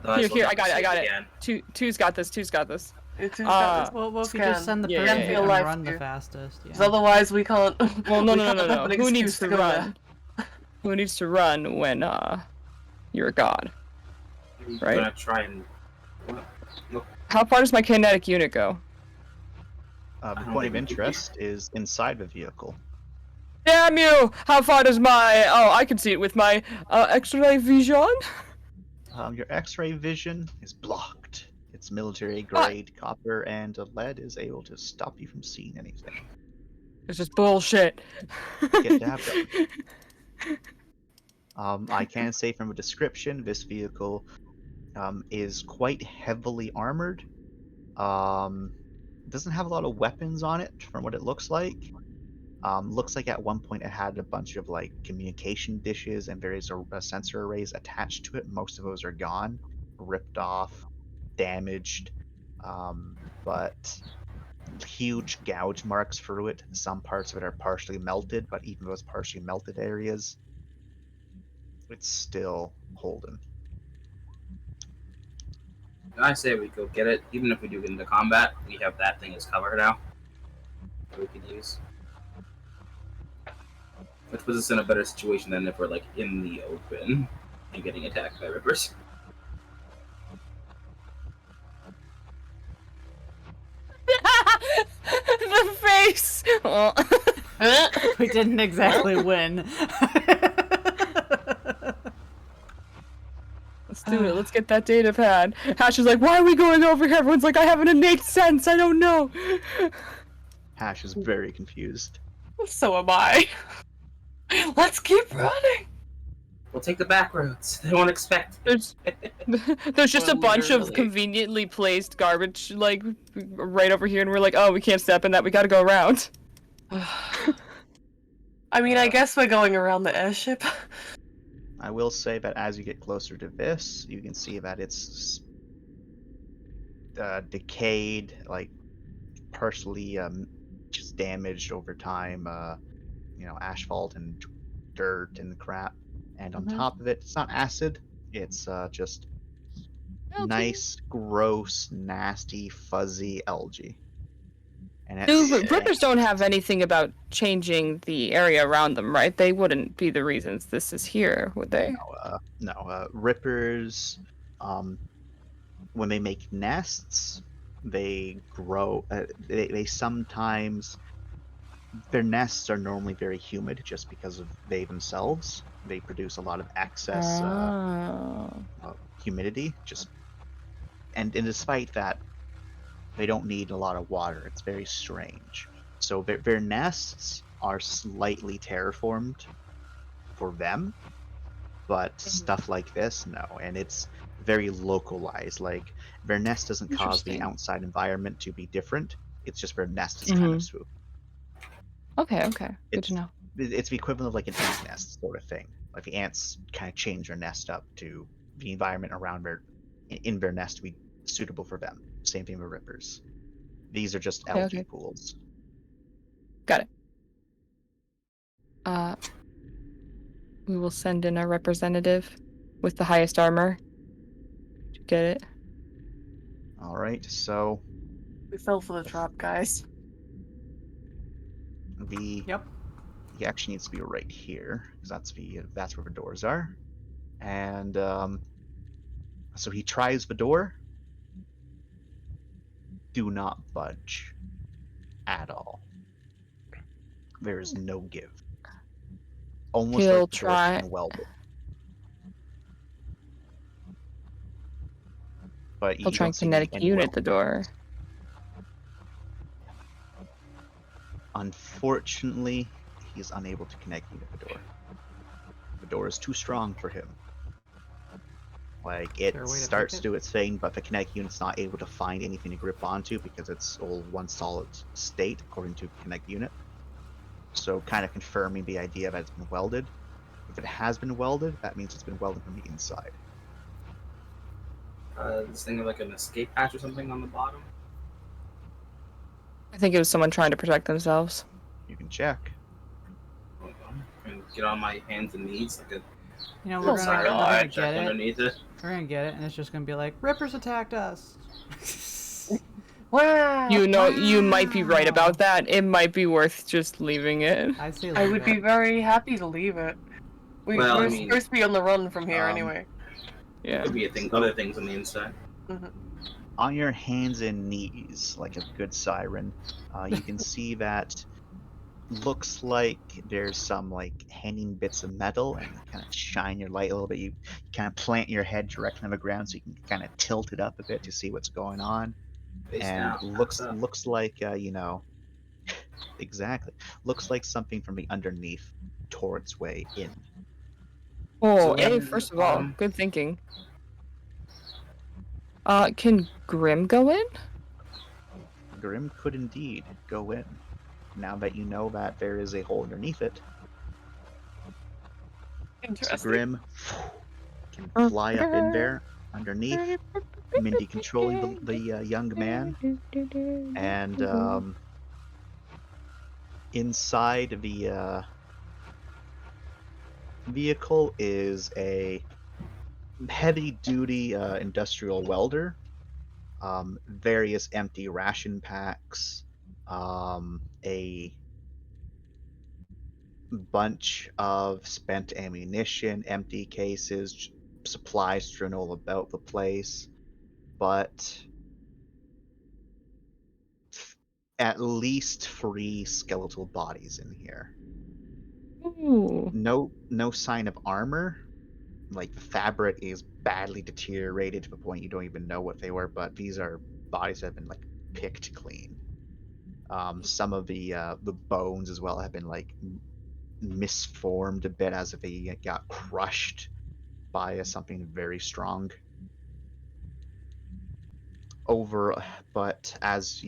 Otherwise Here, we'll I got it. I have to got save it. again. Two's got this. Two's got this. It's Well, if you just send the Yeah, person yeah, who yeah. can Life run the here. fastest. Because Yeah. otherwise we can't. Well, no, we no, can't no, have no. an Who needs excuse to go run? Who needs to run when you're a god? I'm Right. gonna try and. How far does my kinetic unit go? The don't point of think we can- interest is inside the vehicle. Damn you! How far does my... Oh, I can see it with my X-ray vision. Your X-ray vision is blocked. It's military grade copper, and lead is able to stop you from seeing anything. It's just bullshit. Get dabbed up. I can say from a description, this vehicle is quite heavily armored. Doesn't have a lot of weapons on it, from what it looks like. Looks like at one point it had a bunch of like communication dishes and various sensor arrays attached to it. Most of those are gone, ripped off, damaged, but huge gouge marks through it. Some parts of it are partially melted, but even those partially melted areas, it's still holding. I say we go get it. Even if we do get into combat, we have that thing as cover now. That we could use. Which puts us in a better situation than if we're like in the open and getting attacked by rippers. The face! Oh. We didn't exactly win. Let's do it. Let's get that data pad. Hash is like, why are we going over here? Everyone's like, I have an innate sense. I don't know. Hash is very confused. So am I. Let's keep running. We'll take the back roads. They won't expect. There's just a Well, bunch of literally. conveniently placed garbage, like, right over here, and we're like, oh, we can't step in that. We gotta go around. I mean, I guess we're going around the airship. I will say that as you get closer to this, you can see that it's decayed, like partially just damaged over time. Asphalt and dirt and crap. And on Mhm. top of it, it's not acid. It's just Algae. nice, gross, nasty, fuzzy algae. And Rippers don't have anything about changing the area around them, right? They wouldn't be the reasons this is here, would they? Rippers, when they make nests, they grow. They sometimes, their nests are normally very humid just because of they themselves. They produce a lot of excess humidity. And despite that, they don't need a lot of water. It's very strange. So their nests are slightly terraformed for them, but stuff like this, no. And it's very localized. Like, their nest doesn't cause the Interesting. outside environment to be different. It's just their nest is kind of smooth. Okay, good It's- to know. It's the equivalent of like an ant nest sort of thing. Like the ants kind of change their nest up to the environment around in their nest to be suitable for them. Same thing with rippers. These are just Okay, algae okay. pools. We will send in our representative with the highest armor to get it. All right, so We fell for the trap, guys. Yep. he actually needs to be right here because that's where the doors are, and so he tries the door. Do not budge at all. There is no give. Almost He'll like the door's try. been welded. But He'll you try don't and see kinetic any unit weld. the door. Unfortunately, he is unable to connect unit the door. The door is too strong for him. Like, it there a way to starts pick to it? do its thing, but the Connect unit's not able to find anything to grip onto because it's all one solid state, according to Connect unit. So, kind of confirming the idea that it's been welded. If it has been welded, that means it's been welded from the inside. This thing with like an escape hatch or something on the bottom. I think it was someone trying to protect themselves. You can check. Hold on. And get on my hands and knees like a You know, Oh we're my gonna God, get it. underneath it. We're gonna get it, and it's just gonna be like, Rippers attacked us. Wow. You know, you might be right Wow. about that. It might be worth just leaving it. I'd say I leave would it. be very happy to leave it. We're I mean, supposed to be on the run from here um, anyway. Yeah. Could be a thing. Other things on the inside. On your hands and knees, like a good siren, you can see that looks like there's some like hanging bits of metal, and you kind of shine your light a little bit. You kind of plant your head directly on the ground so you can kind of tilt it up a bit to see what's going on. Face And down. looks like exactly, looks like something from the underneath tore its way in. Oh, So, hey, first of all, um, good thinking. Can Grim go in? Grim could indeed go in. Now that you know that there is a hole underneath it, so Interesting. Grim can fly up in there underneath, Mindy controlling the young man, and inside the vehicle is a heavy-duty industrial welder, various empty ration packs, a bunch of spent ammunition, empty cases, supplies strewn all about the place, but at least 3 skeletal bodies in here. Ooh. No sign of armor. Like, the fabric is badly deteriorated to the point you don't even know what they were, but these are bodies that have been like picked clean. Some of the bones as well have been like misformed a bit as if they got crushed by something very strong. But as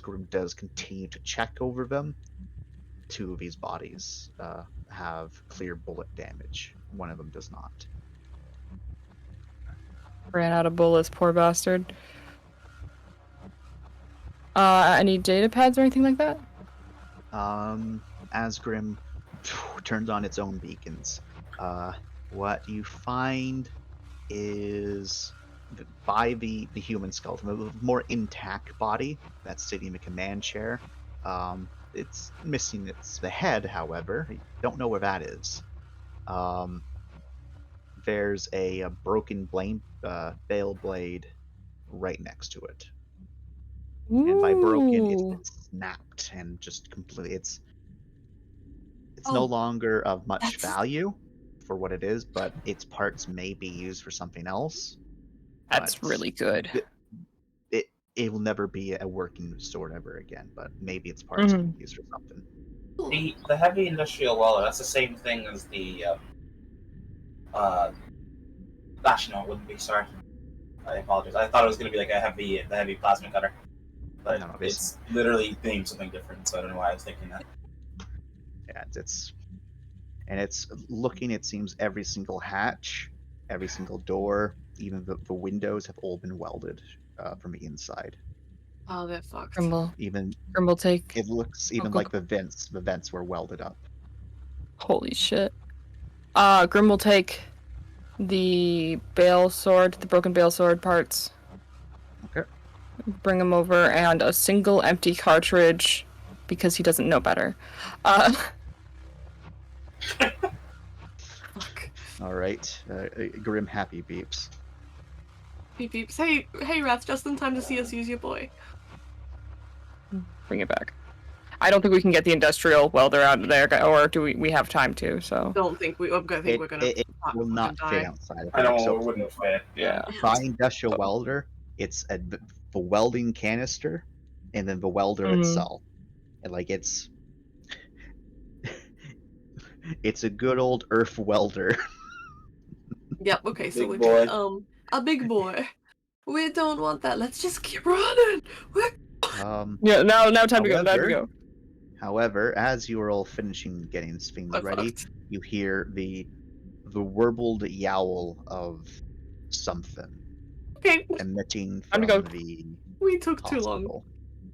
Grim does continue to check over them, 2 of these bodies have clear bullet damage. One of them does not. Ran out of bullets, poor bastard. Any data pads or anything like that? As Grim turns on its own beacons, what you find is by the human skeleton, the more intact body that's sitting in the command chair. It's missing the head, however. You don't know where that is. There's a broken bale blade right next to it. And by broken, it's been snapped and just completely. It's no longer of much value for what it is, but its parts may be used for something else. That's But really good. it will never be a working sword ever again, but maybe its parts can be used for something. The heavy industrial welder, that's the same thing as the actually, no, it wouldn't be. Sorry, I apologize. I thought it was going to be like the heavy plasma cutter, but No, it's literally named something different. So I don't know why I was thinking that. Yeah, it's looking. It seems every single hatch, every single door, even the windows have all been welded from the inside. Oh, that fucked. Grimble take. It looks even go, like the vents were welded up. Holy shit. Grim will take the bale sword, the broken bale sword parts, bring him over, and a single empty cartridge because he doesn't know better. Fuck. All right. Grim happy beeps. Beep beeps. Hey, Wrath, just in time to see us use your boy. Bring it back. I don't think we can get the industrial welder out of there, or do we have time to, so. Don't think we. I'm gonna think we're gonna. It will not fit outside of I don't here. So know, it wouldn't fit. Yeah. by industrial welder, it's the welding canister, and then the welder Mhm. itself, and like it's a good old earth welder. Yep. Okay. So Big we boy. a big boy. We don't want that. Let's just keep running. Yeah, now time to go, time to However- go. However, as you are all finishing getting things We're ready, fucked. you hear the warbled yowl of something Okay. emitting Time from to go. the We took too long. hospital.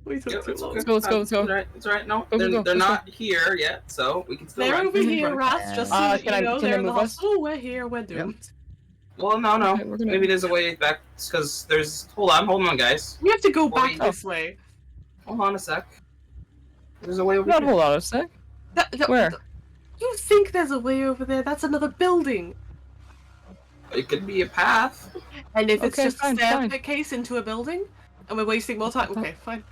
We took Yeah, too it's long. okay. Let's go, let's go, let's go. It's alright. It's alright. No, Go, go, they're, go. they're Let's go. not here yet, so we can still They're run. over here, Wrath, just so Uh, that can I- you know can I they're in the move us? hospital. We're here. We're doomed. Well, no. Okay, we're gonna- Maybe there's a way back because there's. Hold on, guys. We have to go Well, back we- this way. Hold on a sec. There's a way over Not here. hold on a sec. That- Where? You think there's a way over there? That's another building. It could be a path. And if it's Okay, just fine, a fine. staircase into a building, and we're wasting more time, okay, fine.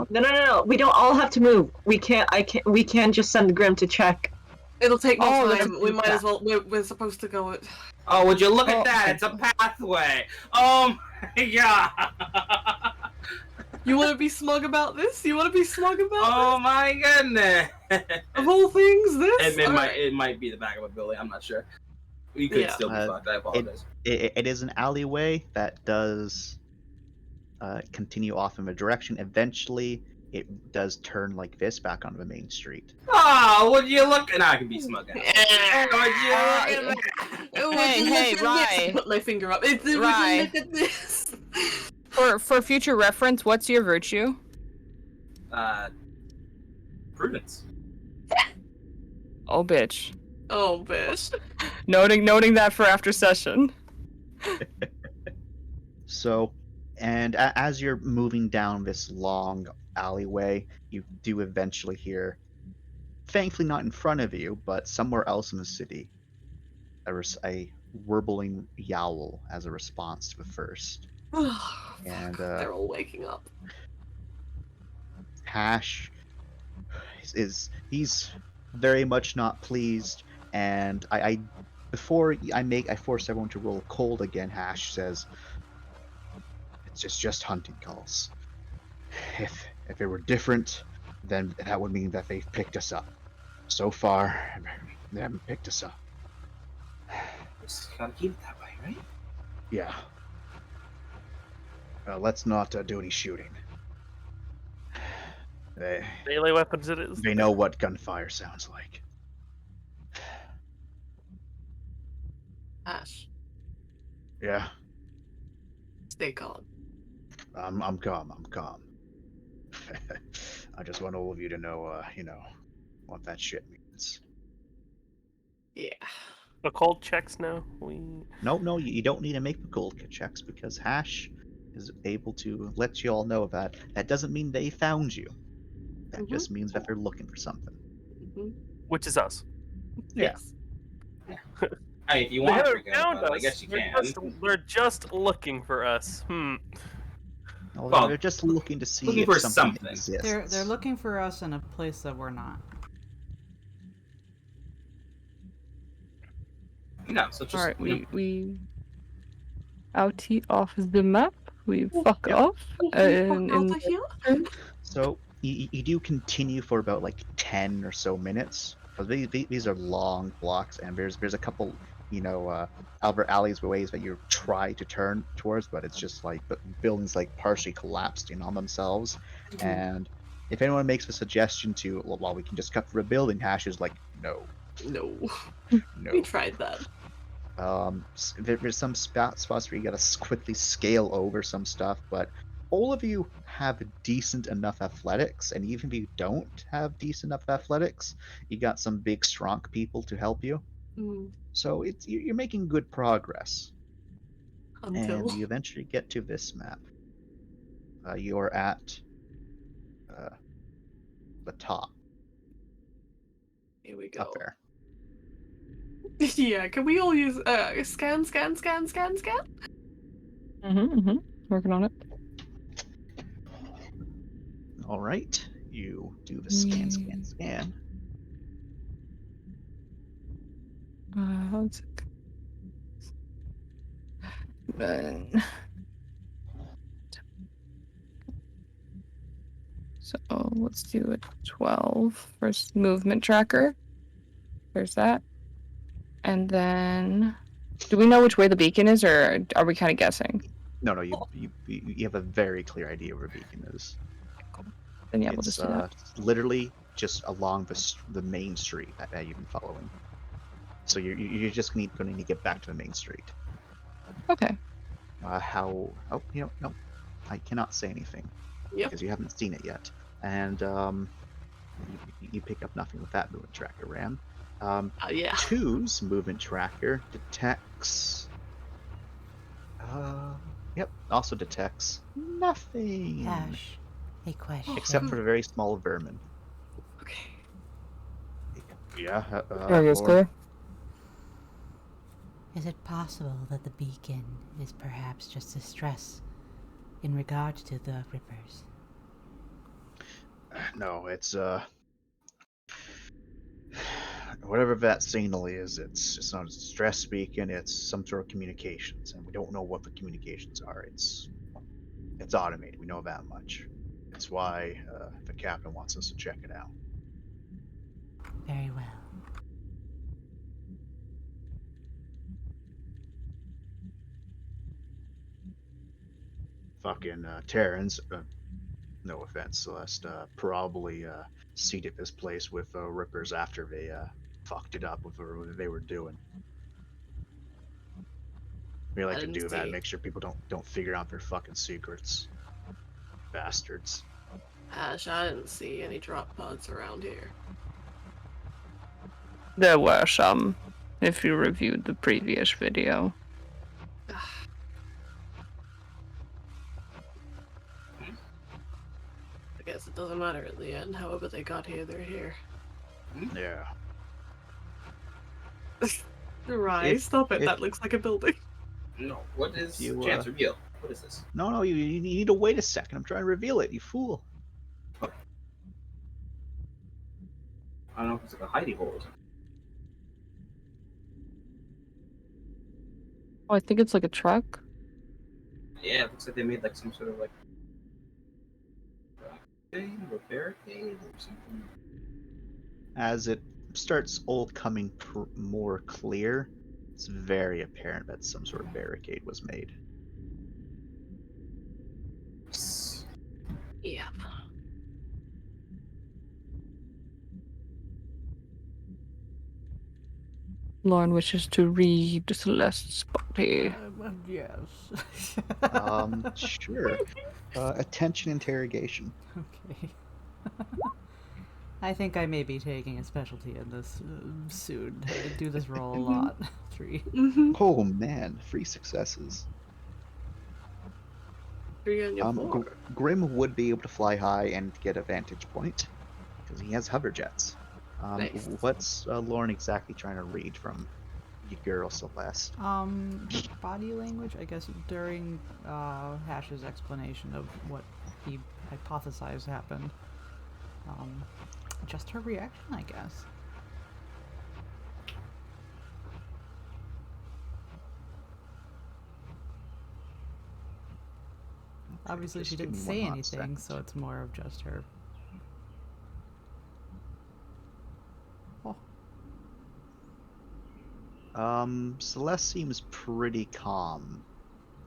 No. We don't all have to move. We can't. We can just send Grim to check. It'll take more Oh, time. let's We do might that. as well. We're supposed to go. Oh, would you look Oh, at that? okay. It's a pathway. Oh my god. You want to be smug about this? You want to be smug about Oh my goodness. this? Of all things, this. It might be the back of a building. I'm not sure. We could Yeah. still be fucked. I apologize. It is an alleyway that does continue off in a direction. Eventually, it does turn like this back onto the main street. Oh, would you look? And I can be smug. Now. Would you look at that? Hey, Rye. Put my finger up. Would you Rye. look at this? For future reference, what's your virtue? Prudence. Oh, bitch. Oh, bitch. Noting that for after session. So, and as you're moving down this long alleyway, you do eventually hear, thankfully not in front of you, but somewhere else in the city, a warbling yowl as a response to the first. And They're all waking up. Hash he's very much not pleased, and I before I force everyone to roll cold again. Hash says it's just hunting calls. If it were different, then that would mean that they've picked us up. So far, they haven't picked us up. Just gotta keep it that way, right? Yeah. Let's not do any shooting. Melee weapons it is. They know what gunfire sounds like. Ash, Yeah, stay calm. I'm calm. I just want all of you to know, what that shit means. Yeah. The cold checks now. No, you don't need to make the cold checks because Hash is able to let you all know that. That doesn't mean they found you. That Mhm. just means that they're looking for something. Hmm. Which is us. Yeah. Yes. Hey, if you They want to haven't bring it found up, us. I guess you They're can. they're just looking for us. No, Well, they're just looking to see looking if for something, something. exists. They're looking for us in a place that we're not. No, so just. Alright, we out off the map. We fuck Yep. off. Fuck And out of here. So you do continue for about like 10 or so minutes. Because these are long blocks, and there's a couple, Albert alleys ways that you try to turn towards, but it's just like the buildings like partially collapsed in on themselves. And if anyone makes a suggestion to, well, we can just cut through a building, Hash is like, no, No. no. We tried that. There's some spots where you gotta quickly scale over some stuff, but all of you have decent enough athletics, and even if you don't have decent enough athletics, you got some big strong people to help you. Mm. So you're making good progress. Until And you eventually get to this map. You're at the top here we up go. there. Yeah, can we all use scan? Working on it. All right, you do the scan. Let's then. So let's do a 12 first movement tracker. There's that. And then, do we know which way the beacon is, or are we kind of guessing? No, you have a very clear idea where beacon is. Then yeah, we'll It's just do that. literally just along the main street that you've been following. So you're just going to need to get back to the main street. Okay. How? Oh, no, I cannot say anything Yep. because you haven't seen it yet, and you pick up nothing with that movement tracker, Ram. Yeah. 2's movement tracker detects. Yep, also detects nothing. Hash, a question. Except for the very small vermin. Okay. Yeah. Area's Lord. clear. Is it possible that the beacon is perhaps just a stress in regard to the Rippers? No, it's whatever that signal is, it's not a stress beacon, it's some sort of communications, and we don't know what the communications are. It's automated, we know that much. It's why the captain wants us to check it out. Very well. Fucking Terrans, no offense, Celeste, probably seeded this place with Rippers after they fucked it up with whatever they were doing. We like I to didn't do that, see. make sure people don't figure out their fucking secrets. Bastards. Ash, I didn't see any drop pods around here. There were some, if you reviewed the previous video. I guess it doesn't matter at the end. However they got here, they're here. Yeah. Right, If- stop it. if- That looks like a building. No, what is You, chance reveal? What is this? No, you need to wait a second. I'm trying to reveal it, you fool. I don't know if it's like a hidey hole or something. Oh, I think it's like a truck. Yeah, it looks like they made like some sort of like thing or barricade or something. As it starts all coming more clear, it's very apparent that some sort of barricade was made. Yeah. Lauren wishes to read Celeste's body. Yes. Sure. Attention interrogation. Okay. I think I may be taking a specialty in this soon. I do this role a lot. 3. Oh man, 3 successes. 3 on your floor. Grim would be able to fly high and get a vantage point because he has hover jets. Nice. What's Lauren exactly trying to read from your girl Celeste? Body language, I guess, during Hash's explanation of what he hypothesized happened. Just her reaction, I guess. Obviously, Just she give didn't me say 1 hot anything, second. so it's more of just her. Oh, Celeste seems pretty calm.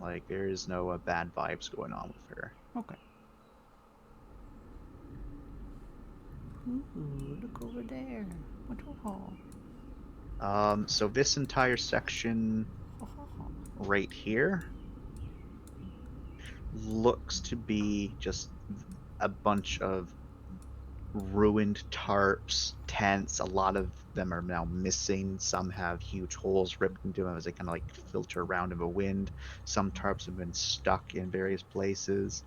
Like there is no bad vibes going on with her. okay. Ooh, look over there. What? So this entire section right here looks to be just a bunch of ruined tarps, tents. A lot of them are now missing. Some have huge holes ripped into them as they kind of like filter around in the wind. Some tarps have been stuck in various places.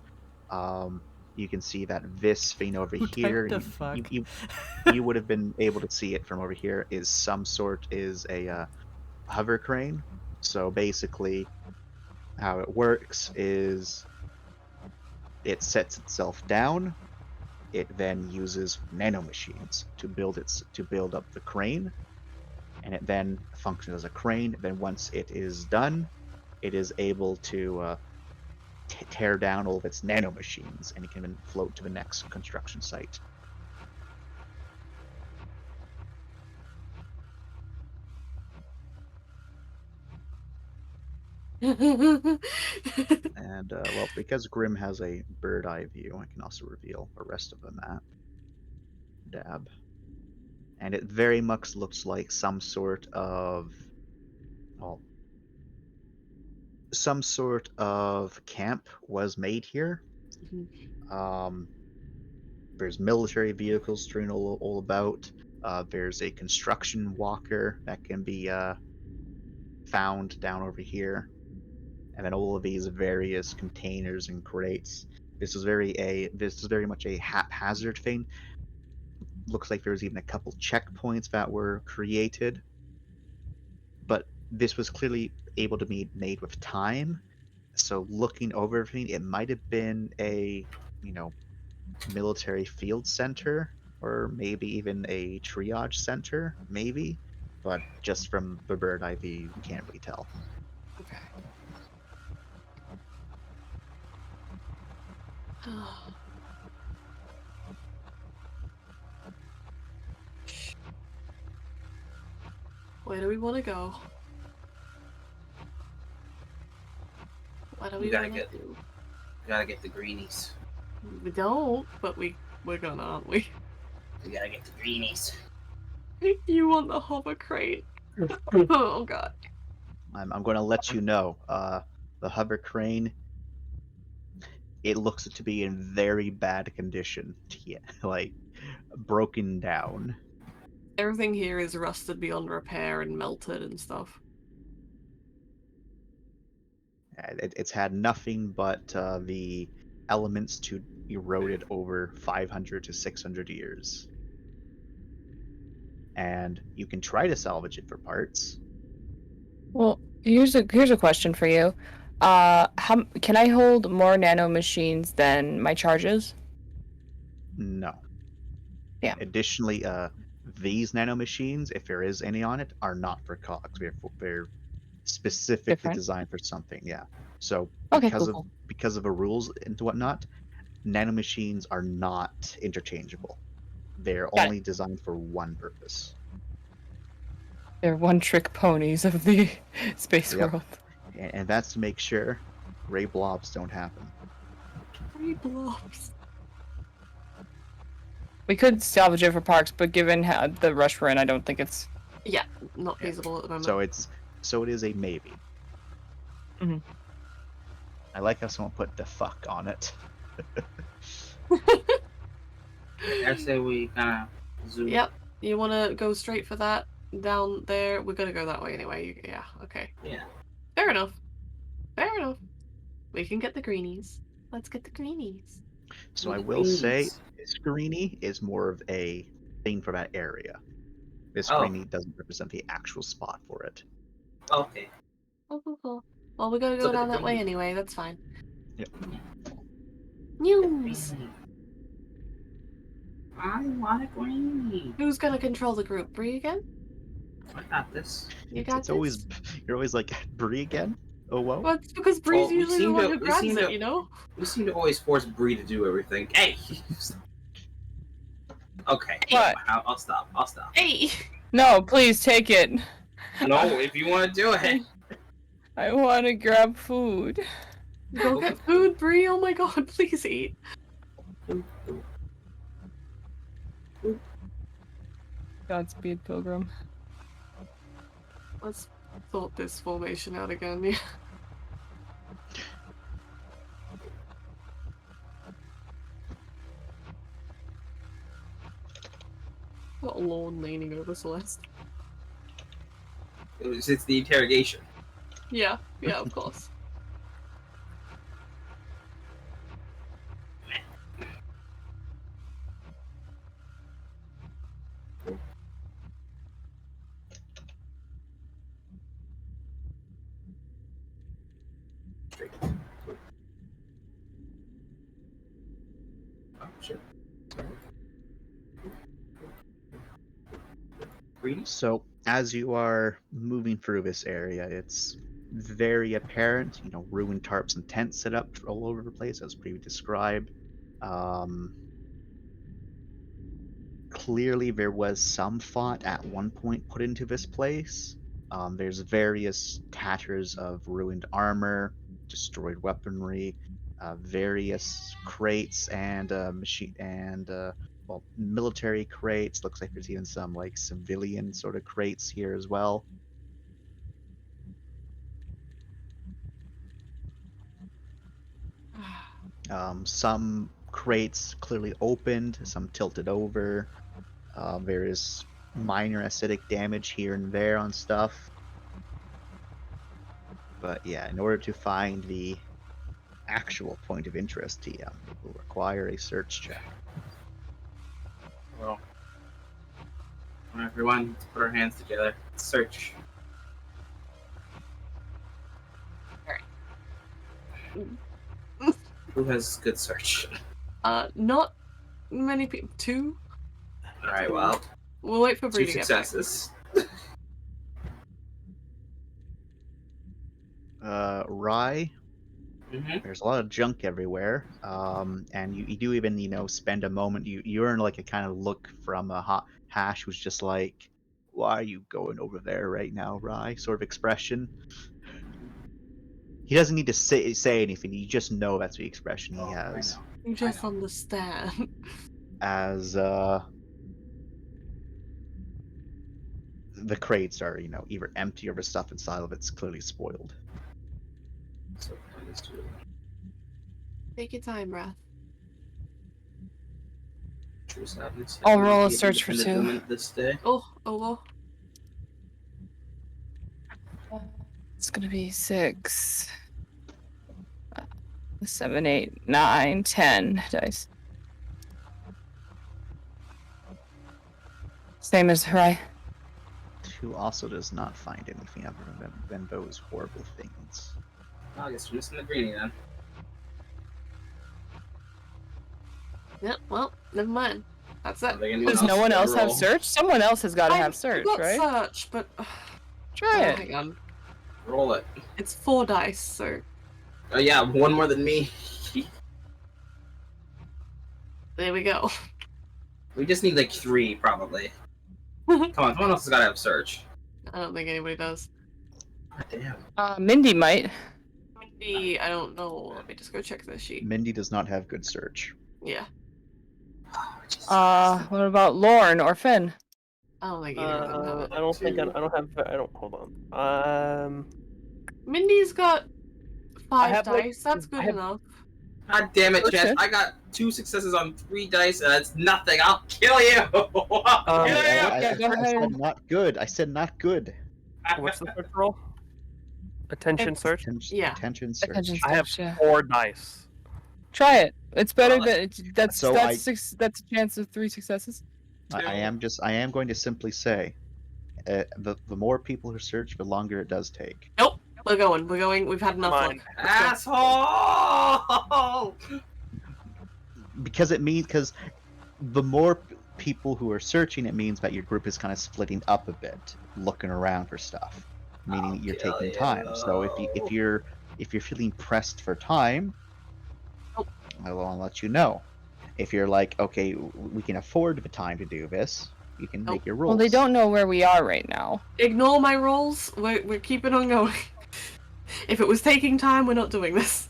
You can see that this thing over Who here, typed a fuck? you would have been able to see it from over here, is a hover crane. So basically, how it works is it sets itself down. It then uses nanomachines to build up the crane, and it then functions as a crane. Then once it is done, it is able to tear down all of its nanomachines, and it can then float to the next construction site. And well, because Grim has a bird eye view, I can also reveal the rest of the map. Dab. And it very much looks like some sort of, well, some sort of camp was made here. There's military vehicles strewn all about. There's a construction walker that can be found down over here, and then all of these various containers and crates. This is very much a haphazard thing. Looks like there's even a couple checkpoints that were created, but this was clearly able to be made with time. So looking over everything, it might have been a, military field center, or maybe even a triage center, maybe. But just from the bird eye view, you can't really tell. Okay. Where do we want to go? What do we gotta want to get- do? We gotta get the greenies. We don't, but we're gonna, aren't we? We gotta get the greenies. You want the hover crate? Oh god. I'm going to let you know. The hover crane, it looks to be in very bad condition. Yeah, like broken down. Everything here is rusted beyond repair and melted and stuff. It's had nothing but the elements to erode it over 500 to 600 years. And you can try to salvage it for parts. Well, here's a question for you. How can I hold more nanomachines than my charges? No. Yeah. Additionally, these nanomachines, if there is any on it, are not for cogs. They're specifically Different. designed for something. Yeah. So Okay, because cool. of the rules and whatnot, nanomachines are not interchangeable. They're Got it. only designed for one purpose. They're one-trick ponies of the space Yep. world. And that's to make sure gray blobs don't happen. 3 blobs. We could salvage it for parks, but given how the rush we're in, I don't think it's. Not feasible at the moment. So it is a maybe. Mhm. I like how someone put the fuck on it. I say we kind of zoom. Yep. You want to go straight for that? Down there? We're gonna go that way anyway. Yeah, okay. Yeah. Fair enough. Fair enough. We can get the greenies. Let's get the greenies. So I The will say greenies. this greenie is more of a thing for that area. This Oh. greenie doesn't represent the actual spot for it. Okay. Cool. Well, we gotta Let's go look at down the that way greenies. anyway. That's fine. Yep. News. I want a greenie. Who's gonna control the group? Bree again? I got this. You got It's always this? you're always like Bree again. Oh whoa. Well, it's because Bree's Well, we usually the seem one to- who we grabs seem it, to- you know? We seem to always force Bree to do everything. Hey! Okay. What? I'll stop. I'll stop. Hey! No, please take it. No, if you want to do it. I want to grab food. Go get food, Bree. Oh my god, please eat. Godspeed, Pilgrim. Let's sort this formation out again. Yeah. I'm leaning over Celeste. It's the interrogation. Yeah, of course. Oh, shit. Green? So, as you are moving through this area, it's very apparent, ruined tarps and tents set up all over the place, as previously described. Clearly, there was some thought at one point put into this place. There's various tatters of ruined armor, destroyed weaponry, various crates and military crates. Looks like there's even some like civilian sort of crates here as well. Some crates clearly opened, some tilted over. There is minor acidic damage here and there on stuff. But yeah, in order to find the actual point of interest, TM, it will require a search check. Well, everyone, let's put our hands together. Search. Who has good search? Not many people. 2? Alright, well, We'll wait for 2 Bree to get back. successes. Rye, Mm-hmm. there's a lot of junk everywhere, and you do even spend a moment. You earn like a kind of look from Hash, who's just like, "Why are you going over there right now, Rye?" Sort of expression. He doesn't need to say anything. You just know that's the expression he has. You just understand. As the crates are, either empty or the stuff inside of it's clearly spoiled. So, let's do it. Take your time, Wrath. True sadness. I'll roll a Be an search for independent 2. woman This day. Oh. It's gonna be 6, 7, 8, 9, 10 dice. Same as Rye. 2 also does not find anything other than those horrible things. I guess we're missing the greenie then. Yeah, well, never mind. That's it. Are they gonna do Does an no one else have roll? search? Someone else has got to have I've search, got right? search, but Try it. hang on. Roll it. It's 4 dice, so Oh yeah, one more than me. there we go. We just need like 3 probably. Come on, someone else has got to have search. I don't think anybody does. God damn. Mindy might. Maybe, I don't know. Let me just go check this sheet. Mindy does not have good search. Yeah, Jesus. What about Lorne or Finn? I don't think either of them have it. I don't think I don't have. I don't. Hold on. Mindy's got 5 have, like, dice. That's good I have- enough. God damn it, Okay. Chet. I got 2 successes on 3 dice, and that's nothing. I'll kill you. I'll kill you. yeah, go I ahead. said not good. I said not good. What's the search roll? Attention It's- search. Yeah. Attention search. Attention I have search, yeah. 4 dice. Try it. It's better Well, than that's so that's I- 6. That's a chance of 3 successes. I am going to simply say, the more people who search, the longer it does take. Nope. We're going. We've had enough Mine. luck. Asshole! Because the more people who are searching, it means that your group is kind of splitting up a bit, looking around for stuff, meaning I'll you're kill taking time. So if you're feeling pressed for time, I'll let you know. If you're like, okay, we can afford the time to do this, you can make your rolls. Well, they don't know where we are right now. Ignore my rolls. We're keeping on going. If it was taking time, we're not doing this.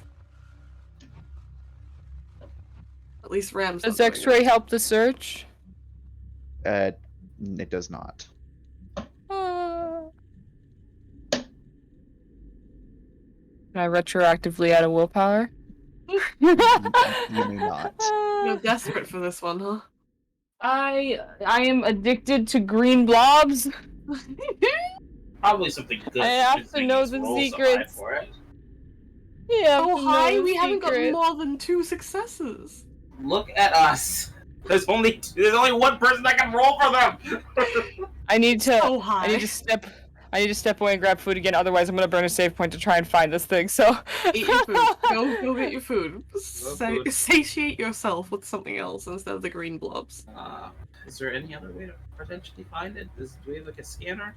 At least Ram's Does not doing X-ray help the search? It does not. Can I retroactively add a willpower? You may not. it. You're desperate for this one, huh? I am addicted to green blobs. Probably something good. I have to know the secrets. For it. Yeah. Oh, hi! We haven't got more than 2 successes. Look at us. There's only one person that can roll for them. I need to. So high. I need to step away and grab food again. Otherwise, I'm gonna burn a save point to try and find this thing. So. Eat your food. Go get your food. Food. Satiate yourself with something else instead of the green blobs. Is there any other way to potentially find it? Do we have like a scanner?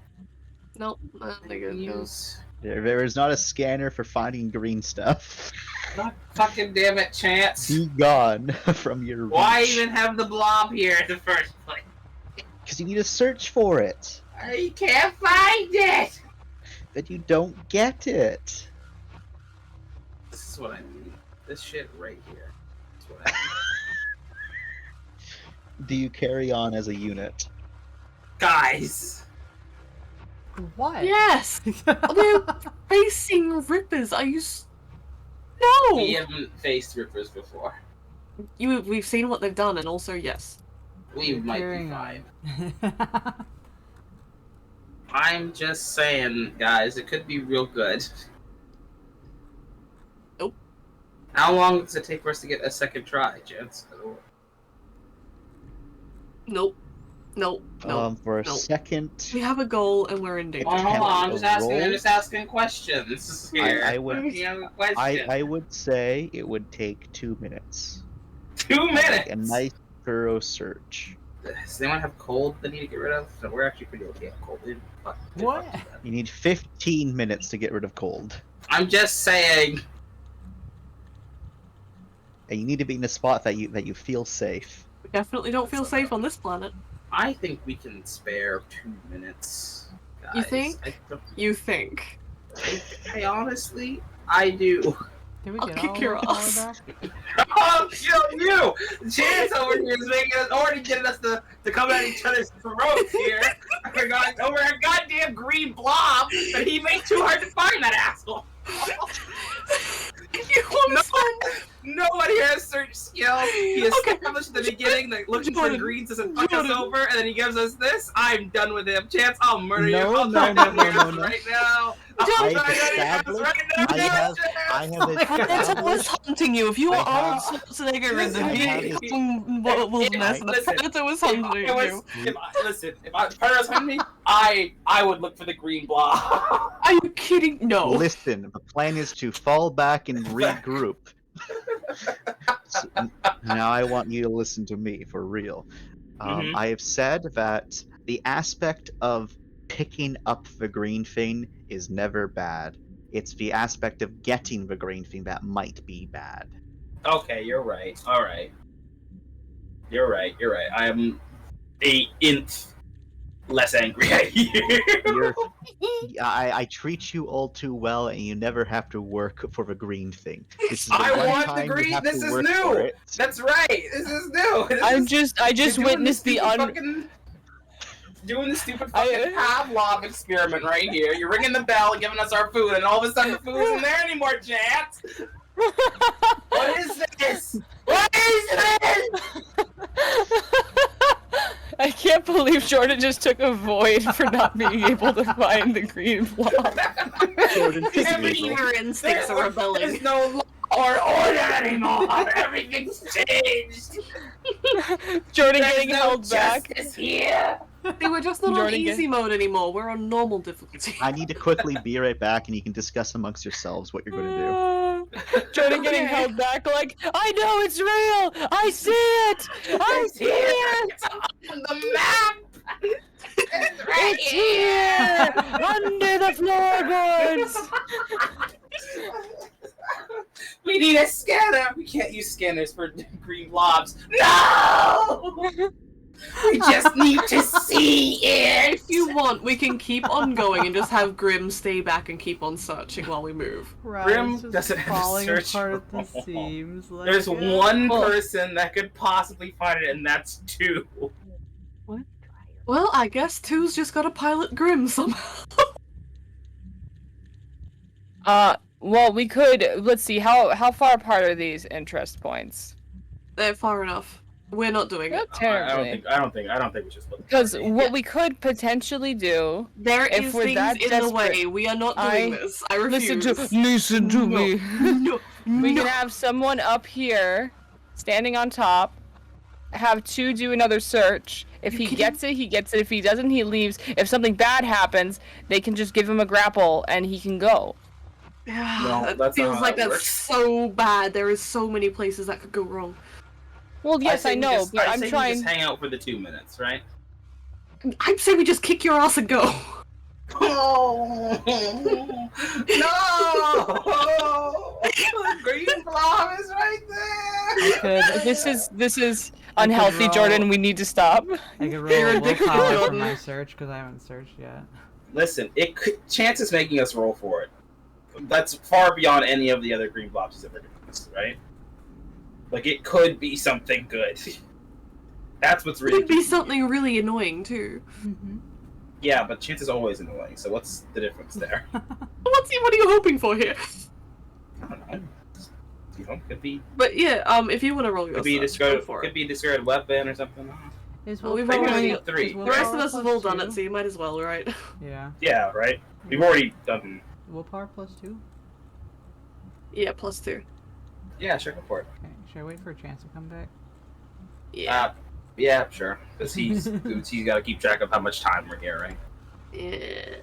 Nope, I don't think it goes. There is not a scanner for finding green stuff. God fucking damn it, Chance. Be gone from your reach. Why even have the blob here in the first place? Because you need to search for it. I can't find it! Then you don't get it. This is what I need. This shit right here. That's what I need. Do you carry on as a unit? Guys! What? Yes! They're facing Rippers. Are you... No! We haven't faced Rippers before. We've seen what they've done, and also, yes. We might be Carrying fine. on. I'm just saying, guys, it could be real good. Nope. How long does it take for us to get a second try, gents? Nope. Nope. Nope. For a nope. second, We have a goal, and we're in danger. Hold on, I'm Roll? just asking questions here. I would- You have a question. I would say it would take 2 minutes. 2 minutes! Like a nice, thorough search. Does anyone have cold they need to get rid of? So we're actually pretty okay on cold. What? You need 15 minutes to get rid of cold. I'm just saying. And you need to be in a spot that you feel safe. We definitely don't feel safe on this planet. I think we can spare 2 minutes. Guys. You think? I You think. honestly, I do. Did we I'll get kick all your of the power ass. back? Oh, kill you! Chance over here is making us already getting us to come at each other's throats here. Over a goddamn green blob that he made too hard to find, that asshole. Nobody has search skill. He established at the beginning that looking for greens doesn't fuck us over, and then he gives us this. I'm done with him. Chance, I'll murder you. I'll No, try no. right now. I have Predator was hunting you. If you were I Arnold have- Schwarzenegger in the I have- Vietnam wilderness, the Listen, Predator was hunting you. If Predator was hunting me, I would look for the green blob. Are you kidding? No. Listen, the plan is to fall back and regroup. So, now I want you to listen to me for real. Mhm. I have said that the aspect of picking up the green thing is never bad. It's the aspect of getting the green thing that might be bad. Okay, you're right. All right. You're right. I am a inch less angry at you. I treat you all too well, and you never have to work for the green thing. This is the I one want time the you green. have This to is work new. for it. That's right. This is new. I just witnessed the doing the stupid fucking Pavlov experiment right here. You're ringing the bell, giving us our food, and all of a sudden the food isn't there anymore, Chance. What is this? What is this? I can't believe Jordan just took a void for not being able to find the green blob. Jordan, His take me, fever instincts are rebelling. There's no law or order anymore. Everything's changed. Jordan There's getting no held back. justice here. They were just not on Jordan easy mode anymore. We're on normal difficulty. I need to quickly be right back, and you can discuss amongst yourselves what you're going to do. Jordan getting held back like, I know it's real! I see it! I see it! It's on the map. It's right It's here! Under the floorboards! We need a scanner. We can't use scanners for green blobs. No! We just need to see it. If you want, we can keep on going and just have Grim stay back and keep on searching while we move. Grim It's just doesn't have a falling search apart at the roll. seams. Like There's it. one person that could possibly find it, and that's 2. Well, I guess Two's just gotta pilot Grim somehow. Well, we could, let's see, how far apart are these interest points? They're far enough. We're not doing Not it. terribly. I don't think we should split. Because what we could potentially do, There If is we're things that in the desperate, way. We are not doing this. I refuse. listen to No. me. No. We no. can have someone up here, standing on top, have 2 do another search. If he gets it, he gets it. If he doesn't, he leaves. If something bad happens, they can just give him a grapple and he can go. No, It that's not feels how like that that's works. so bad. There is so many places that could go wrong. Well, yes, I know, but I'm We trying. just hang out for the 2 minutes, right? I'd say we just kick your ass and go. Oh no! The green blob is right there. This is unhealthy, roll. Jordan. We need to stop. I can roll You're a ridiculous, willpower for Jordan. my search because I haven't searched yet. Listen, Chance is making us roll for it. That's far beyond any of the other green blobs he's ever given us, right? Like, it could be something good. That's what's It really... could be something really annoying too. Mm-hmm. Yeah, but Chance is always annoying, so what's the difference there? What are you hoping for here? I don't know. You know, could be... But yeah, if you want to roll your Could be a stuff, go discarded, for could it. be a discarded weapon or something. Is Well, we've willpower- already got 3. is The rest of willpower us have plus all done 2? it, so you might as well, right? Yeah. Yeah, right? We've already done... Willpower plus 2? Yeah, +2. Yeah, sure, go for it. Okay. Should I wait for a chance to come back? Yeah. Yeah, sure. Because he's got to keep track of how much time we're here, right? Yeah.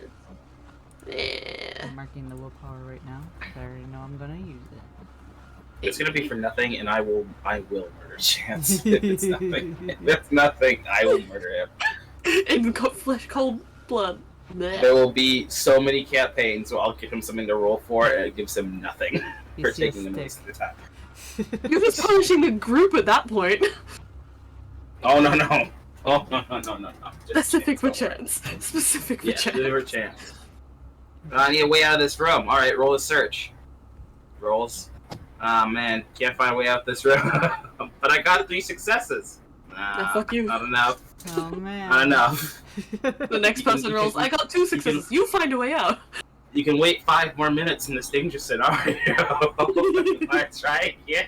Yeah. I'm marking the willpower right now. 'Cause I already know I'm gonna use it. It's gonna be for nothing, and I will murder Chance. If it's nothing. If it's nothing, I will murder him. In cold blood. Bleh. There will be so many campaigns where I'll give him something to roll for, and it gives him nothing You for see a taking the most stick. of the time. You're just punishing the group at that point. Oh no no! Oh no! Just Specific for Chance, don't worry. chance. Specific for Yeah, chance. for Chance. I need a way out of this room. All right, roll a search. Rolls. Ah man, can't find a way out this room. But I got 3 successes. Nah, fuck you. Not enough. Oh man. Not enough. The next You can- person you rolls. can- I got 2 successes. You find a way out. You can wait 5 more minutes in this dangerous scenario. Let's try again.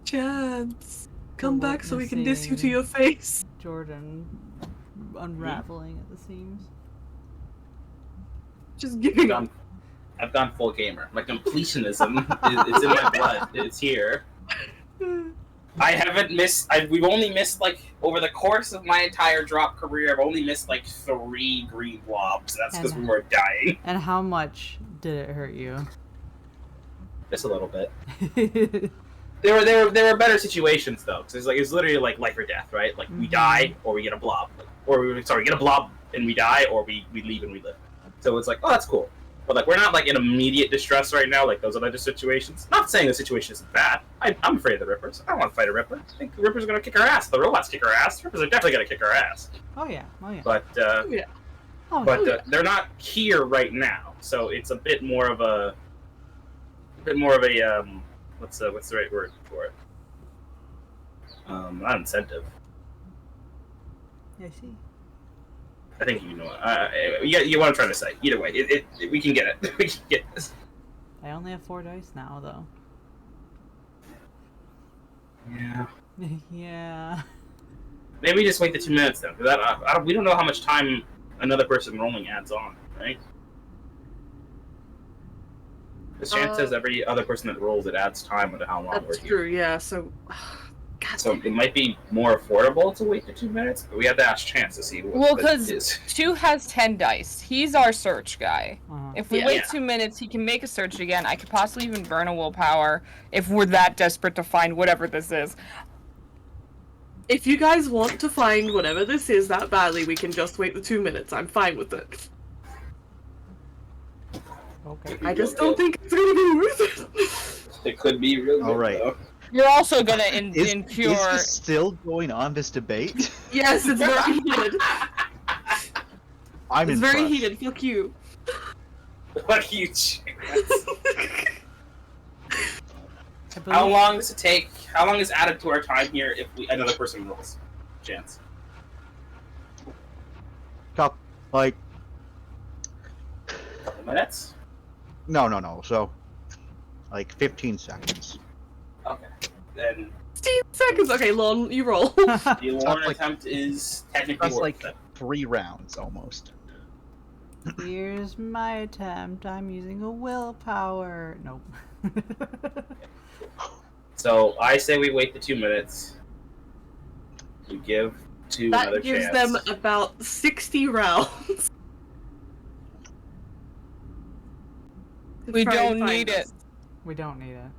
Chance, come back so we can diss you to witnessing- your face. Jordan unraveling at the seams. Just giving up. I've gone full gamer. My completionism is in my blood. It's here. I haven't missed. We've only missed, like, over the course of my entire drop career, I've only missed like 3 green blobs. That's because we were dying. And how much did it hurt you? Just a little bit. There were better situations though, because it's literally like life or death, right? Like we die or we get a blob, or we get a blob and we die, or we leave and we live. So it's like, oh, that's cool. But like we're not like in immediate distress right now, like those other situations. Not saying the situation isn't bad. I'm afraid of the Rippers. I don't want to fight a Ripper. I think the Rippers are gonna kick our ass. The robots kick our ass. The Rippers are definitely gonna kick our ass. Oh yeah. But Oh, they're not here right now, so it's a bit more of a what's the right word for it? Not incentive. I see. I think you know what. You what I'm trying to say. Either way, we can get it. We can get this. I only have 4 dice now, though. Yeah. Yeah. Maybe just wait the 2 minutes then, because we don't know how much time another person rolling adds on, right? The chance says every other person that rolls, it adds time into how long we're That's here. true, yeah, so... God So it might be more affordable to wait the 2 minutes, but we have to ask Chance to see what Well, it because is. 2 has 10 dice. He's our search guy. Uh-huh. If we Yeah. wait 2 minutes, he can make a search again. I could possibly even burn a willpower if we're that desperate to find whatever this is. If you guys want to find whatever this is that badly, we can just wait the 2 minutes. I'm fine with it. Okay. I just don't think it's gonna be worth it. It could be real good, All right. though. You're also gonna Is incur. this still going on, this debate? Yes, it's very heated. I'm It's impressed. very heated, fuck you. What you Chance? I How believe- long does it take? How long is added to our time here if another person rolls? Chance. Like, Couple minutes? No. So, like 15 seconds. Okay. Then 15 seconds. Okay, Lon, you roll. the Lauren like- attempt is technically That's worth like it. 3 rounds almost. Here's my attempt. I'm using a willpower. Nope. So I say we wait the 2 minutes. You give 2 another That gives chance. them about 60 rounds. to We try and don't find need us. it. We don't need it.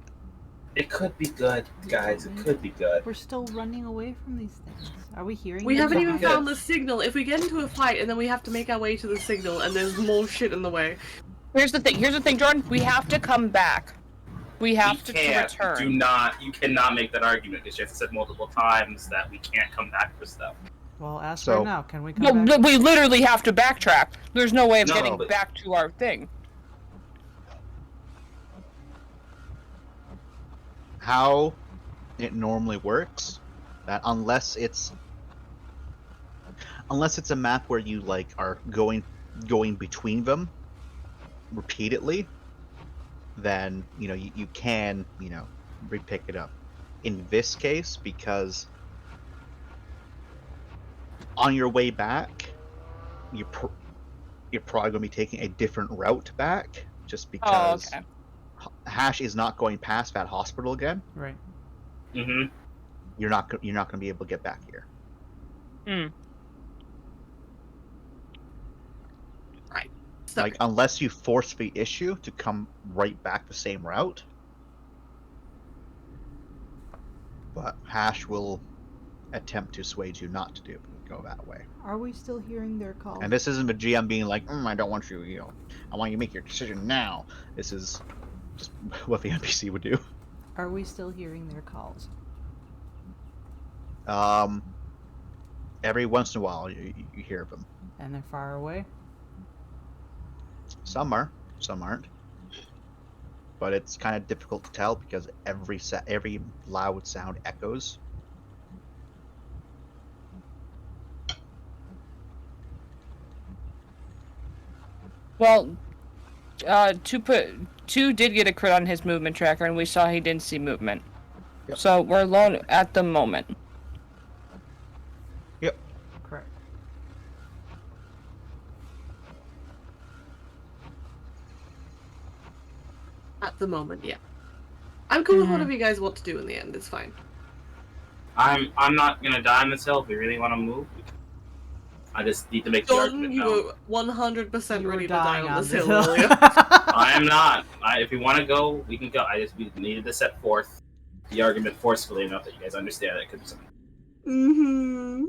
It could be good, guys. It could be good. We're still running away from these things. Are we hearing We them haven't even behind found us? the signal. If we get into a fight and then we have to make our way to the signal and there's more shit in the way. Here's the thing, Jordan. We have to come back. We have to return. You cannot make that argument because you have said multiple times that we can't come back for stuff. Well, ask So- right now. Can we come No, back? we literally have to backtrack. There's no way of No, getting but- back to our thing. How it normally works, that unless it's a map where you like are going between them repeatedly, then you can repick it up. In this case, because on your way back, you're probably going to be taking a different route back, just because okay. Hash is not going past that hospital again. Right. Mm-hmm. You're not going to be able to get back here. So, Like, unless you force the issue to come right back the same route. But Hash will attempt to sway you not to go that way. Are we still hearing their calls? And this isn't the GM being like, I don't want you, I want you to make your decision now. This is just what the NPC would do. Are we still hearing their calls? Every once in a while you hear them. And they're far away? Some are, some aren't. But it's kind of difficult to tell because every loud sound echoes. Well, two did get a crit on his movement tracker, and we saw he didn't see movement. Yep. So we're alone at the moment. Correct. at the moment, yeah. I'm cool with Mhm. whatever you guys want to do in the end. It's fine. I'm not gonna die on this hill if we really want to move. I just need to make the Jordan, argument you known. were 100% You were ready to die dying on this hill hill. earlier. I am not. If we want to go, we can go. We needed to set forth the argument forcefully enough that you guys understand it. Because Mm-hmm.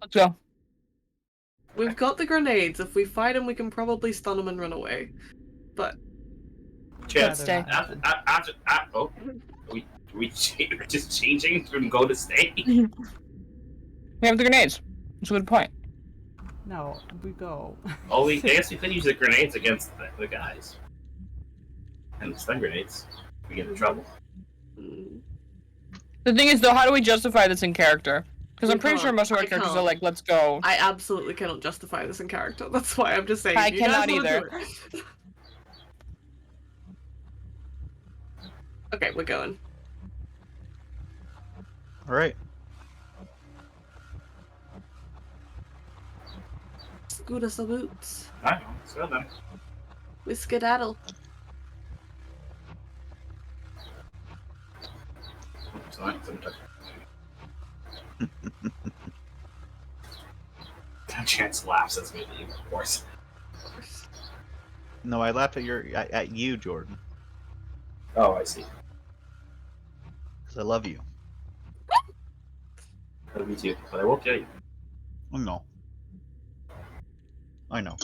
Let's go. We've got the grenades. If we fight them, we can probably stun them and run away. But chance. Stay. Oh, we're just changing from go to stay. We have the grenades. That's a good point. No, we go. Oh, I guess we could use the grenades against the guys. And the stun grenades. We get in trouble. mm, The thing is, though, how do we justify this in character? Because We I'm pretty sure can't. most of our I characters are can't. like, let's go. I absolutely cannot justify this in character. That's why I'm just saying. I if you guys cannot wanna either. do it- Okay, we're going. All right. Scooter salutes. Alright, so then. We skedaddle. Sorry, someone touched me. Chance laughs as we leave, of course. No, I laughed at you, Jordan, Oh, I see. because I love you. Love me too, but I won't kill you. Oh, no. I know.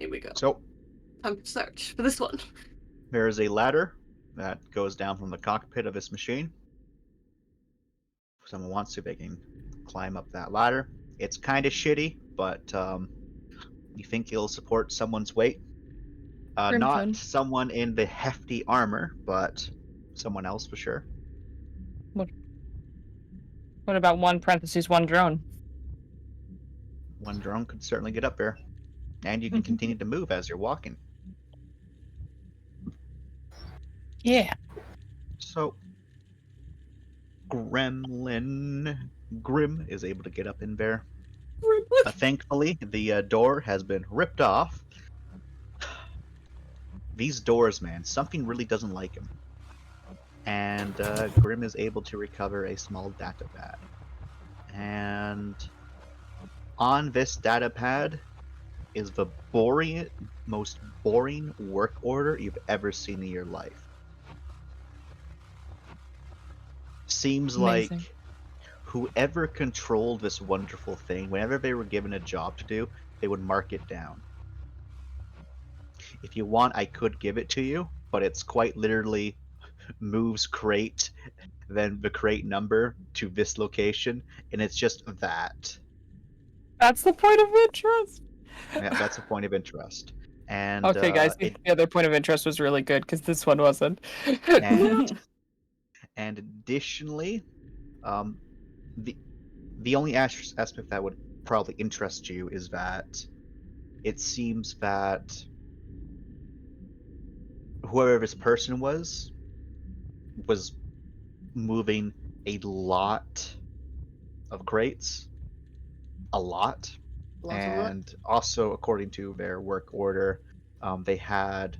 Here we go. So Time to search for this one. there is a ladder that goes down from the cockpit of this machine. If someone wants to, they can climb up that ladder. It's kind of shitty, but you think it'll support someone's weight. Grim Not fun. someone in the hefty armor, but someone else for sure. What about one drone? One drone could certainly get up there, and you can continue to move as you're walking. Yeah. So, Grim is able to get up in there. Thankfully, the door has been ripped off. These doors, man, something really doesn't like him. And Grim is able to recover a small data pad. And on this data pad is the most boring work order you've ever seen in your life. Seems Amazing. like whoever controlled this wonderful thing, whenever they were given a job to do, they would mark it down. If you want, I could give it to you, but it's quite literally moves crate, then the crate number to this location, and it's just that. That's the point of interest. Yeah, that's a point of interest. And Okay, guys, the other point of interest was really good because this one wasn't. and additionally, the only aspect that would probably interest you is that it seems that whoever this person was moving a lot of crates, a lot. And also, according to their work order, they had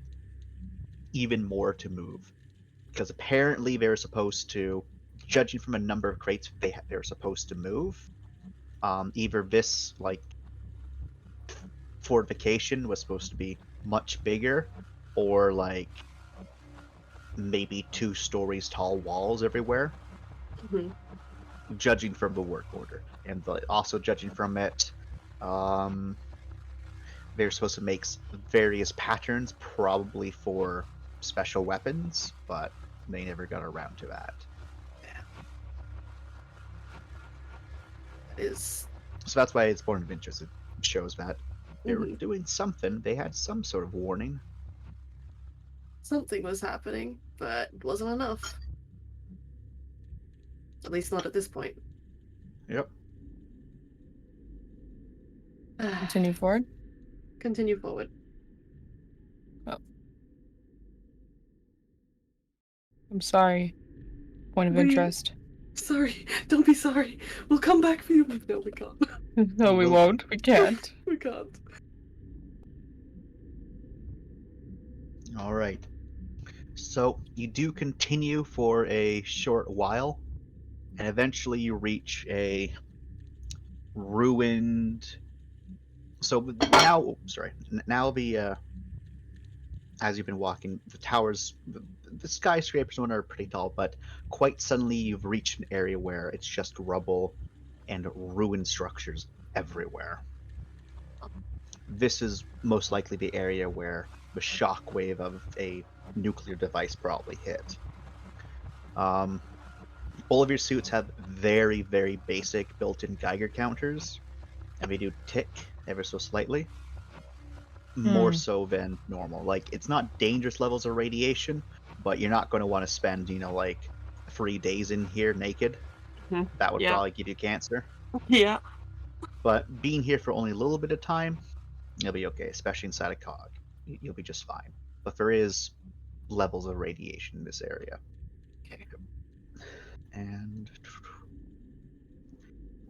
even more to move, because apparently they were supposed to, judging from a number of crates they were supposed to move, either this like fortification was supposed to be much bigger, or like maybe 2 stories tall walls everywhere. Judging from the work order, and also judging from it, they're supposed to make various patterns, probably for special weapons, but they never got around to that. Is So that's why it's point of interest. It shows that they were doing something. They had some sort of warning. something was happening, but it wasn't enough. At least not at this point. Yep. Continue forward. Continue forward. Oh. I'm sorry. Point of interest. Sorry, don't be sorry. We'll come back for you. No, we can't. No, we won't. We can't. We can't. All right. So you do continue for a short while, and eventually you reach a ruined. So now, now the as you've been walking, the towers, the skyscrapers one are pretty tall, but quite suddenly you've reached an area where it's just rubble and ruined structures everywhere. This is most likely the area where the shockwave of a nuclear device probably hit. All of your suits have very, very basic built-in Geiger counters, and they do tick ever so slightly. More so than normal. Like, it's not dangerous levels of radiation, but you're not going to want to spend, like 3 days in here naked. That would probably give you cancer. Yeah. But being here for only a little bit of time, you'll be okay, especially inside a cog. You'll be just fine. But there is levels of radiation in this area. Okay. And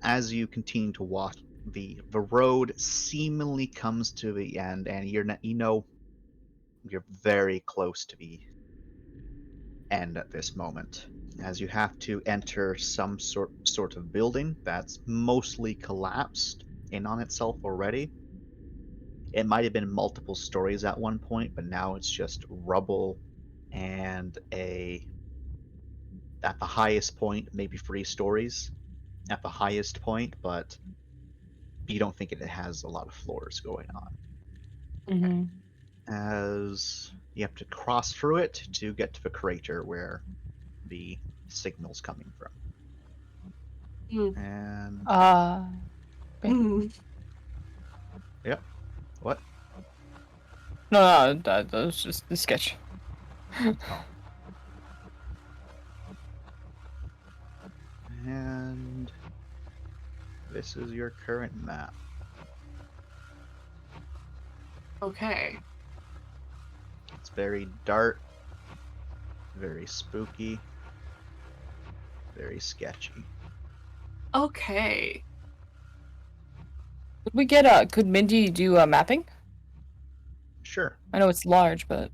as you continue to walk, the road seemingly comes to the end, and you're very close to the end at this moment, as you have to enter some sort of building that's mostly collapsed in on itself already. It might have been multiple stories at one point, but now it's just rubble and at the highest point, maybe 3 stories at the highest point, but you don't think it has a lot of floors going on. As you have to cross through it to get to the crater where the signal's coming from. And yep. What? No, that was just the sketch. And this is your current map. Okay. It's very dark, very spooky, very sketchy. Okay. Could we get could Mindy do mapping? Sure. I know it's large, but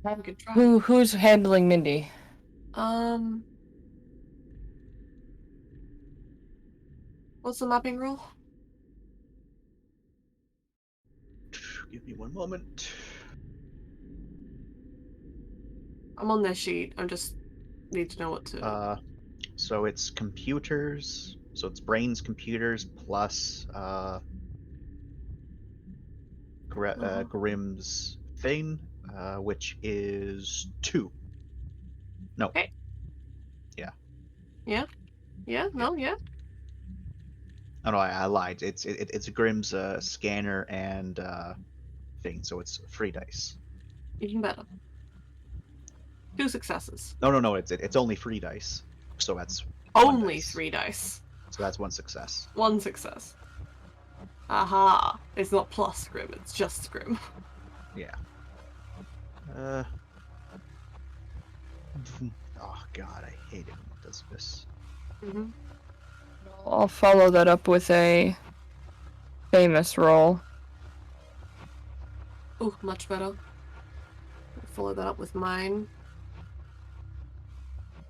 We could try. who's handling Mindy? What's the mapping rule? Give me one moment. I'm on their sheet. I just need to know what to. So it's computers. So it's brains, computers plus Grimm's thing, which is 2. No. Okay. Yeah. Yeah. Yeah. No. Yeah. Oh no, I lied. It's Grimm's scanner and thing, so it's 3 dice. Even better. 2 successes. No. It's only 3 dice. So that's one Only dice. 3 dice. So that's 1 success. 1 success. Aha! It's not plus Grim. It's just Grim. Yeah. Oh god, I hate it when it does this. Mm-hmm. I'll follow that up with a famous roll. Ooh, much better. Follow that up with mine.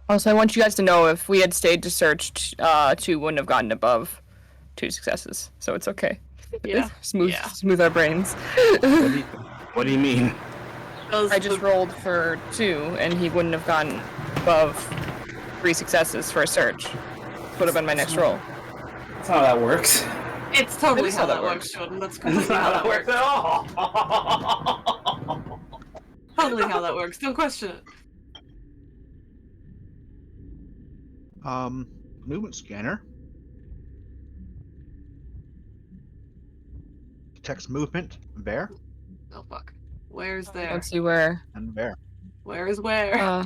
Also, I want you guys to know if we had stayed to search, 2 wouldn't have gotten above 2 successes, so it's okay. Yeah. Smooth our brains. What do you mean? I just rolled for 2, and he wouldn't have gotten above 3 successes for a search. Would have been my next roll. That's not how that works. It's totally That's how that works, Jordan. That's completely how that works. at all. Totally how that works. Don't question it. Movement scanner. Detects movement. There. Oh fuck. Where's there? Let's see where. And there. Where is where? Uh,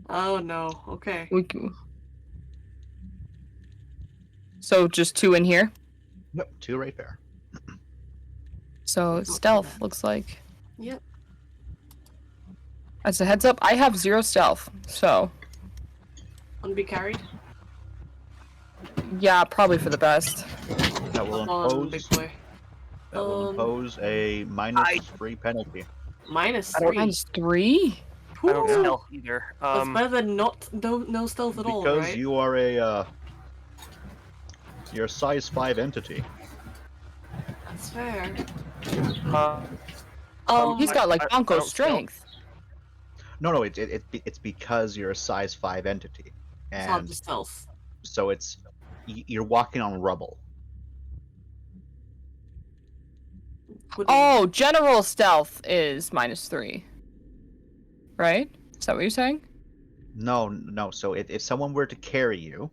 Oh no. Okay. So just 2 in here. Yep, 2 right there. So stealth looks like. Yep. As a heads up, I have 0 stealth. So Want to be carried? yeah, probably for the best. That will Come on, big impose. boy. That will impose a -3 penalty. -3. -3. I don't Whew. stealth either. That's better than no stealth at all, Because right? you are you're a size 5 entity. That's fair. He's got like I Bonko don't stealth. strength. No, it's because you're a size 5 entity, It's not and just stealth. so you're walking on rubble. Would be- Oh, general stealth is -3. Right? Is that what you're saying? No. So if someone were to carry you,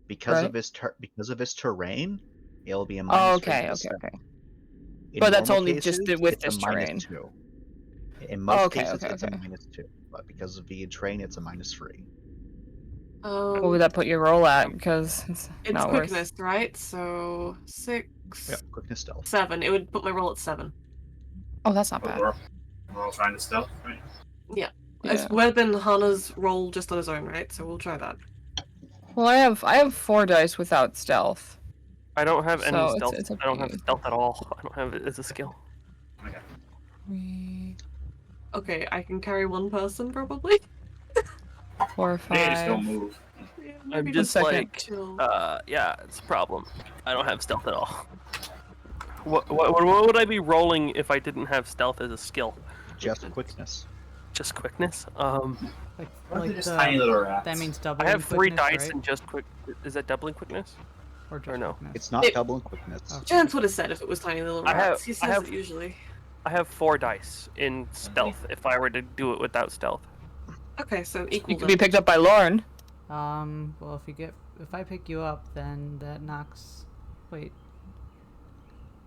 because of his terrain, it'll be a -3. Oh, okay. In But that's normal only just cases, with it's this a terrain. -2. In most Okay, cases, okay, it's okay. a -2, but because of the terrain, it's a -3. What would that put your roll at? Because it's It's not quickness, right? So 6, Yep, quickness stealth. 7. It would put my roll at 7. Oh, that's not bad. We're all trying to stealth, right? It's better than Hana's roll just on his own, right? So we'll try that. Well, I have 4 dice without stealth. I don't have any So it's- stealth. it's up I don't to have you. stealth at all. I don't have it as a skill. Okay, I can carry 1 person probably. 4 or They just don't 5. move. Yeah, I'm maybe just second. like, chill. yeah, it's a problem. I don't have stealth at all. What would I be rolling if I didn't have stealth as a skill? Just quickness. Just quickness? Like, Or they're like just tiny little rats. that means doubling I have 3 quickness, dice right? and just quick. Is that doubling quickness? Or just no. quickness? It's not It- doubling quickness. Oh. Chance would have said if it was tiny little I have- rats. He says I have- it usually. I have 4 dice in stealth if I were to do it without stealth. Okay, so equal. You could then. be picked up by Lauren. Well, if I pick you up, then that knocks. Wait.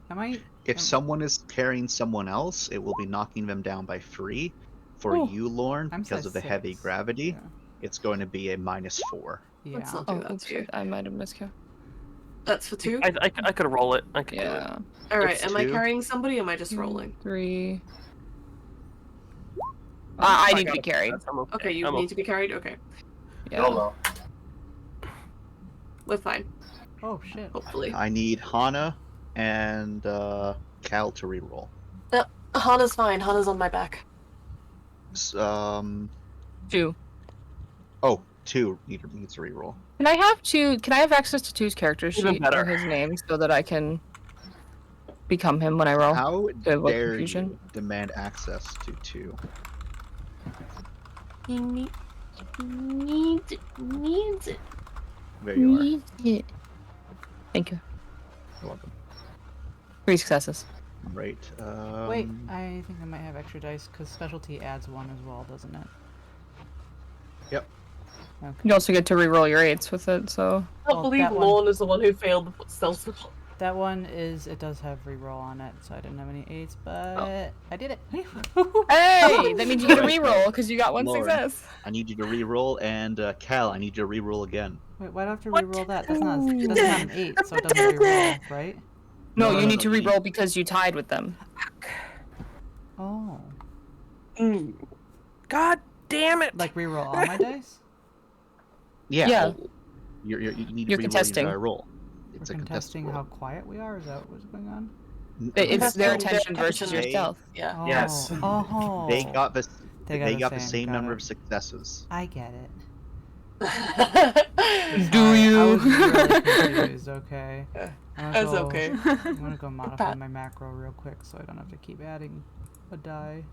Am I? If someone is carrying someone else, it will be knocking them down by 3. For Oh. you, Lorne, I'm because size of the heavy 6. gravity, Yeah. it's going to be a -4. Let's Yeah. not do Oh, that that's to you. right. I might have miscount. That's for 2? I could roll it. I could do it. Yeah. Alright, That's am I 2. carrying somebody or am I just rolling? 3. I need to be got it. carried. I'm okay. Okay, you I'm need to be carried? Okay. Yeah. YOLO. We're fine, Oh shit. hopefully. I need Hana and Cal to reroll. Hana's fine. Hana's on my back. 2. Oh, 2 needs to reroll. Can I have 2? Can I have access to 2's character Even sheet better. or his name so that I can become him when I roll? How To avoid dare confusion. you demand access to 2? He needs it. There you are. Yeah. Thank you. You're welcome. 3 successes. Right. Wait, I think I might have extra dice because specialty adds 1 as well, doesn't it? Yep. Okay. You also get to reroll your 8s with it, so. I Well, believe that one- Lorne is the one who failed the stealth roll. That one it does have reroll on it, so I didn't have any 8s, but I did it. Hey! That means you get a Alright, reroll because you got 1 Lauren. success. I need you to reroll, and Cal, I need you to reroll again. Wait, why do I have to What? reroll that? That's not an 8, so it doesn't reroll, right? No, No, you no, need no, to you- reroll because you tied with them. Oh. God damn it! Like reroll all my dice? Yeah. Yeah. You need to You're reroll contesting. your entire roll. We're It's a contesting contested how roll. quiet we are? Is that what's going on? It's their That's attention their versus your attention. stealth. Yeah. Oh. Yes. Oh. They got the They got the the same got number it. of successes. I get it. Do Sorry, I you? was really confused, okay. That's okay. I'm gonna go modify my macro real quick so I don't have to keep adding a die.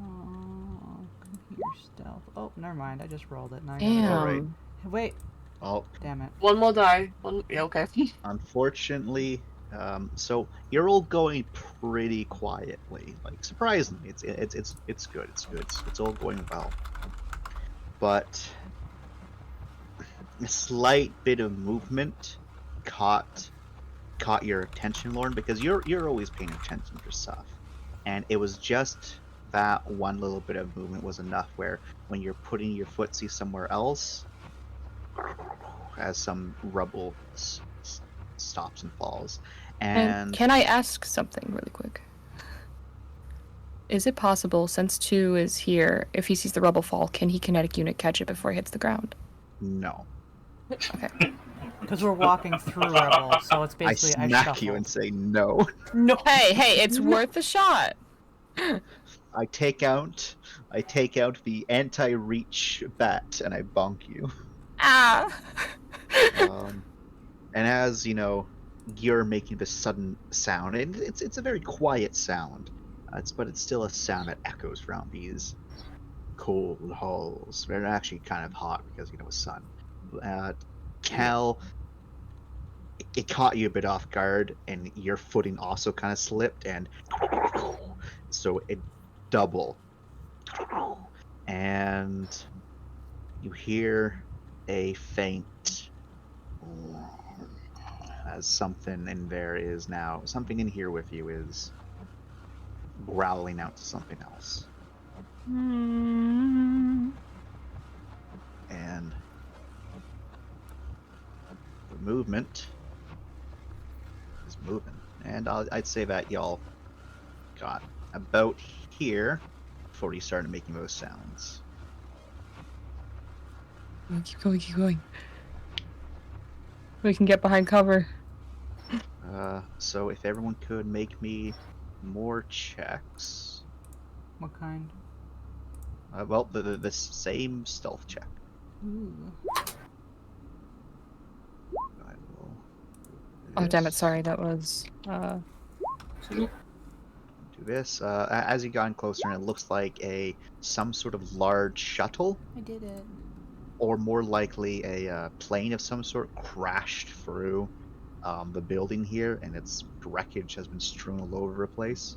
Oh, computer stealth. Oh, never mind. I just rolled it. Now I gotta go- Alright. Damn. Wait, Oh, damn it. One more die. One. Yeah, okay. unfortunately, so you're all going pretty quietly. Like surprisingly, it's good. It's good. It's all going well. But a slight bit of movement caught your attention, Lauren, because you're always paying attention to stuff, and it was just that one little bit of movement was enough. Where when you're putting your footsie somewhere else, as some rubble stops and falls, and Can I ask something really quick? Is it possible, since 2 is here, if he sees the rubble fall, can he kinetic unit catch it before it hits the ground? no, Okay. Because we're walking through rubble, so it's I basically I smack you and say no. No. Hey, it's worth a shot. I take out the anti-reach bat and I bonk you. Ah. And as you know, you're making this sudden sound, and it's a very quiet sound. But it's still a sound that echoes around these cold halls. They're actually kind of hot because the sun. Cal, it caught you a bit off guard, and your footing also kind of slipped, and so it double, and you hear a faint as something in here with you is growling out to something else. And the movement is moving. And I'd say that y'all got about here before you started making those sounds. Keep going. We can get behind cover. So if everyone could make me more checks. What kind? Well, the same stealth check. Ooh. I will do Oh, damn it, this. sorry, that was, Do this. As you got closer, and it looks like some sort of large shuttle, I did it. or more likely a plane of some sort, crashed through the building here, and its wreckage has been strewn all over the place.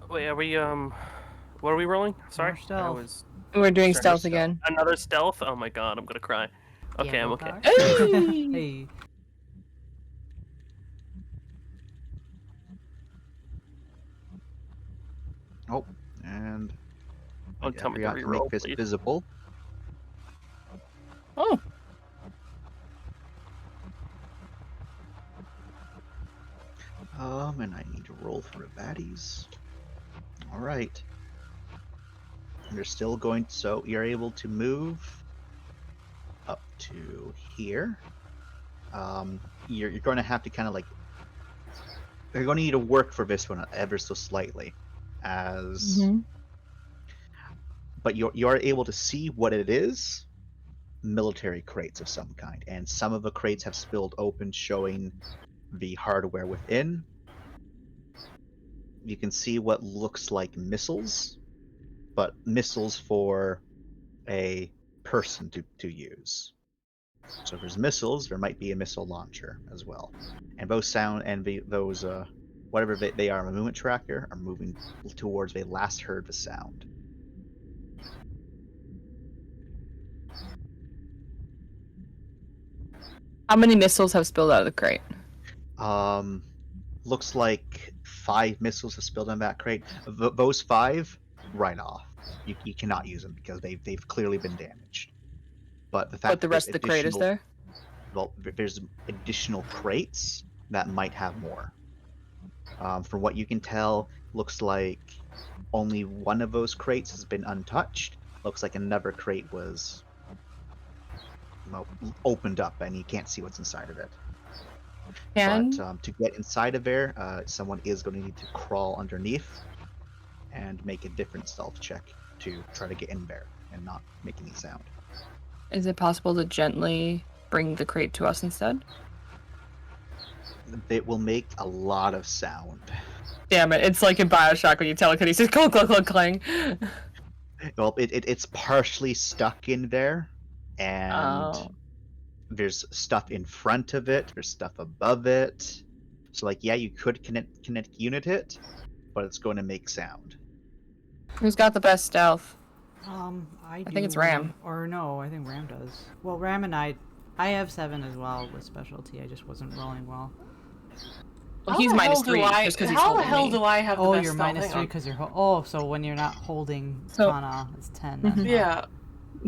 Wait, are we what are we rolling? Sorry, More stealth. I was we're doing Sorry, stealth stealth. again. another stealth. Oh my god, I'm gonna cry. Okay, I'm Yellow okay. card. Hey! Hey. Oh, and Don't tell I me to forgot to reroll, make this please. visible. Oh, And I need to roll for baddies. All right. And you're still going, so you're able to move up to here. You're going to have to kind of like, you're going to need to work for this one ever so slightly, as, Mhm. but you're able to see what it is. Military crates of some kind, and some of the crates have spilled open, showing the hardware within. You can see what looks like missiles, but missiles for a person to use. So if there's missiles, there might be a missile launcher as well. And both sound and those whatever they are, a movement tracker, are moving towards they last heard the sound. How many missiles have spilled out of the crate? Looks like 5 missiles have spilled in that crate. Those 5, right off. You cannot use them because they've clearly been damaged. But the fact But the that rest of the crate is there? Well, there's additional crates that might have more. From what you can tell, looks like only one of those crates has been untouched. Looks like another crate was opened up and you can't see what's inside of it. And But to get inside of there, someone is going to need to crawl underneath and make a different stealth check to try to get in there and not make any sound. is it possible to gently bring the crate to us instead? It will make a lot of sound. Damn it, it's like in Bioshock when you telekinesis, clunk, clunk, clunk, clang. Well, it's partially stuck in there, and Oh. there's stuff in front of it, there's stuff above it. So, like, yeah, you could connect unit it, but it's going to make sound. Who's got the best stealth? I think it's do, Ram. Or no, I think Ram does. Well, Ram and I have 7 as well with specialty. I just wasn't rolling well. Well, he's -3 just because he's How the holding hell me. do I have the Oh, best you're stealth? -3 Hang on. because you're. Oh, so when you're not holding So- Kana, it's 10. Mhm. Then. Yeah.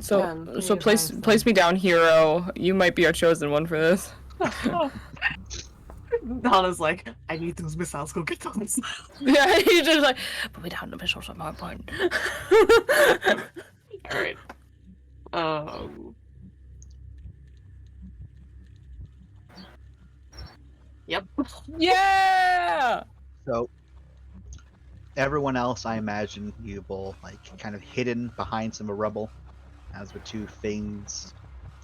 So, Ten. so Yeah, place fine, place me down, hero. You might be our chosen one for this. Donna's like, I need those missiles. Go get those missiles. Yeah, he's just like, but we down the missiles at my point. All right. Yep. Yeah. So, everyone else, I imagine, you will, like, kind of hidden behind some rubble, as the 2 things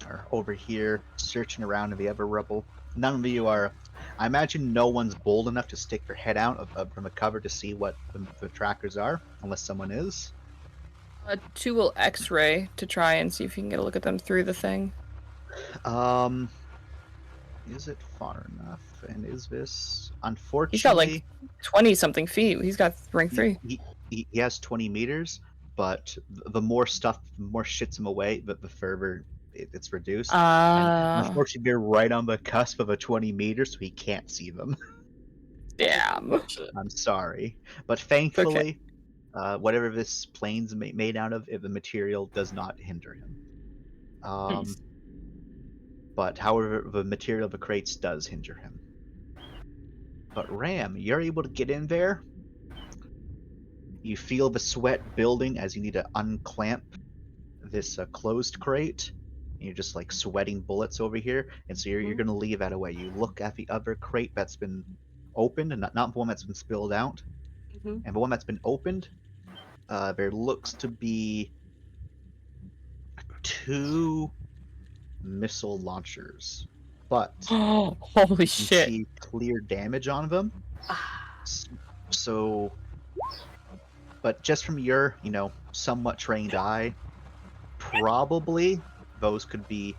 are over here searching around in the other rubble. None of you are. I imagine no one's bold enough to stick their head out from the cover to see what the trackers are, unless someone is. 2 will X-ray to try and see if you can get a look at them through the thing. Is it far enough? And is this unfortunately? He's got like 20-something feet. He's got rank 3. He has 20 meters, but the more stuff, the more shits him away, the further it's reduced. And unfortunately, they're right on the cusp of a 20 meters, so he can't see them. Damn. I'm sorry, but thankfully, whatever this plane's made out of, the material does not hinder him. But however, the material of the crates does hinder him. But Ram, you're able to get in there. You feel the sweat building as you need to unclamp this closed crate. And you're just like sweating bullets over here, and so you're going to leave that away. You look at the other crate that's been opened, and not the one that's been spilled out, and the one that's been opened. There looks to be 2 missile launchers, but Oh, holy you shit. see clear damage on them. So, but just from your, somewhat trained eye, probably those could be,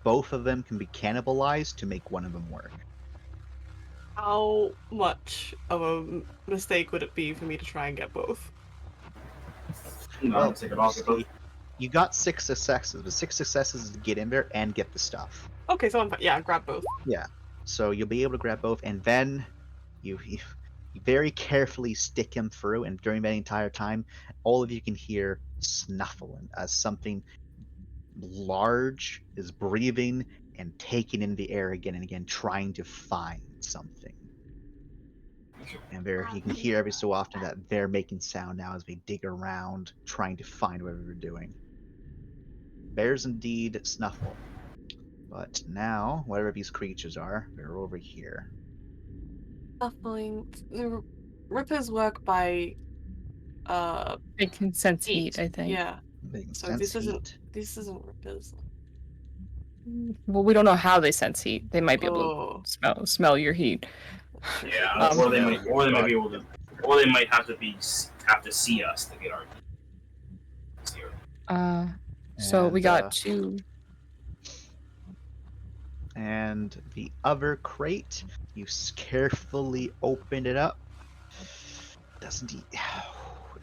both of them can be cannibalized to make one of them work. How much of a mistake would it be for me to try and get both? No, Well, I'll take it off. You got 6 successes. The 6 successes is to get in there and get the stuff. Okay, so I'm fine. Yeah, grab both. Yeah. So you'll be able to grab both, and then you very carefully stick him through, and during that entire time, all of you can hear snuffling as something large is breathing and taking in the air again and again, trying to find something. And you can hear every so often that they're making sound now as they dig around, trying to find whatever they're doing. Bears indeed snuffle. But now, whatever these creatures are, they're over here. Snuffling. The rippers work by They can sense heat, I think. Yeah. They can So sense this isn't heat. rippers. Well, we don't know how they sense heat. They might be able Oh. to smell your heat. Yeah, Um, or they might be able to, or they might have to see us to get our. So we And, got 2. And the other crate, you carefully open it up. Doesn't he?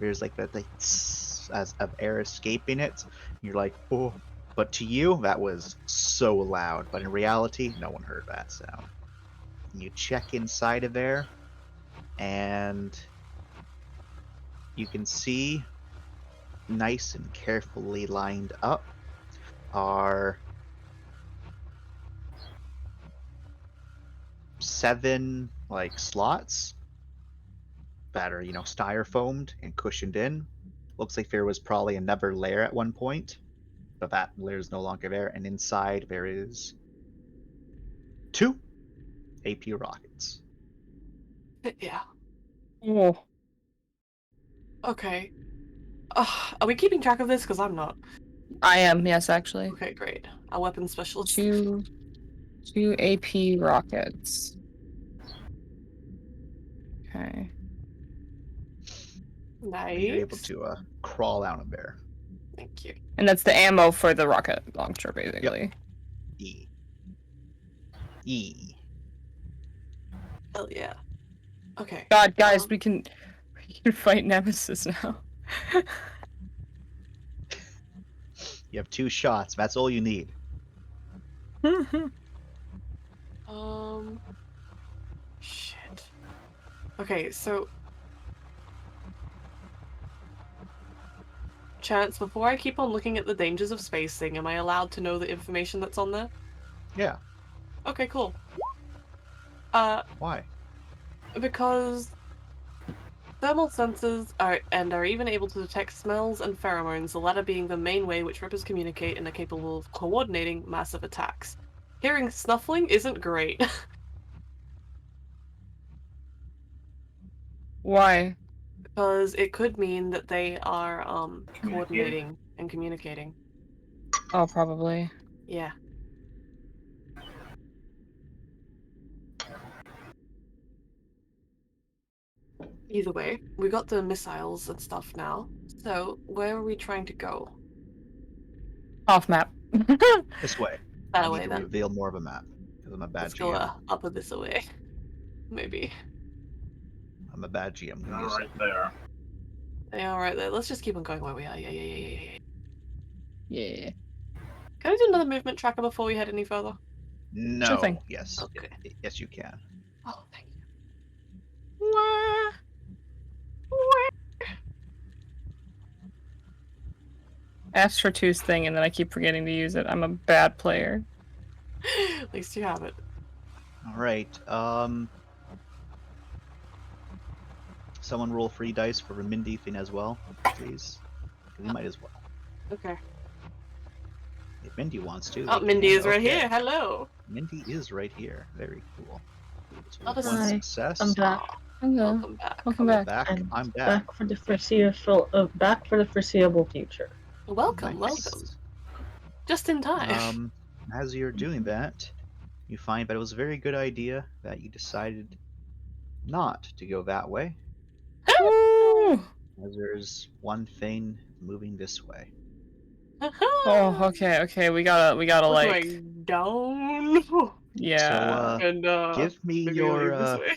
There's like that like as of air escaping it. You're like, oh. But to you, that was so loud. But in reality, no one heard that sound. You check inside of there, and you can see, nice and carefully lined up, are 7 like slots that are, styrofoamed and cushioned in. Looks like there was probably another layer at one point, but that layer is no longer there. And inside there is 2 AP rockets. Yeah. Oh. Okay. Are we keeping track of this? Because I'm not. I am, yes, actually. Okay, great. Our weapon specialist. 2 AP rockets. Okay. Nice. You're able to crawl out of there. Thank you. And that's the ammo for the rocket launcher, basically. E. Hell yeah. Okay. God, guys, we can fight Nemesis now. You have 2 shots. That's all you need. Shit. Okay, so Chance, before I keep on looking at the dangers of spacing, am I allowed to know the information that's on there? Yeah. Okay, cool. Why? Because thermal sensors are even able to detect smells and pheromones, the latter being the main way which rippers communicate and are capable of coordinating massive attacks. Hearing snuffling isn't great. Why? Because it could mean that they are coordinating and communicating. Oh, probably. Yeah. Either way, we got the missiles and stuff now. So, where are we trying to go? Off map. This way. That I way need to then. reveal more of a map because I'm a bad Let's go GM. up or this way. Maybe. I'm a bad GM. All right there. Yeah, alright then. Let's just keep on going where we are. Yeah. Yeah. Can I do another movement tracker before we head any further? No. Sure thing. Yes. Okay. Yes, you can. Oh, thank you. Ask for two's thing and then I keep forgetting to use it. I'm a bad player. At least you have it. All right. Someone roll 3 dice for the Mindy thing as well, please. 'Cause you might as well. Okay. If Mindy wants to. Oh, they Mindy can. is right Okay. here. Hello. Mindy is right here. Very cool. So Let us- one Hi, success. I'm back. Hello. Welcome back. Welcome We're back. back. And I'm back. Back for the foreseeable future. Welcome, Nice. welcome. Just in time. As you're doing that, you find that it was a very good idea that you decided not to go that way, Woo! as there's one thing moving this way. Oh, okay. We gotta We're like, going down. yeah. So, And give me maybe we'll leave your this way.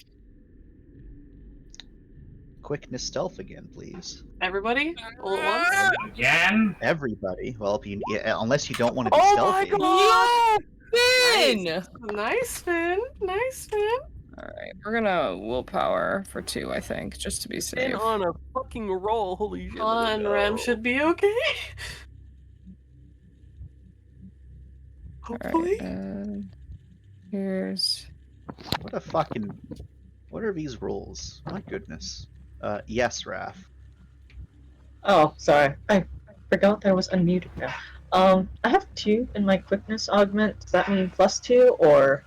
quickness stealth again, please. Everybody, all at once. Again? Everybody. Well, if you, unless you don't want to be Oh my stealthy. god! Finn! Nice, Finn. Nice, Finn. Alright, we're gonna willpower for 2, I think, just to be safe. And on a fucking roll, holy shit. look at On Ram go. should be okay. Hopefully. Alright, and here's... What a fucking. What are these rolls? My goodness. Yes, Raph. Oh, sorry. I forgot that I was unmuted now. I have 2 in my quickness augment. Does that mean +2 or?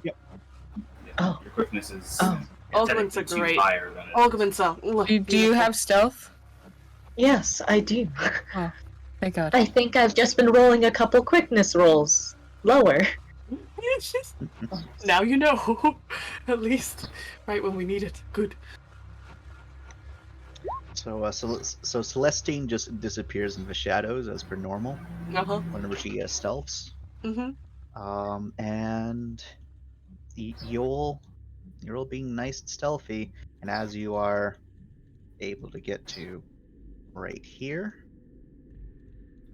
Yeah, Oh. Your quickness is Augments are technically great. higher than it. Augments are. Do you have stealth? Yes, I do. Thank God. I think I've just been rolling a couple quickness rolls lower. It's just... Now you know. At least. Right when we need it. Good. So Celestine just disappears in the shadows as per normal Uh-huh. whenever she stealths. Mm-hmm. And you're all being nice and stealthy, and as you are able to get to right here,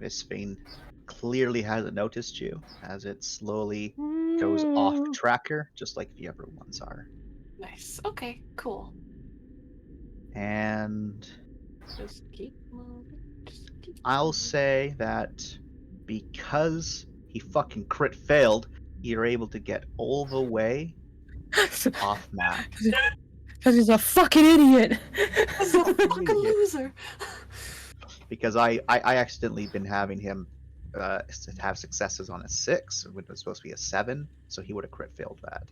Visbane clearly hasn't noticed you as it slowly goes off tracker, just like the other ones are. Nice. Okay, cool. And Just keep moving. Just keep I'll say that because he fucking crit failed, you're able to get all the way off map. Because he's a fucking idiot! That's a fucking loser. Because I accidentally been having him have successes on a 6 when it was supposed to be a 7, so he would have crit failed that.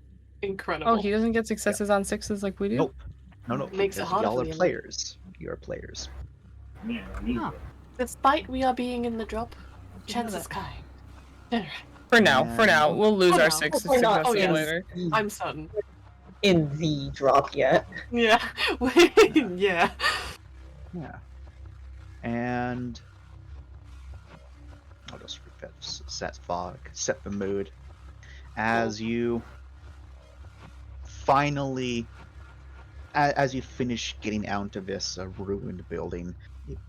Incredible. Oh, he doesn't get successes on 6s like we do? Nope. No, Makes it because harder y'all for are the enemy. players. You're players. Yeah, I need Huh. it. Despite we are being in the drop, Didn't know chances that. kind. Alright, For now. We'll lose For our now. 6 We're not- successes oh, yes. later. I'm certain. In the drop yet. Yeah. Yeah. Yeah. And I'll just set the mood. As you finally, as you finish getting out of this ruined building,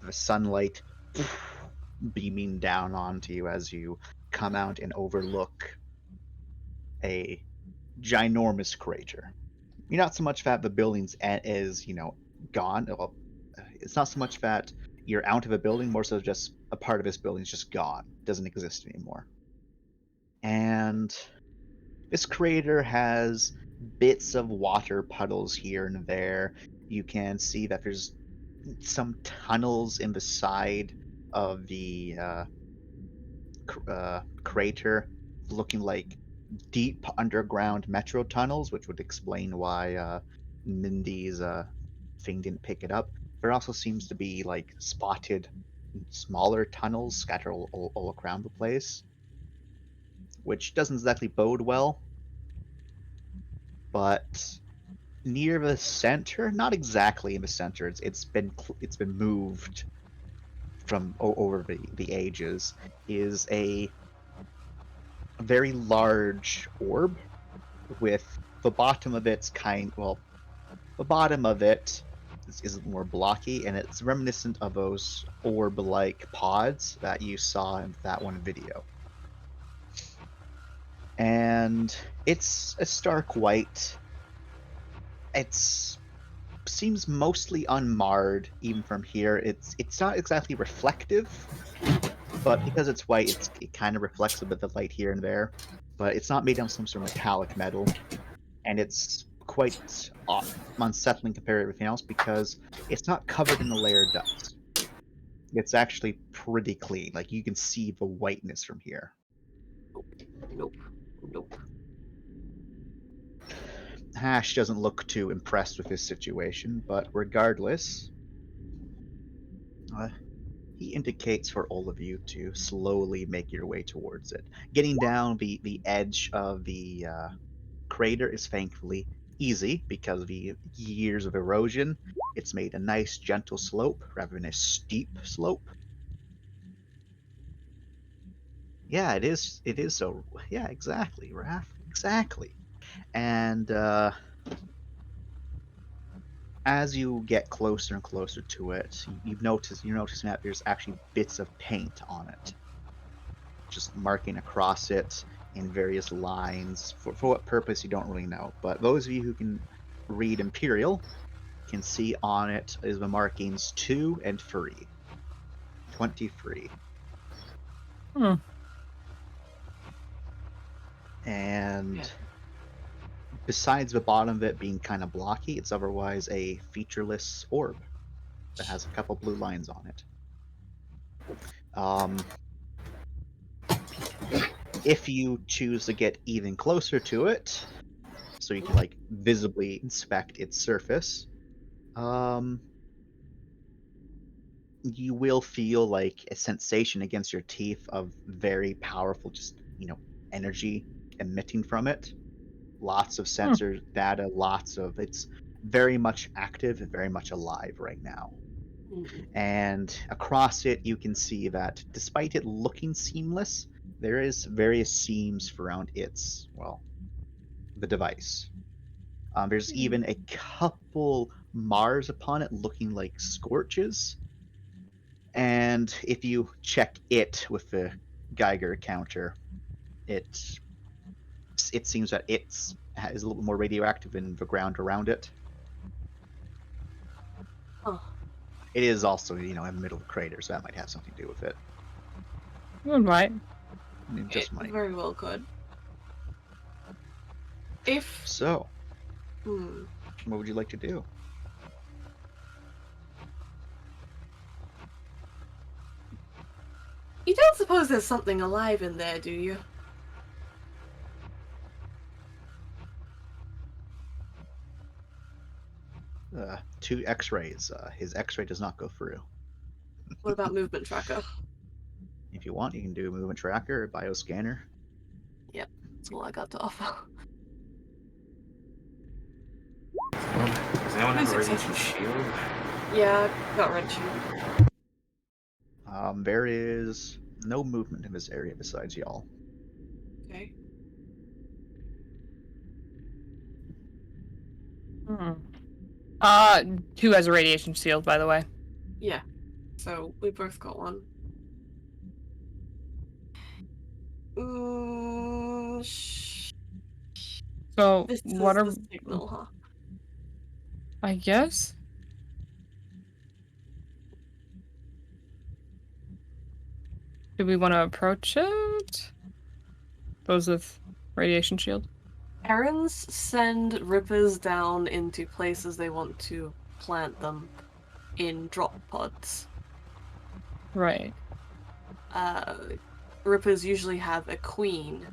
the sunlight beaming down onto you as you come out and overlook a ginormous crater. You're not so much that the building's is gone. Well, it's not so much that you're out of a building, more so just a part of this building is just gone, doesn't exist anymore. And this crater has bits of water puddles here and there. You can see that there's some tunnels in the side of the crater, looking like deep underground metro tunnels, which would explain why Mindy's thing didn't pick it up. There also seems to be like spotted smaller tunnels scattered all around the place, which doesn't exactly bode well. But near the center, not exactly in the center, it's been moved from over the ages, is a very large orb with the bottom of it's the bottom of it is more blocky, and it's reminiscent of those orb-like pods that you saw in that one video. And it's a stark white. It seems mostly unmarred, even from here. It's not exactly reflective, but because it's white, it kind of reflects a bit of the light here and there. But it's not made out of some sort of metallic metal, and it's quite unsettling compared to everything else because it's not covered in a layer of dust. It's actually pretty clean. Like, you can see the whiteness from here. Nope. Hash doesn't look too impressed with his situation, but regardless, he indicates for all of you to slowly make your way towards it. Getting down the edge of the crater is thankfully easy because of the years of erosion. It's made a nice gentle slope rather than a steep slope. Yeah, it is. It is so. Yeah, exactly, Raph. Exactly. And as you get closer and closer to it, you're noticing that there's actually bits of paint on it, just marking across it in various lines. For what purpose, you don't really know. But those of you who can read Imperial can see on it is the markings 2 and 3. 23. Hmm. And Yeah. besides the bottom of it being kind of blocky, it's otherwise a featureless orb that has a couple blue lines on it. If you choose to get even closer to it, so you can like visibly inspect its surface, you will feel like a sensation against your teeth of very powerful, just energy emitting from it. Lots of sensor data, lots of it's very much active and very much alive right now. And across it, you can see that despite it looking seamless, there is various seams around its, well, the device. There's even a couple Mars upon it looking like scorches. And if you check it with the Geiger counter, it seems that it is a little bit more radioactive than the ground around it. Oh. It is also, in the middle of a crater, so that might have something to do with it. Right. I mean, just might. Very well could. If So, hmm, what would you like to do? you don't suppose there's something alive in there, do you? Two X-rays. His X-ray does not go through. What about movement tracker? If you want, you can do a movement tracker or bioscanner. Yep, that's all I got to offer. Does anyone have a radiation shield? Yeah, got red shield. There is no movement in this area besides y'all. Okay. Who has a radiation shield, by the way? Yeah. So we both got one. So This what is are the signal, huh? I guess? Do we want to approach it? Those with radiation shield? Errands send rippers down into places they want to plant them in drop pods. Right. Rippers usually have a queen.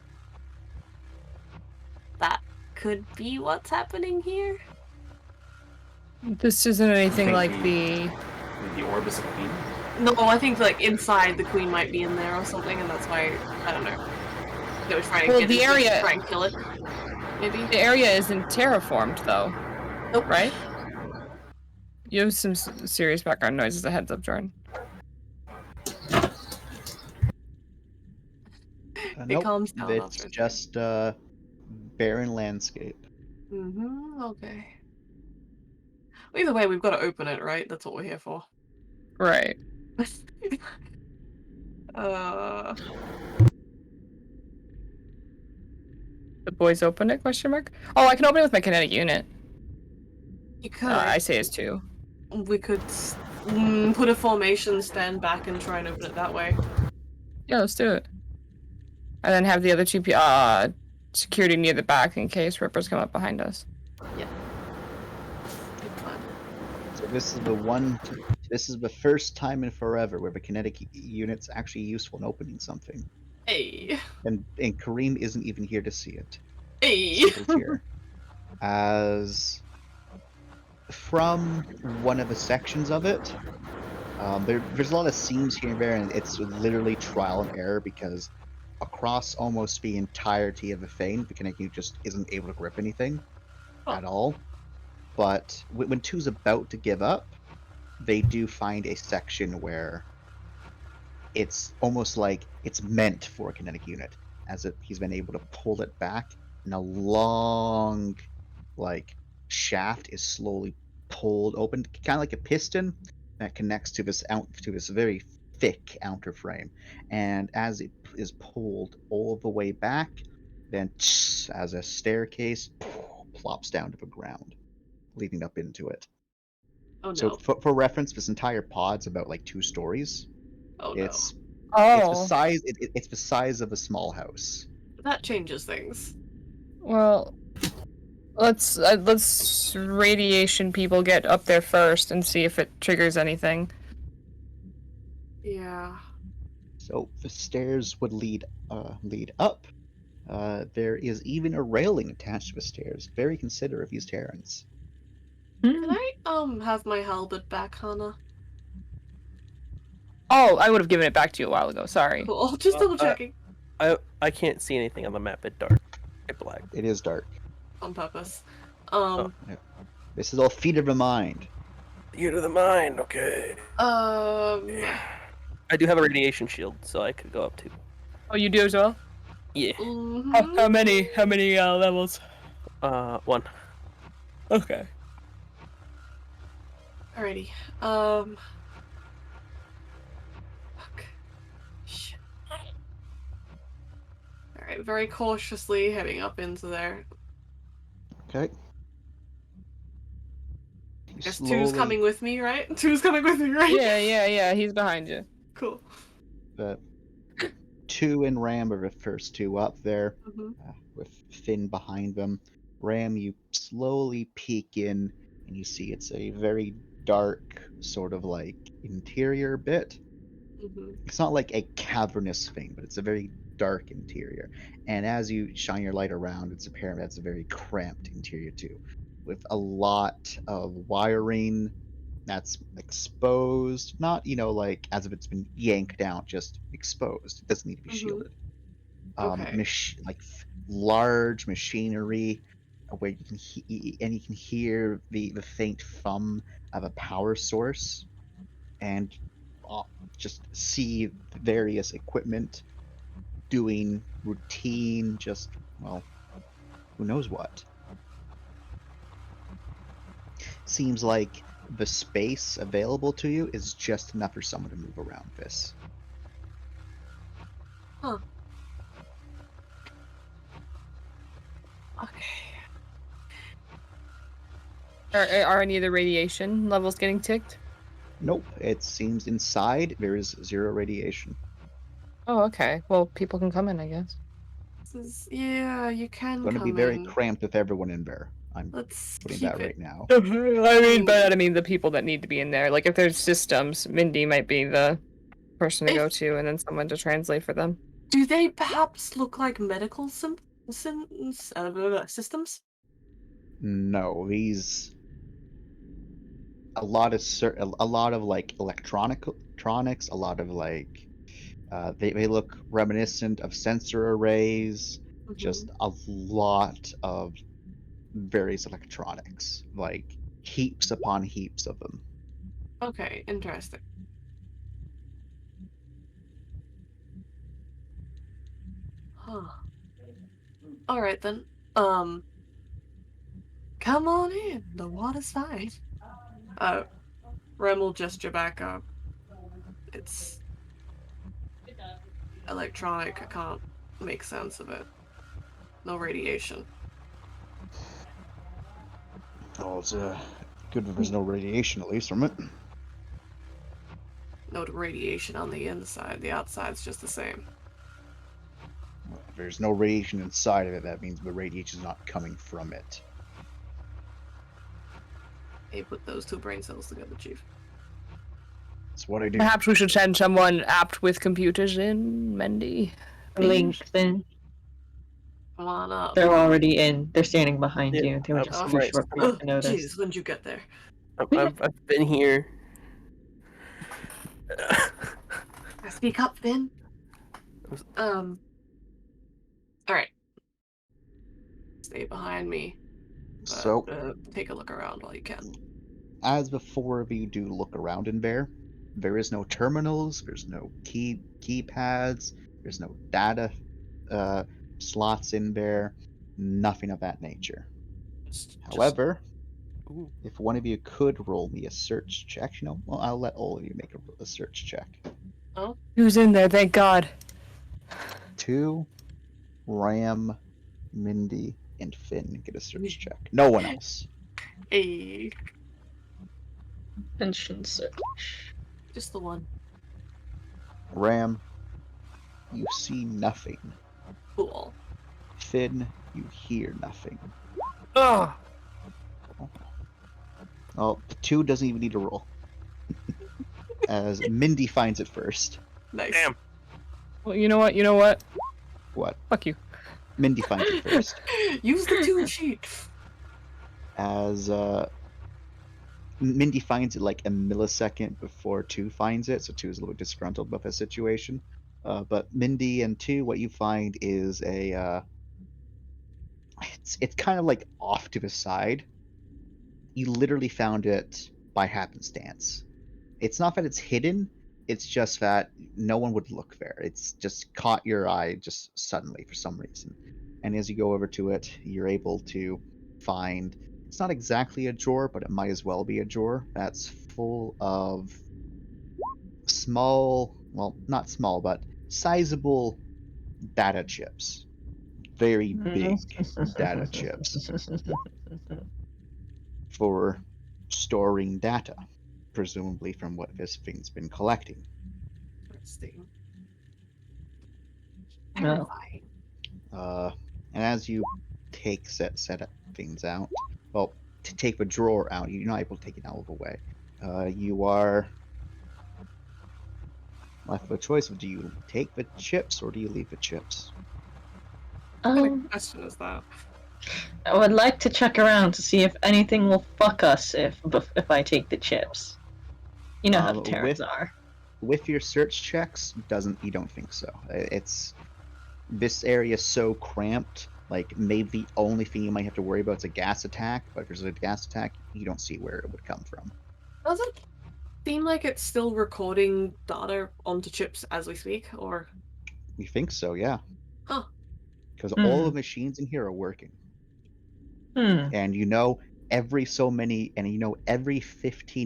That could be what's happening here. This isn't anything like the orb is a queen. No, I think like inside the queen might be in there or something, and that's why I don't know. They were trying to get the into it to area. try and kill it. Maybe The area isn't terraformed, though. Nope. Right? You have some serious background noises. A heads up, Jordan. It calms down. It's just barren landscape. Okay. Either way, we've got to open it, right? That's what we're here for. Right. The boys open it? Question mark. Oh, I can open it with my kinetic unit. You could. I say it's 2. We could put a formation, stand back, and try and open it that way. Yeah, let's do it. And then have the other 2 security near the back in case rippers come up behind us. Yeah. Good plan. So this is the first time in forever where the kinetic unit's actually useful in opening something. Hey. And Kareem isn't even here to see it. Hey. Here. As from one of the sections of it, there's a lot of seams here and there, and it's literally trial and error because across almost the entirety of the thing, the kinetic unit just isn't able to grip anything at all. But when 2's about to give up, they do find a section where it's almost like it's meant for a kinetic unit, as if he's been able to pull it back, and a long, shaft is slowly pulled open, kind of like a piston that connects to this very thick outer frame. And as it is pulled all the way back, then as a staircase plops down to the ground, leading up into it. Oh no. So for reference, this entire pod's about like 2 stories. Oh It's the Oh, size. It's the size of a small house. no. That changes things. well, let's radiation people get up there first and see if it triggers anything. Yeah. So the stairs would lead up. There is even a railing attached to the stairs. Very considerate of these Terrans. Can I have my halberd back, Hannah? Oh, I would have given it back to you a while ago. Sorry. Cool. Just double checking. I can't see anything on the map. It's dark. It's black. It is dark. On purpose. This is all feat of the mind. Ear to the mind. Okay. I do have a radiation shield, so I could go up too. Oh, you do as well? Yeah. mhm. How many levels? 1. Okay. Alrighty. Fuck. Shit. Alright, very cautiously heading up into there. Okay. I guess two's coming with me, right? Two's coming with me, right? Yeah. He's behind you. Cool. The 2 and Ram are the first 2 up there, with Finn behind them. Ram, you slowly peek in, and you see it's a very dark, sort of like interior bit. It's not like a cavernous thing, but it's a very dark interior. And as you shine your light around, it's apparent that's a very cramped interior too, with a lot of wiring that's exposed. Not, like as if it's been yanked out, just exposed. It doesn't need to be shielded. Okay. Large machinery where you can you can hear the faint thum of a power source, and just see various equipment doing routine, just, well, who knows what. Seems like the space available to you is just enough for someone to move around this. Huh. Okay. Are any of the radiation levels getting ticked? Nope, it seems inside there is 0 radiation. Oh, okay. Well, people can come in, I guess. Yeah, you can Going to come be very in. cramped with everyone in there. I'm Let's putting keep that it. right now. I mean the people that need to be in there. Like if there's systems, Mindy might be the person to go to, and then someone to translate for them. Do they perhaps look like medical systems? No, these a lot of like electronics, a lot of like they look reminiscent of sensor arrays, just a lot of various electronics, like heaps upon heaps of them. Okay, interesting. Huh. Alright then. Come on in. The water's fine. Rem will gesture back up. It's electronic. I can't make sense of it. No radiation. Oh, it's good that there's no radiation, at least from it. No radiation on the inside. The outside's just the same. Well, if there's no radiation inside of it, that means the radiation's not coming from it. Hey, put those 2 brain cells together, Chief. That's what I do. Perhaps we should send someone apt with computers in, Mindy. Link then. Come on up. They're already in. They're standing behind Yeah, you. They were I'm just too right. short for not to notice. Jeez, when'd you get there? I've been here. Speak up, Finn. Alright. Stay behind me. But, So, take a look around while you can. as before of you do look around in there is no terminals, there's no keypads, there's no data slots in there, nothing of that nature. However, if one of you could roll me a search check, well, I'll let all of you make a search check. Oh? Who's in there? Thank God. 2, Ram, Mindy, and Finn get a search check. No one else. A Pension search. just the one. Ram, you see nothing. Cool. Finn, you hear nothing. Oh, Oh, the 2 doesn't even need to roll. As Mindy finds it first. Nice. damn. Well, you know what? You know what? What? Fuck you. Mindy finds it first. Use the tune sheet. As Mindy finds it like a millisecond before 2 finds it, so 2 is a little disgruntled about the situation. But Mindy and 2, what you find is a it's kind of like off to the side. You literally found it by happenstance. It's not that it's hidden, it's just that no one would look there. It's just caught your eye just suddenly for some reason. And as you go over to it, you're able to find, it's not exactly a drawer, but it might as well be a drawer that's full of small, well, not small, but sizable data chips. Very big data chips for storing data, presumably from what this thing's been collecting. Interesting. Well. And as you take set up things out, well, to take the drawer out, you're not able to take it out of the way. You are left with a choice of, do you take the chips or do you leave the chips? What kind of question is that? I would like to check around to see if anything will fuck us if I take the chips. You know how the Terrans are. With your search checks, you don't think so. It's this area is so cramped. Like, maybe the only thing you might have to worry about is a gas attack. But if there's a gas attack, you don't see where it would come from. Does it seem like it's still recording data onto chips as we speak, or? You think so, yeah. Huh. Because all the machines in here are working. And every 15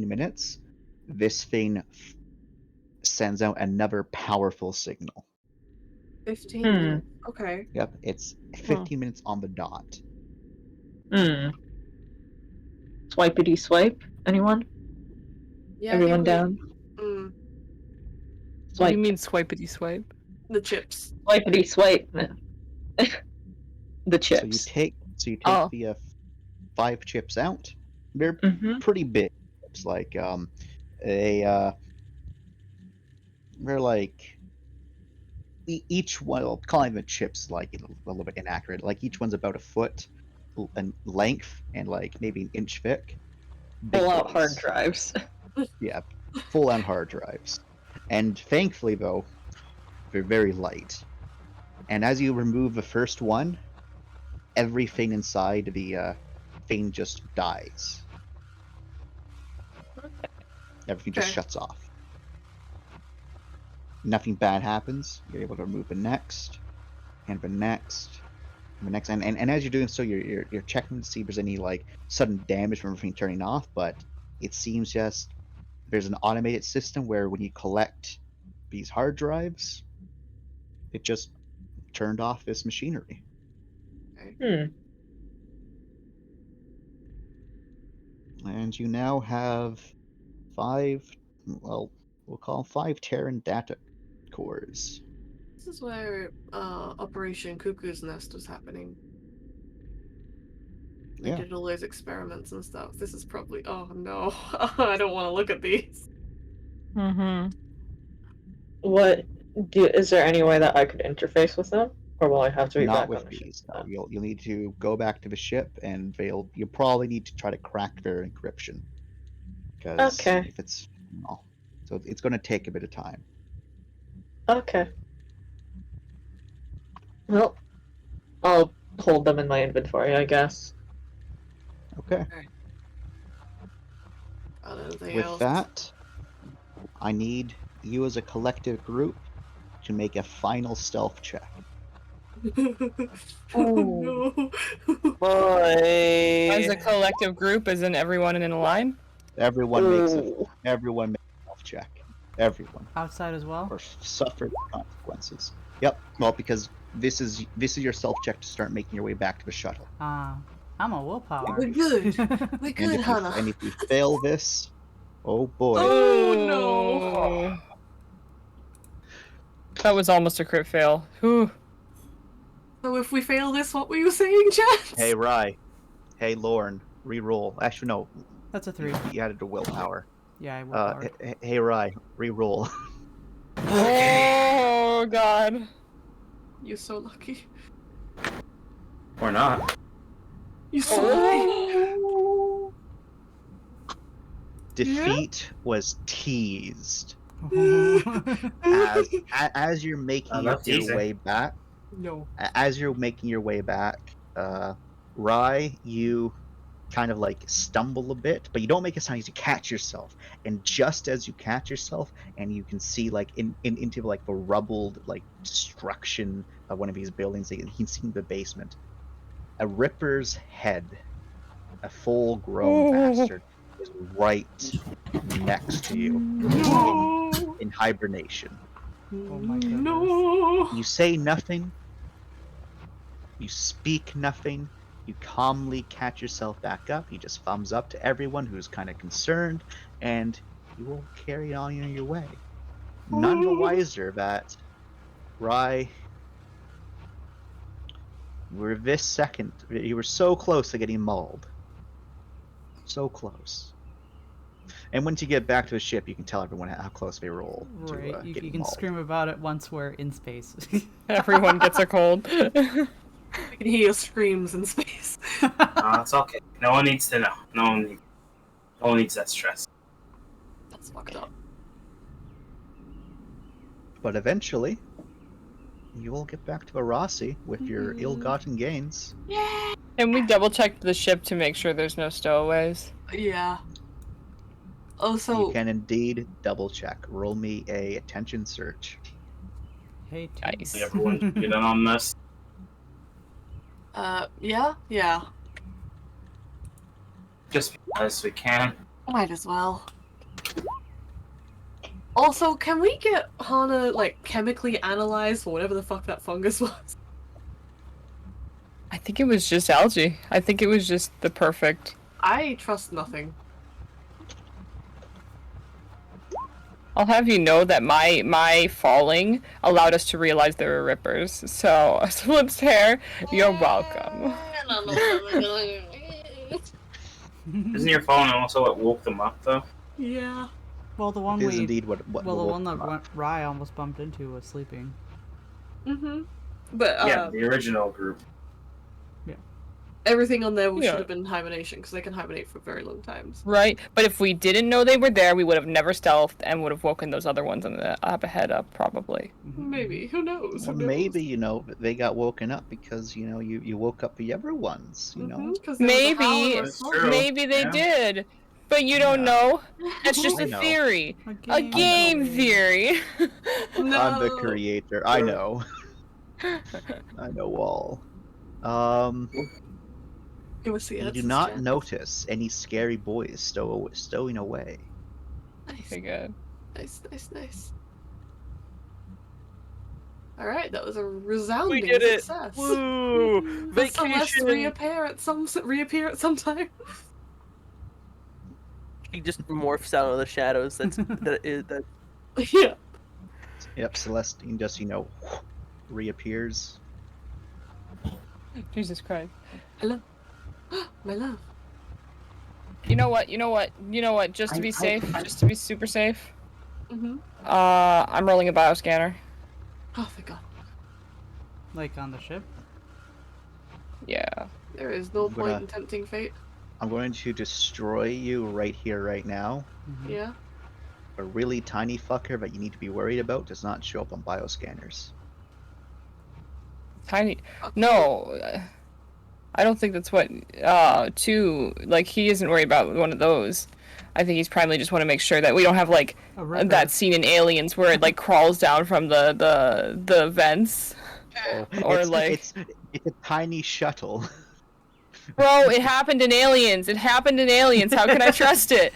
minutes, this thing sends out another powerful signal. 15 minutes. Okay. Yep, it's 15 minutes on the dot. Swipity swipe. Anyone? Yeah. Everyone down. What do Swipe. you mean swipity swipe? The chips. Swipity swipe. The chips. So you take Oh. the 5 chips out. They're pretty big. It's like they're like each one. Well, calling them chips like a little bit inaccurate. Like each one's about a foot in length and like maybe an inch thick. Big Pull out boys. hard drives. Yeah, full on hard drives. And thankfully, though, they're very light. And as you remove the first one, everything inside the thing just dies. Everything just shuts off. Nothing bad happens. You're able to remove the next, and the next, and the next, and as you're doing so, you're checking to see if there's any like sudden damage from everything turning off. But it seems just there's an automated system where when you collect these hard drives, it just turned off this machinery. And you now have 5, well, we'll call 5 Terran data cores. This is where Operation Cuckoo's Nest was happening. They did all those experiments and stuff. This is probably. Oh no, I don't want to look at these. Is there any way that I could interface with them, or will I have to be Not back with on the ship? these. No, you'll need to go back to the ship, and you'll probably need to try to crack their encryption. Because if it's so it's going to take a bit of time. Okay. Well, I'll hold them in my inventory, I guess. Okay. With that, I need you as a collective group to make a final stealth check. Oh no. As a collective group, as in everyone in a line? Everyone makes a stealth check. Everyone. Outside as well? Or suffer the consequences. Yep. Well, because this is your self check to start making your way back to the shuttle. I'm a willpower. We're good. We're And good, if, Hannah. and if you fail this, oh boy. Oh no. That was almost a crit fail. Whew. So if we fail this, what were you saying, Chance? Hey, Rye. Hey, Lorne. Reroll. Actually, no. That's a 3. You added a willpower. Yeah, I willpower. Hey, Rye. Reroll. Oh god. You're so lucky. Or not. You're so lucky. Defeat was teased. As you're making that's your easy. way back. No. As you're making your way back, Rye, you kind of like stumble a bit, but you don't make a sound. You catch yourself, and just as you catch yourself, and you can see like into like the rubbled like destruction of one of these buildings, you can see the basement. A Ripper's head, a full-grown bastard, is right next to you in hibernation. Oh my goodness. No. You say nothing. You speak nothing. You calmly catch yourself back up. You just thumbs up to everyone who's kind of concerned, and you will carry on your way. None the wiser that Rye, you were this second. You were so close to getting mauled. So close. And once you get back to the ship, you can tell everyone how close they roll. Right, To, you getting can mauled. scream about it once we're in space. Everyone gets a cold. I can hear your screams in space. It's okay. No one needs to know. No one needs that stress. That's fucked up. But eventually, you will get back to Arasi with your ill-gotten gains. And we double checked the ship to make sure there's no stowaways. Yeah. Also, You can indeed double check. Roll me a attention search. Hey, Nice. Everyone get in on this. yeah. Just as we can. Might as well. Also, can we get Hana, like, chemically analyzed for whatever the fuck that fungus was? I think it was just algae. I think it was just the perfect. I trust nothing. I'll have you know that my falling allowed us to realize there were rippers. So, Slips hair, you're welcome. Isn't your phone also what woke them up, though? Yeah. well, the one It is we, indeed what well, the woke one them up. that Rye almost bumped into was sleeping. Mm-hmm. But, Yeah, the original group. everything on there Yeah. should have been hibernation, because they can hibernate for very long times. Right? But if we didn't know they were there, we would have never stealthed and would have woken those other ones on the up ahead up, probably. Maybe. Who knows? Or Who knows? maybe, they got woken up because, you woke up the other ones, Mhm, 'cause there was a Maybe- howl or That's something. true. Maybe they Yeah. did. But you don't know. That's just I a know. theory. A game theory. No. I'm the creator. I know. I know all. Give us the You do answers, not Jen. notice any scary boys stowing away. Nice. Okay, good. Nice. Alright, that was a resounding did it. success. Woo! The Celeste Vacation. reappear at some time. He just morphs out of the shadows. That Yeah. Yep, Celestine just, reappears. Jesus Christ. Hello. My love. You know what? Just to be safe, just to be super safe, Mm-hmm. I'm rolling a bioscanner. Oh, thank God. Like on the ship? Yeah. There is no I'm point gonna- in tempting fate. I'm going to destroy you right here, right now. Mhm. Yeah. A really tiny fucker that you need to be worried about does not show up on bioscanners. Tiny. Okay. No. I don't think that's what. He isn't worried about one of those. I think he's primarily just want to make sure that we don't have like A ripper. that scene in Aliens where it like crawls down from the vents. Or it's a tiny shuttle. Bro, it happened in Aliens. How can I trust it?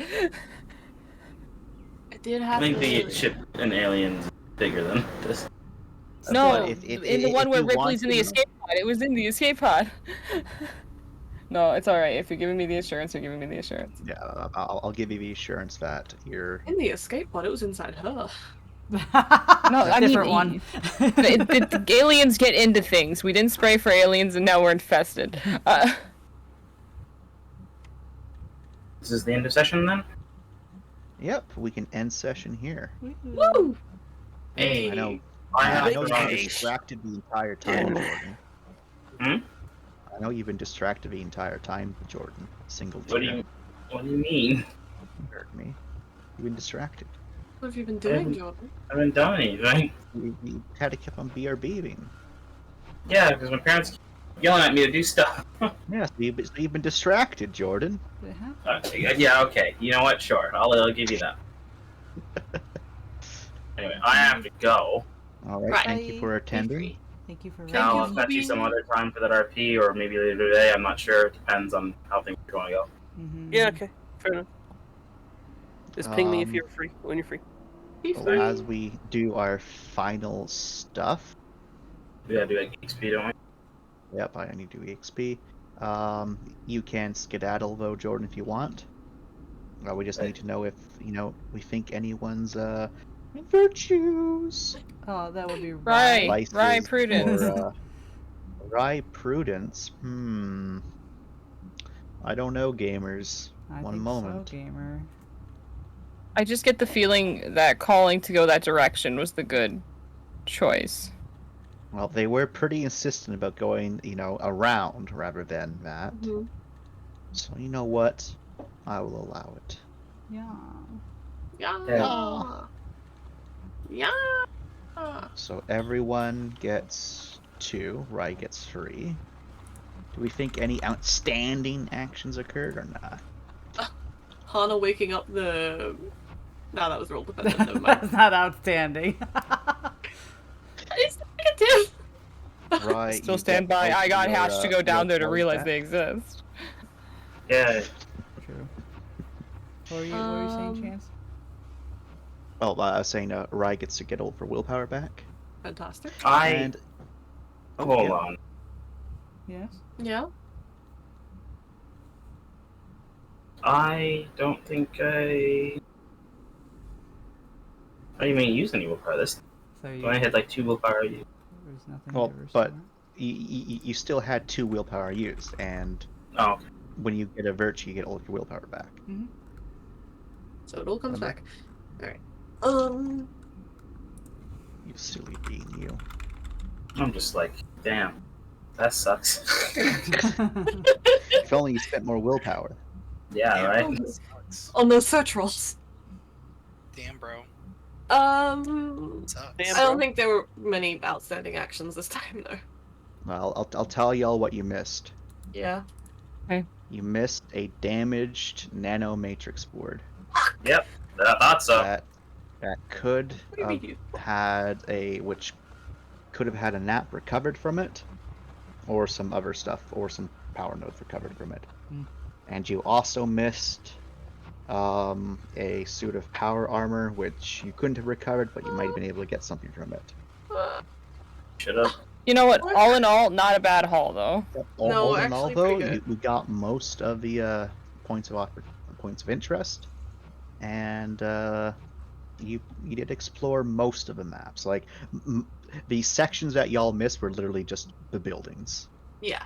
It did I happen. think the ship and aliens bigger than this. No, If- in the one if where you want Ripley's in the to- escape pod. It was in the escape pod. No, it's alright. If you're giving me the assurance, you're giving me the assurance. Yeah, I'll give you the assurance that you're. In the escape pod, it was inside her. No, I mean, different one. the aliens get into things. We didn't spray for aliens, and now we're infested. This is the end of session then? Yep, we can end session here. Woo! Hey. I know. I I have know you've to been distracted the entire time, Jordan. Hmm? I know you've been distracted the entire time, Jordan. Single What do you mean? You heard me. You've been distracted. What have you been doing, Jordan? I haven't done anything. You had to keep on BRBing. Yeah, because my parents keep yelling at me to do stuff. Yeah, so you've been distracted, Jordan. Yeah, okay. You know what? Sure. I'll give you that. Anyway, I have to go. All right, Right. thank you for attending. Thank you for Thank you I'll for catch you being- some other time for that RP, or maybe later today. I'm not sure. It depends on how things are going to go. Yeah, okay. Fair enough. Just ping me if Um, you're free, when you're free. Be So free. as we do our final stuff, We gotta do like XP, don't we? yep, I need to do EXP. You can skedaddle though, Jordan, if you want. We just need to know if we think anyone's virtues. Oh, that would be Right. Vices Right, Prudence. or, right, Prudence. I don't know, gamers. I One think moment. so, gamer. I just get the feeling that calling to go that direction was the good choice. Well, they were pretty insistent about going, around rather than that. Mhm. So you know what? I will allow it. Yeah. Yeah. Yeah. So everyone gets 2. Rai gets 3. Do we think any outstanding actions occurred or not? Hana waking up the. No, that was roll dependent. Never mind. That's not outstanding. It's negative. Rai, Still you stand get by. both I got your, Hatch to go down there to willpower realize back. they exist. Yeah. True. What were you saying, Um, Chance? Oh, I was saying Rai gets to get all of her willpower back. Fantastic. And Hold yeah. on. Yes? Yeah. I don't think I don't even use any willpower this time. So I you, only had like 2 willpower used. there's nothing Well, to restore. but you still had 2 willpower used, and Oh, okay. when you get a virtue, you get all of your willpower back. So it all comes Remember? back. Alright. You silly bean, you. I'm just like, damn, that sucks. If only you spent more willpower. Yeah, right. On those search rolls. Damn, bro. Sucks. Damn, I don't bro. think there were many outstanding actions this time, though. Well, I'll tell y'all what you missed. Yeah. You missed a damaged nano matrix board Yep, I thought so. that could What do you have mean? which could have had a nap recovered from it, or some other stuff, or some power nodes recovered from it. And you also missed a suit of power armor, which you couldn't have recovered, but you might have been able to get something from it. Should have. You know what? All in all, not a bad haul though. All in actually all, pretty though, good. we got most of the points of interest, and you did explore most of the maps. Like the sections that y'all missed were literally just the buildings. Yeah.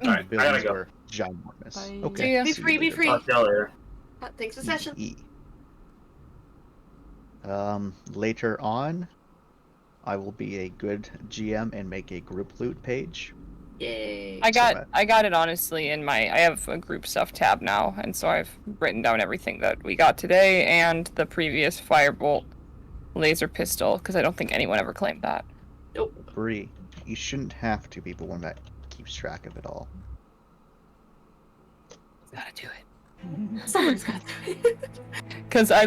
Alright, The I gotta buildings go. were ginormous. Bye. Okay. See ya. Be see you free, be later. free. Talk to y'all later. Thanks for session. Later on, I will be a good GM and make a group loot page. Yay. I got bad. I got it honestly in I have a group stuff tab now, and so I've written down everything that we got today and the previous firebolt laser pistol, because I don't think anyone ever claimed that. Nope. Bree, you shouldn't have to be the one that keeps track of it all. Gotta do it. Someone's got to do it. Because I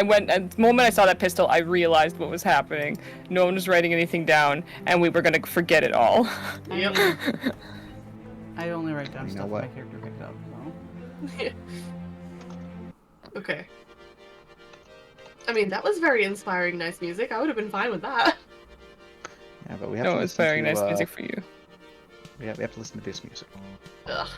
went, at the moment I saw that pistol, I realized what was happening. No one was writing anything down, and we were gonna forget it all. Yep. I only write down You know stuff what? my character picked up, so. Okay. I mean, that was very inspiring, nice music. I would have been fine with that. Yeah, but we have No, to it's listen very to, nice music for you. we have to listen to this music. Ugh.